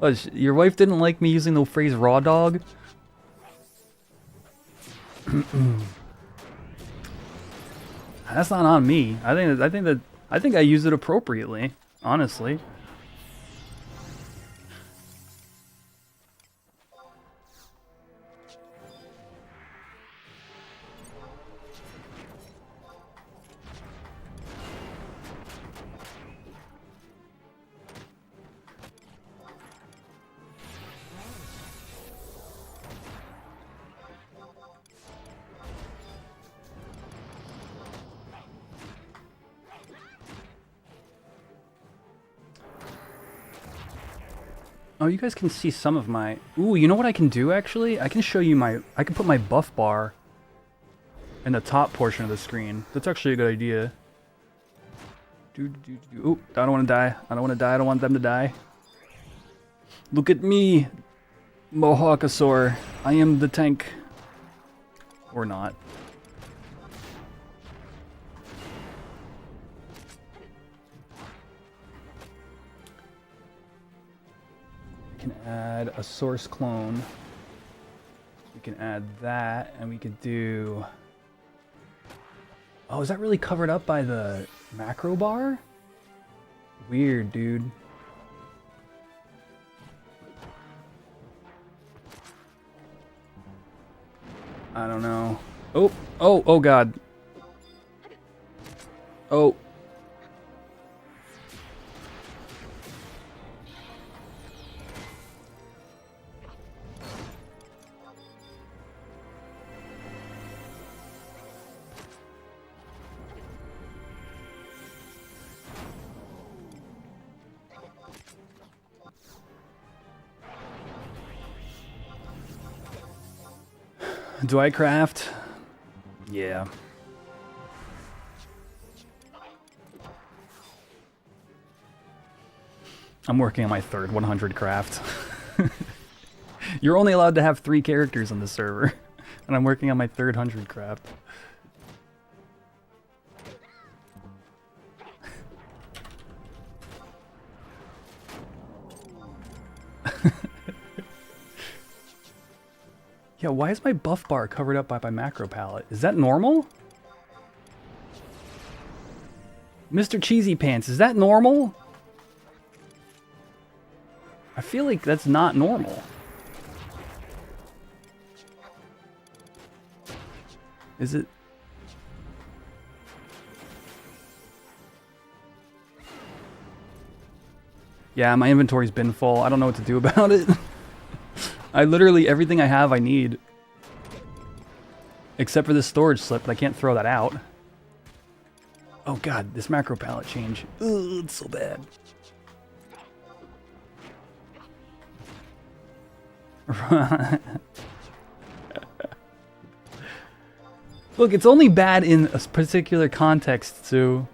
Oh, your wife didn't like me using the phrase raw dog? That's not on me. I think I use it appropriately, honestly. Oh, you guys can see some of my... Ooh, you know what I can do, actually? I can show you my... I can put my buff bar in the top portion of the screen. That's actually a good idea. Ooh, I don't want to die. I don't want to die. I don't want them to die. Look at me, Mohawkosaur. I am the tank. Or not. Can add a source clone. We can add that, and we could do Oh, is that really covered up by the macro bar? Weird, dude. I don't know. Oh, oh, oh god. Oh. Do I craft? Yeah. I'm working on my third 100 craft. You're only allowed to have 3 characters on the server, and I'm working on my third 100 craft. Yeah, why is my buff bar covered up by my macro palette? Is that normal? Mr. Cheesy Pants, is that normal? I feel like that's not normal. Is it? Yeah, my inventory's been full. I don't know what to do about it. I literally, everything I have I need. Except for this storage slip, but I can't throw that out. Oh god, this macro palette change. Ugh, it's so bad. Look, it's only bad in a particular context, too.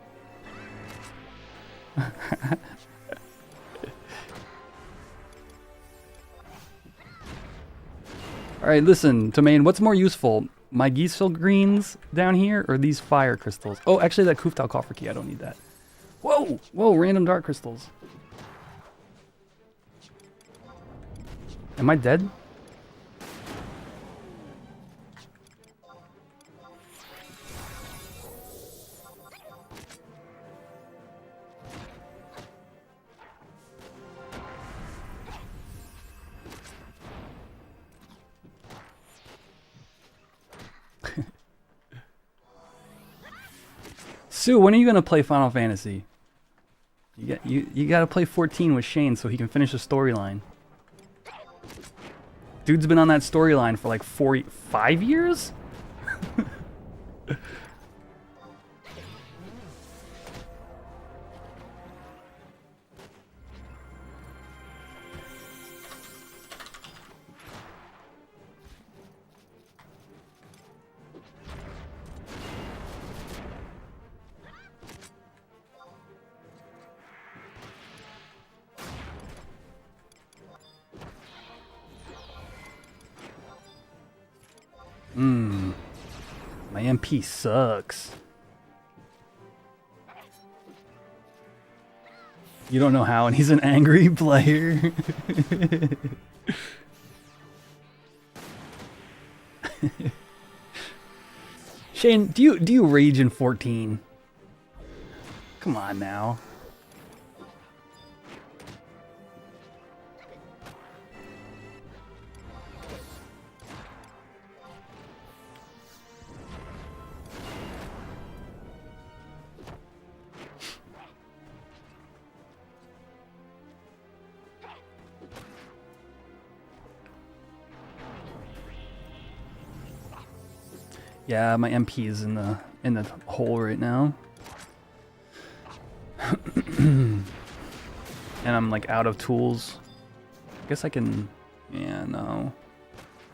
Alright, listen, Tomaine, what's more useful? My Geesel greens down here, or these fire crystals? Oh, actually, that Kuftal coffer key, I don't need that. Whoa! Whoa, random dark crystals. Am I dead? Sue, when are you gonna play Final Fantasy? You gotta play 14 with Shane so he can finish the storyline. Dude's been on that storyline for like 5 years? My MP sucks. You don't know how, and he's an angry player. Shane, do you rage in 14? Come on now. Yeah, my MP is in the hole right now. And I'm like out of tools. I guess I can, yeah, no.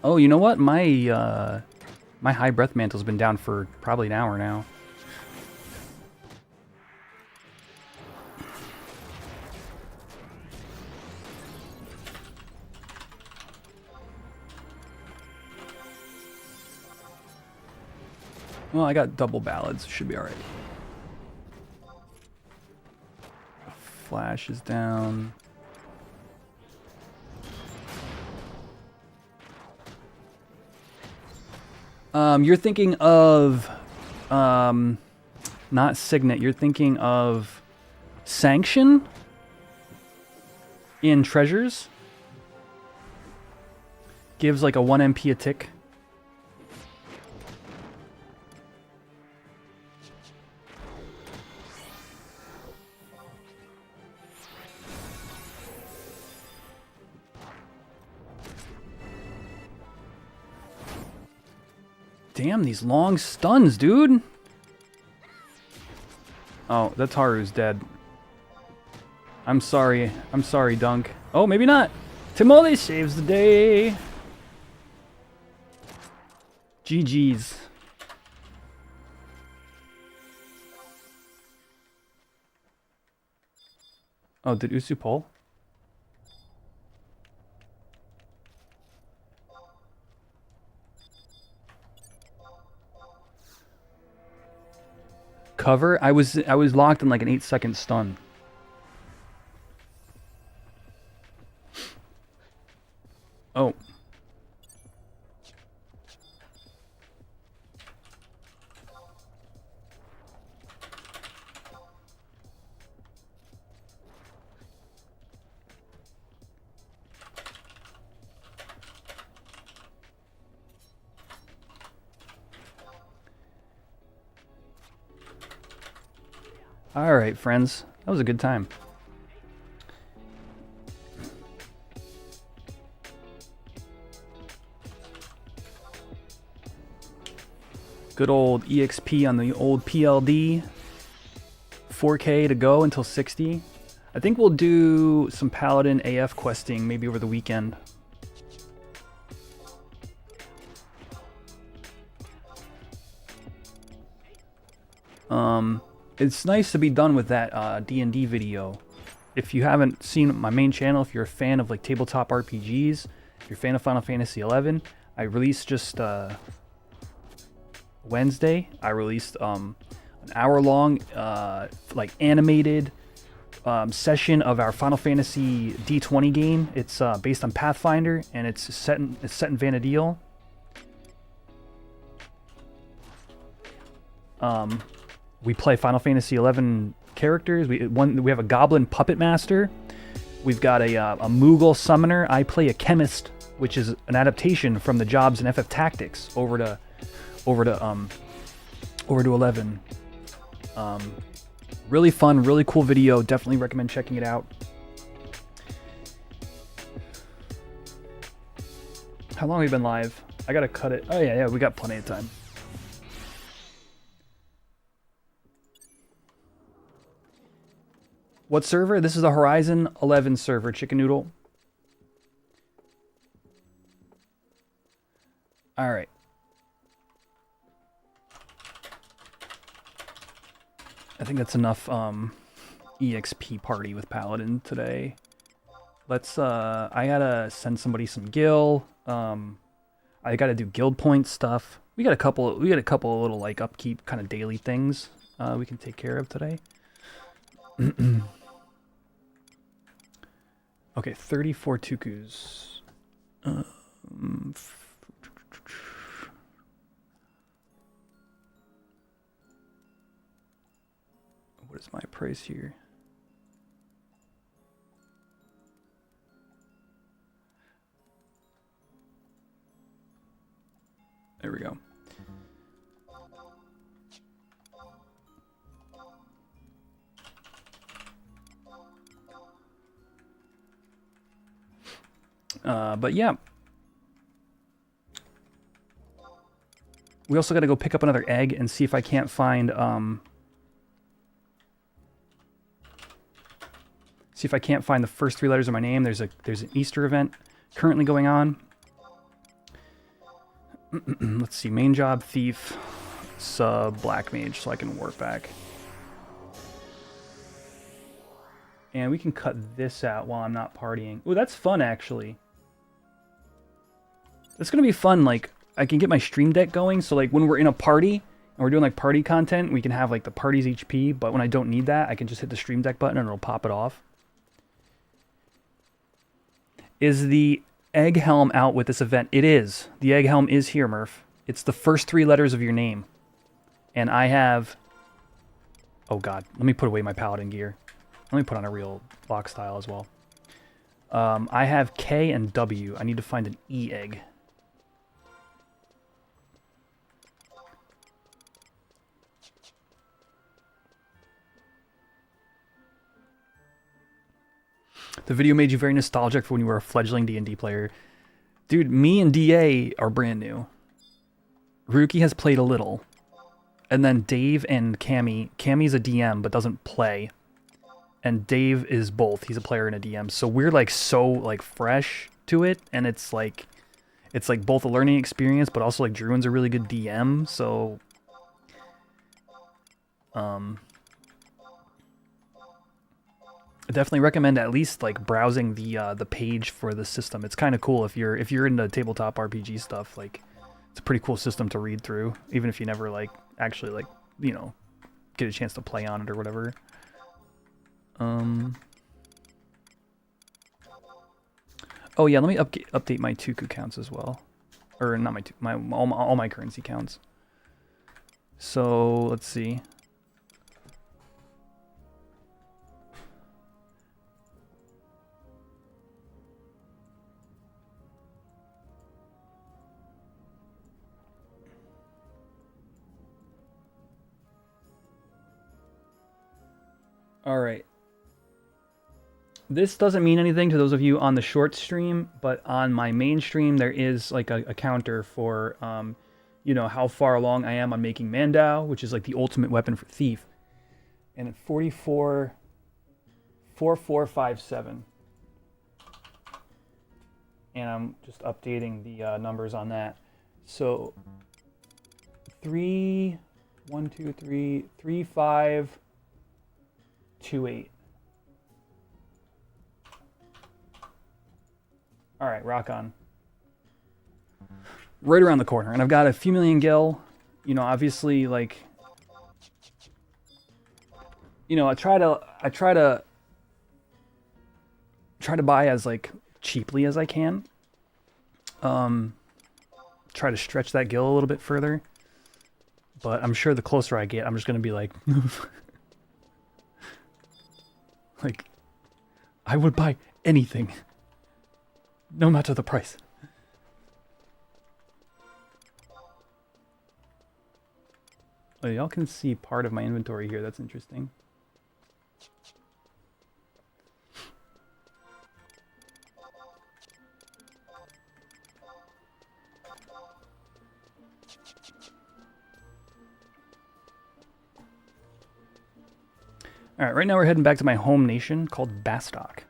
Oh, you know what? My my high breath mantle's been down for probably an hour now. Well, I got double ballads. Should be alright. Flash is down. You're thinking of Not Signet. You're thinking of Sanction in Treasures. Gives like a 1 MP a tick. Damn, these long stuns, dude. Oh, that's Haru's dead. I'm sorry. I'm sorry, Dunk. Oh, maybe not. Timole saves the day. GG's. Oh, did Usu pull? Cover? I was locked in like an 8-second stun. Oh. All right, friends. That was a good time. Good old EXP on the old PLD. 4K to go until 60. I think we'll do some Paladin AF questing maybe over the weekend. It's nice to be done with that D&D video. If you haven't seen my main channel, if you're a fan of like tabletop RPGs, if you're a fan of Final Fantasy XI, I released just Wednesday. I released an hour-long like animated session of our Final Fantasy D20 game. It's based on Pathfinder, and it's set in Vanadil. We play Final Fantasy XI characters. We have a Goblin Puppet Master. We've got a Moogle Summoner. I play a Chemist, which is an adaptation from the jobs in FF Tactics over to 11. Really fun, really cool video. Definitely recommend checking it out. How long have we been live? I gotta cut it. Oh yeah, we got plenty of time. What server? This is the Horizon 11 server, Chicken Noodle. All right. I think that's enough EXP party with Paladin today. Let's I gotta send somebody some gil. I gotta do guild point stuff. We got a couple of little like upkeep kind of daily things we can take care of today. Okay, 34 tukus. What is my price here? There we go. But yeah. We also got to go pick up another egg and see if I can't find the first 3 letters of my name. There's an Easter event currently going on. Let's see, main job, thief, sub, black mage, so I can warp back. And we can cut this out while I'm not partying. Ooh, that's fun, actually. That's gonna be fun. Like, I can get my stream deck going, so like when we're in a party and we're doing like party content, we can have like the party's HP, but when I don't need that, I can just hit the stream deck button and it'll pop it off. Is the egg helm out with this event? It is. The egg helm is here, Murph. It's the first 3 letters of your name. And I have Oh god, let me put away my Paladin gear. Let me put on a real box style as well. I have K and W. I need to find an E egg. The video made you very nostalgic for when you were a fledgling D&D player. Dude, me and DA are brand new. Ruki has played a little. And then Dave and Cammy. Cammy's a DM but doesn't play. And Dave is both. He's a player and a DM. So we're like so like fresh to it, and it's like both a learning experience, but also like Druin's a really good DM, so I definitely recommend at least like browsing the page for the system. It's kind of cool if you're into tabletop RPG stuff. Like, it's a pretty cool system to read through, even if you never like actually like, you know, get a chance to play on it or whatever. Oh yeah, let me update my Tuku counts as well, or not all my currency counts. So let's see. All right. This doesn't mean anything to those of you on the short stream, but on my main stream there is like a counter for, you know, how far along I am on making Mandau, which is like the ultimate weapon for thief. And at 44,4457. And I'm just updating the numbers on that. So 3528. All right, rock on. Right around the corner, and I've got a few million gil. You know, obviously, like, you know, I try to buy as like cheaply as I can. Try to stretch that gil a little bit further. But I'm sure the closer I get, I'm just gonna be like, like, I would buy anything. No matter the price. Oh, y'all can see part of my inventory here. That's interesting. All right, right now we're heading back to my home nation called Bastok.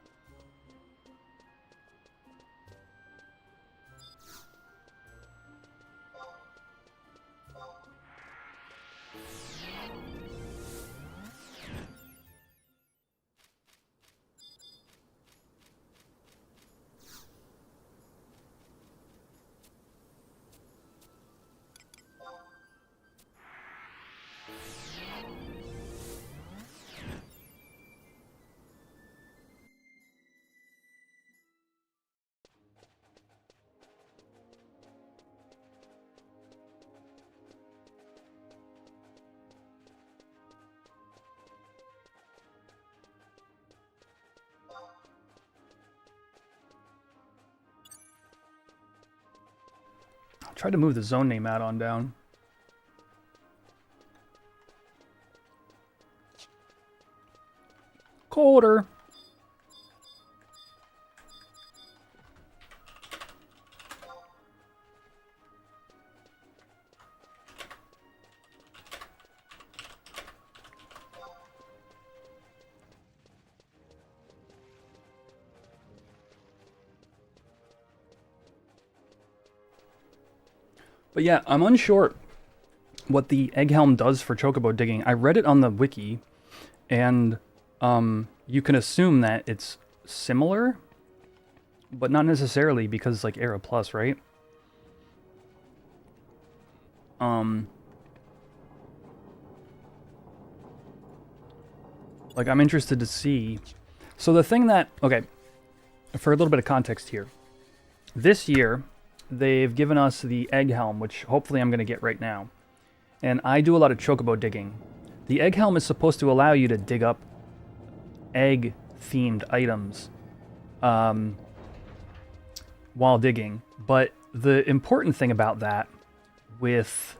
Try to move the zone name out on down. Quarter. But yeah, I'm unsure what the egg helm does for chocobo digging. I read it on the wiki, and you can assume that it's similar, but not necessarily, because like Era Plus, right? Like, I'm interested to see. So the thing that, okay, for a little bit of context here, this year they've given us the egg helm, which hopefully I'm going to get right now. And I do a lot of chocobo digging. The egg helm is supposed to allow you to dig up egg-themed items while digging. But the important thing about that, with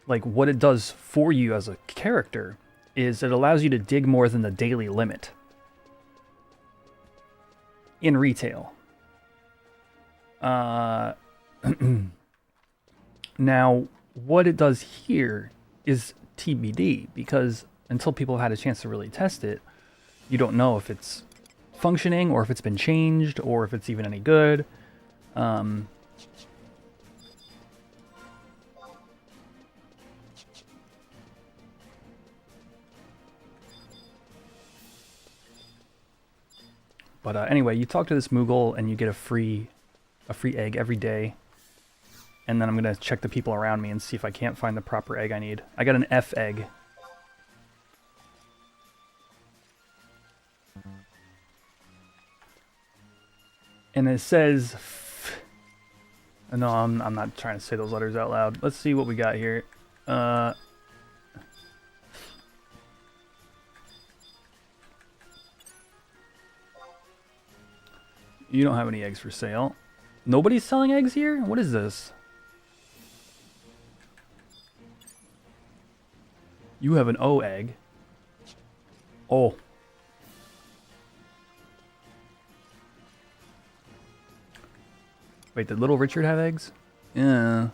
like what it does for you as a character, is it allows you to dig more than the daily limit in retail. Now, what it does here is TBD, because until people have had a chance to really test it, you don't know if it's functioning or if it's been changed or if it's even any good. But anyway, you talk to this Moogle and you get a free egg every day. And then I'm going to check the people around me and see if I can't find the proper egg I need. I got an F egg. And it says... No, I'm not trying to say those letters out loud. Let's see what we got here. You don't have any eggs for sale. Nobody's selling eggs here? What is this? You have an O egg. Oh. Wait, did Little Richard have eggs? Yeah.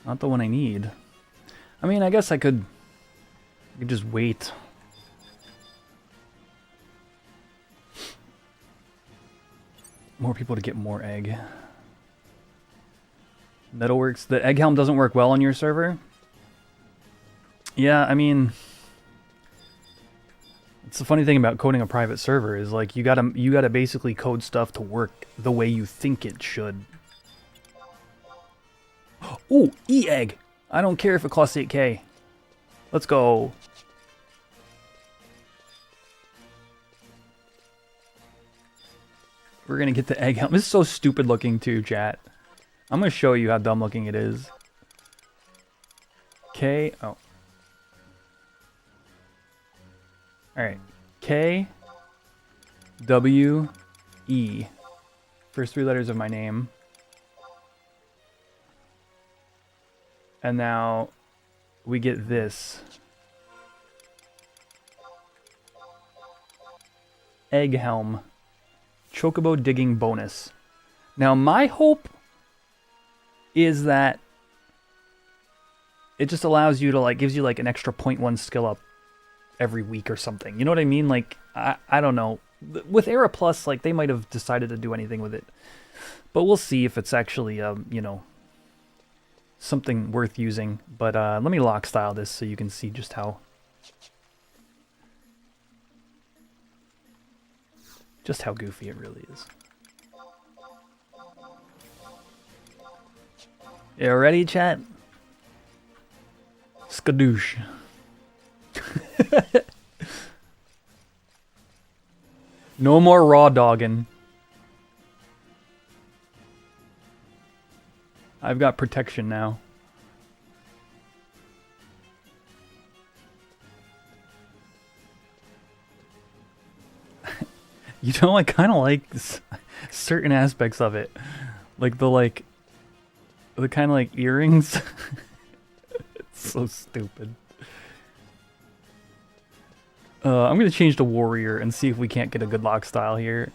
Not the one I need. I mean, I guess I could just wait. More people to get more egg. Metalworks. The egg helm doesn't work well on your server? Yeah, I mean, it's the funny thing about coding a private server is like you gotta basically code stuff to work the way you think it should. Ooh, E-egg! I don't care if it costs 8K. Let's go. We're gonna get the egg helm. This is so stupid looking too, chat. I'm gonna show you how dumb looking it is. K, oh. Alright. K, W, E. First three letters of my name. And now we get this. Egg helm. Chocobo digging bonus. Now my hope is that it just allows you to like gives you like an extra 0.1 skill up every week or something. You know what I mean? Like I don't know. With Era Plus, like they might have decided to do anything with it. But we'll see if it's actually you know, something worth using. But let me lock style this so you can see just how goofy it really is. You ready, chat? Skadoosh. No more raw dogging. I've got protection now. You know, I kind of like certain aspects of it. Like the kind of like earrings. It's so stupid. I'm going to change to warrior and see if we can't get a good lock style here.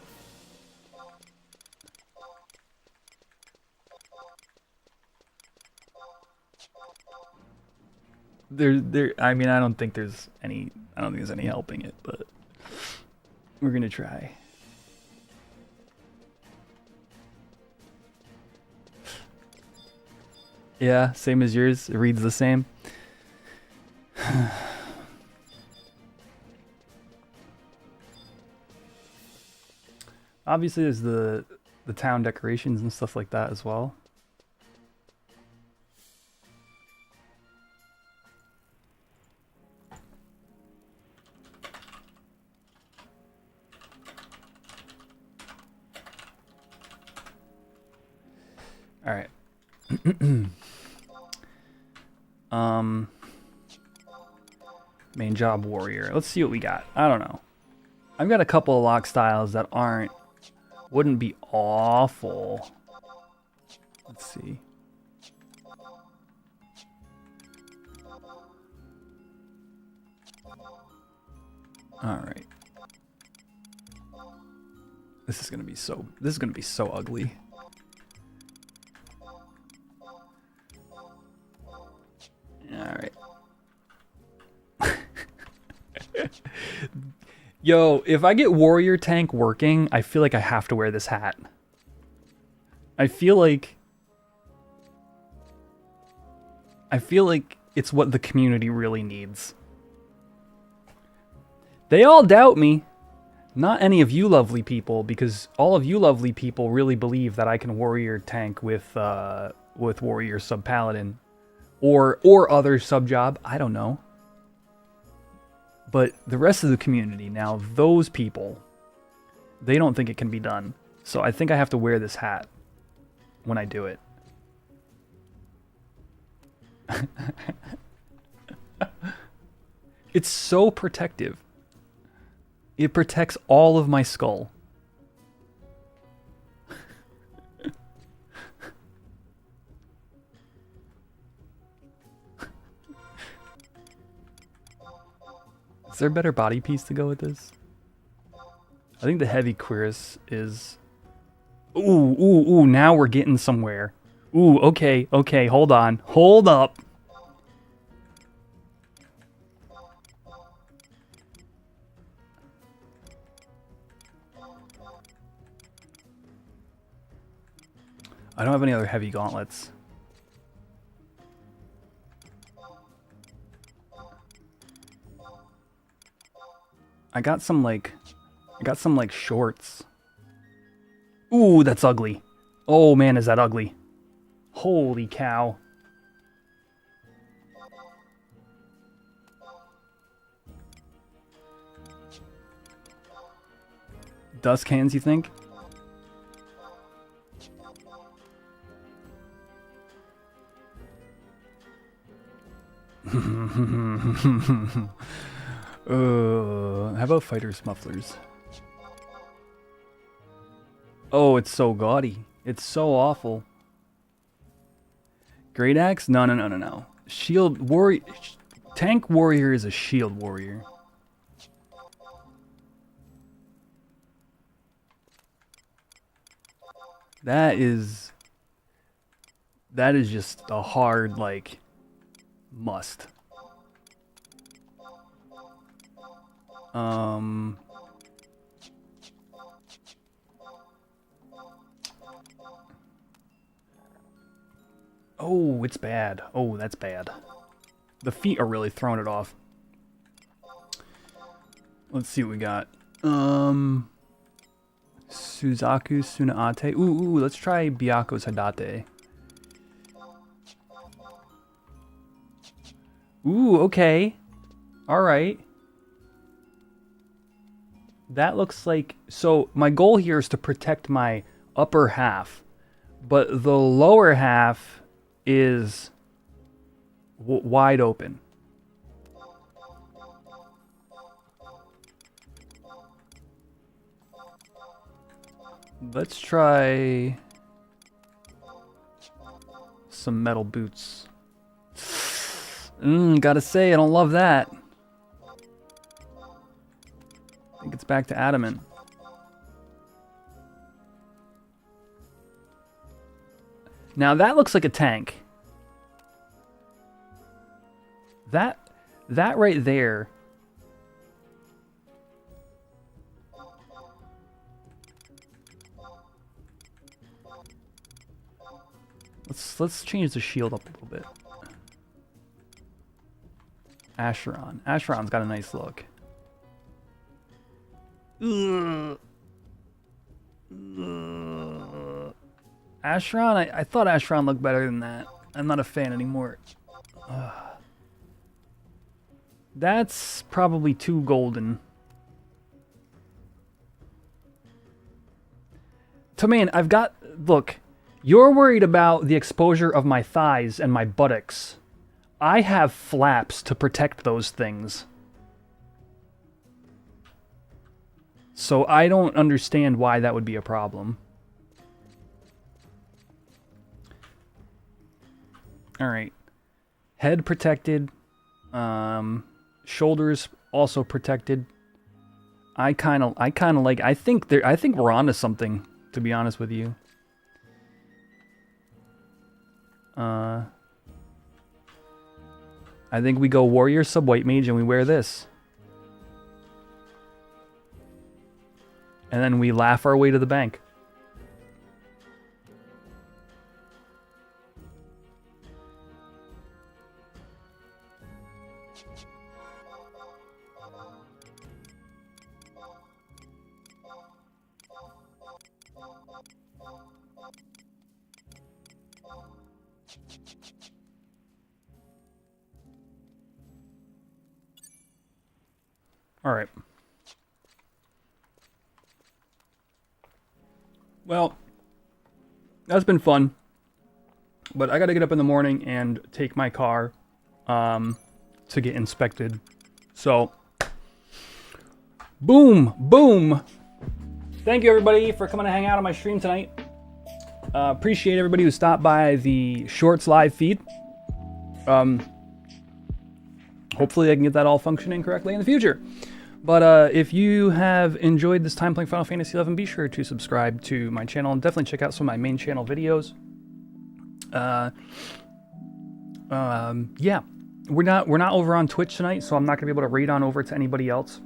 I mean, I don't think there's any helping it, but we're going to try. Yeah, same as yours. It reads the same. Obviously, there's the town decorations and stuff like that as well. All right. Main job warrior. Let's see what we got. I don't know. I've got a couple of lock styles that wouldn't be awful. Let's see. All right. This is gonna be so ugly. All right. Yo, if I get warrior tank working, I feel like I have to wear this hat. I feel like it's what the community really needs. They all doubt me. Not any of you lovely people, because all of you lovely people really believe that I can warrior tank with warrior sub paladin or other sub job. I don't know. But the rest of the community, now those people, they don't think it can be done. So I think I have to wear this hat when I do it. It's so protective. It protects all of my skull. Is there a better body piece to go with this? I think the heavy cuirass is... Ooh, now we're getting somewhere. Ooh, okay, hold on. Hold up. I don't have any other heavy gauntlets. I got some like shorts. Ooh, that's ugly. Oh man, is that ugly. Holy cow. Dust cans, you think? How about fighters mufflers? Oh, it's so gaudy. It's so awful. Great axe? No. Shield warrior. Tank warrior is a shield warrior. That is just a hard, like, must. Oh, it's bad. Oh, that's bad. The feet are really throwing it off. Let's see what we got. Suzaku Sunaate. Ooh, let's try Byaku's Hadate. Ooh, okay. Alright. That looks like... So, my goal here is to protect my upper half. But the lower half is wide open. Let's try some metal boots. Gotta say, I don't love that. I think it's back to adamant. Now that looks like a tank. That right there. Let's change the shield up a little bit. Acheron. Acheron's got a nice look. Acheron? I thought Acheron looked better than that. I'm not a fan anymore. That's probably too golden. Tomain, I've got... Look, you're worried about the exposure of my thighs and my buttocks. I have flaps to protect those things. So I don't understand why that would be a problem. All right. Head protected. Shoulders also protected. I kind of like, I think we're onto something, to be honest with you. I think we go Warrior Sub White Mage and we wear this. And then we laugh our way to the bank. All right. Well, that's been fun. But I got to get up in the morning and take my car to get inspected. So, boom, boom. Thank you, everybody, for coming to hang out on my stream tonight. Appreciate everybody who stopped by the Shorts live feed. Hopefully I can get that all functioning correctly in the future. But if you have enjoyed this time playing Final Fantasy XI, be sure to subscribe to my channel and definitely check out some of my main channel videos. Yeah, we're not over on Twitch tonight, so I'm not gonna be able to raid on over to anybody else.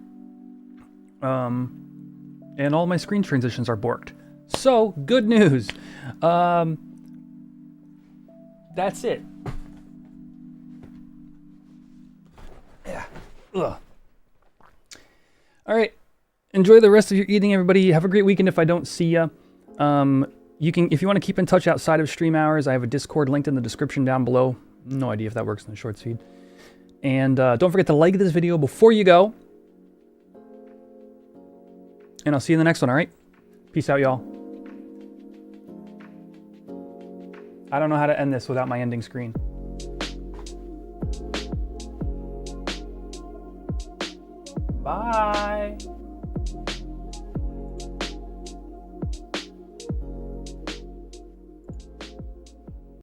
And all my screen transitions are borked. So good news. That's it. Yeah. Ugh. All right. Enjoy the rest of your evening, everybody. Have a great weekend if I don't see ya. You can, if you want to keep in touch outside of stream hours, I have a Discord linked in the description down below. No idea if that works in the shorts feed. And don't forget to like this video before you go. And I'll see you in the next one, all right? Peace out, y'all. I don't know how to end this without my ending screen. Bye.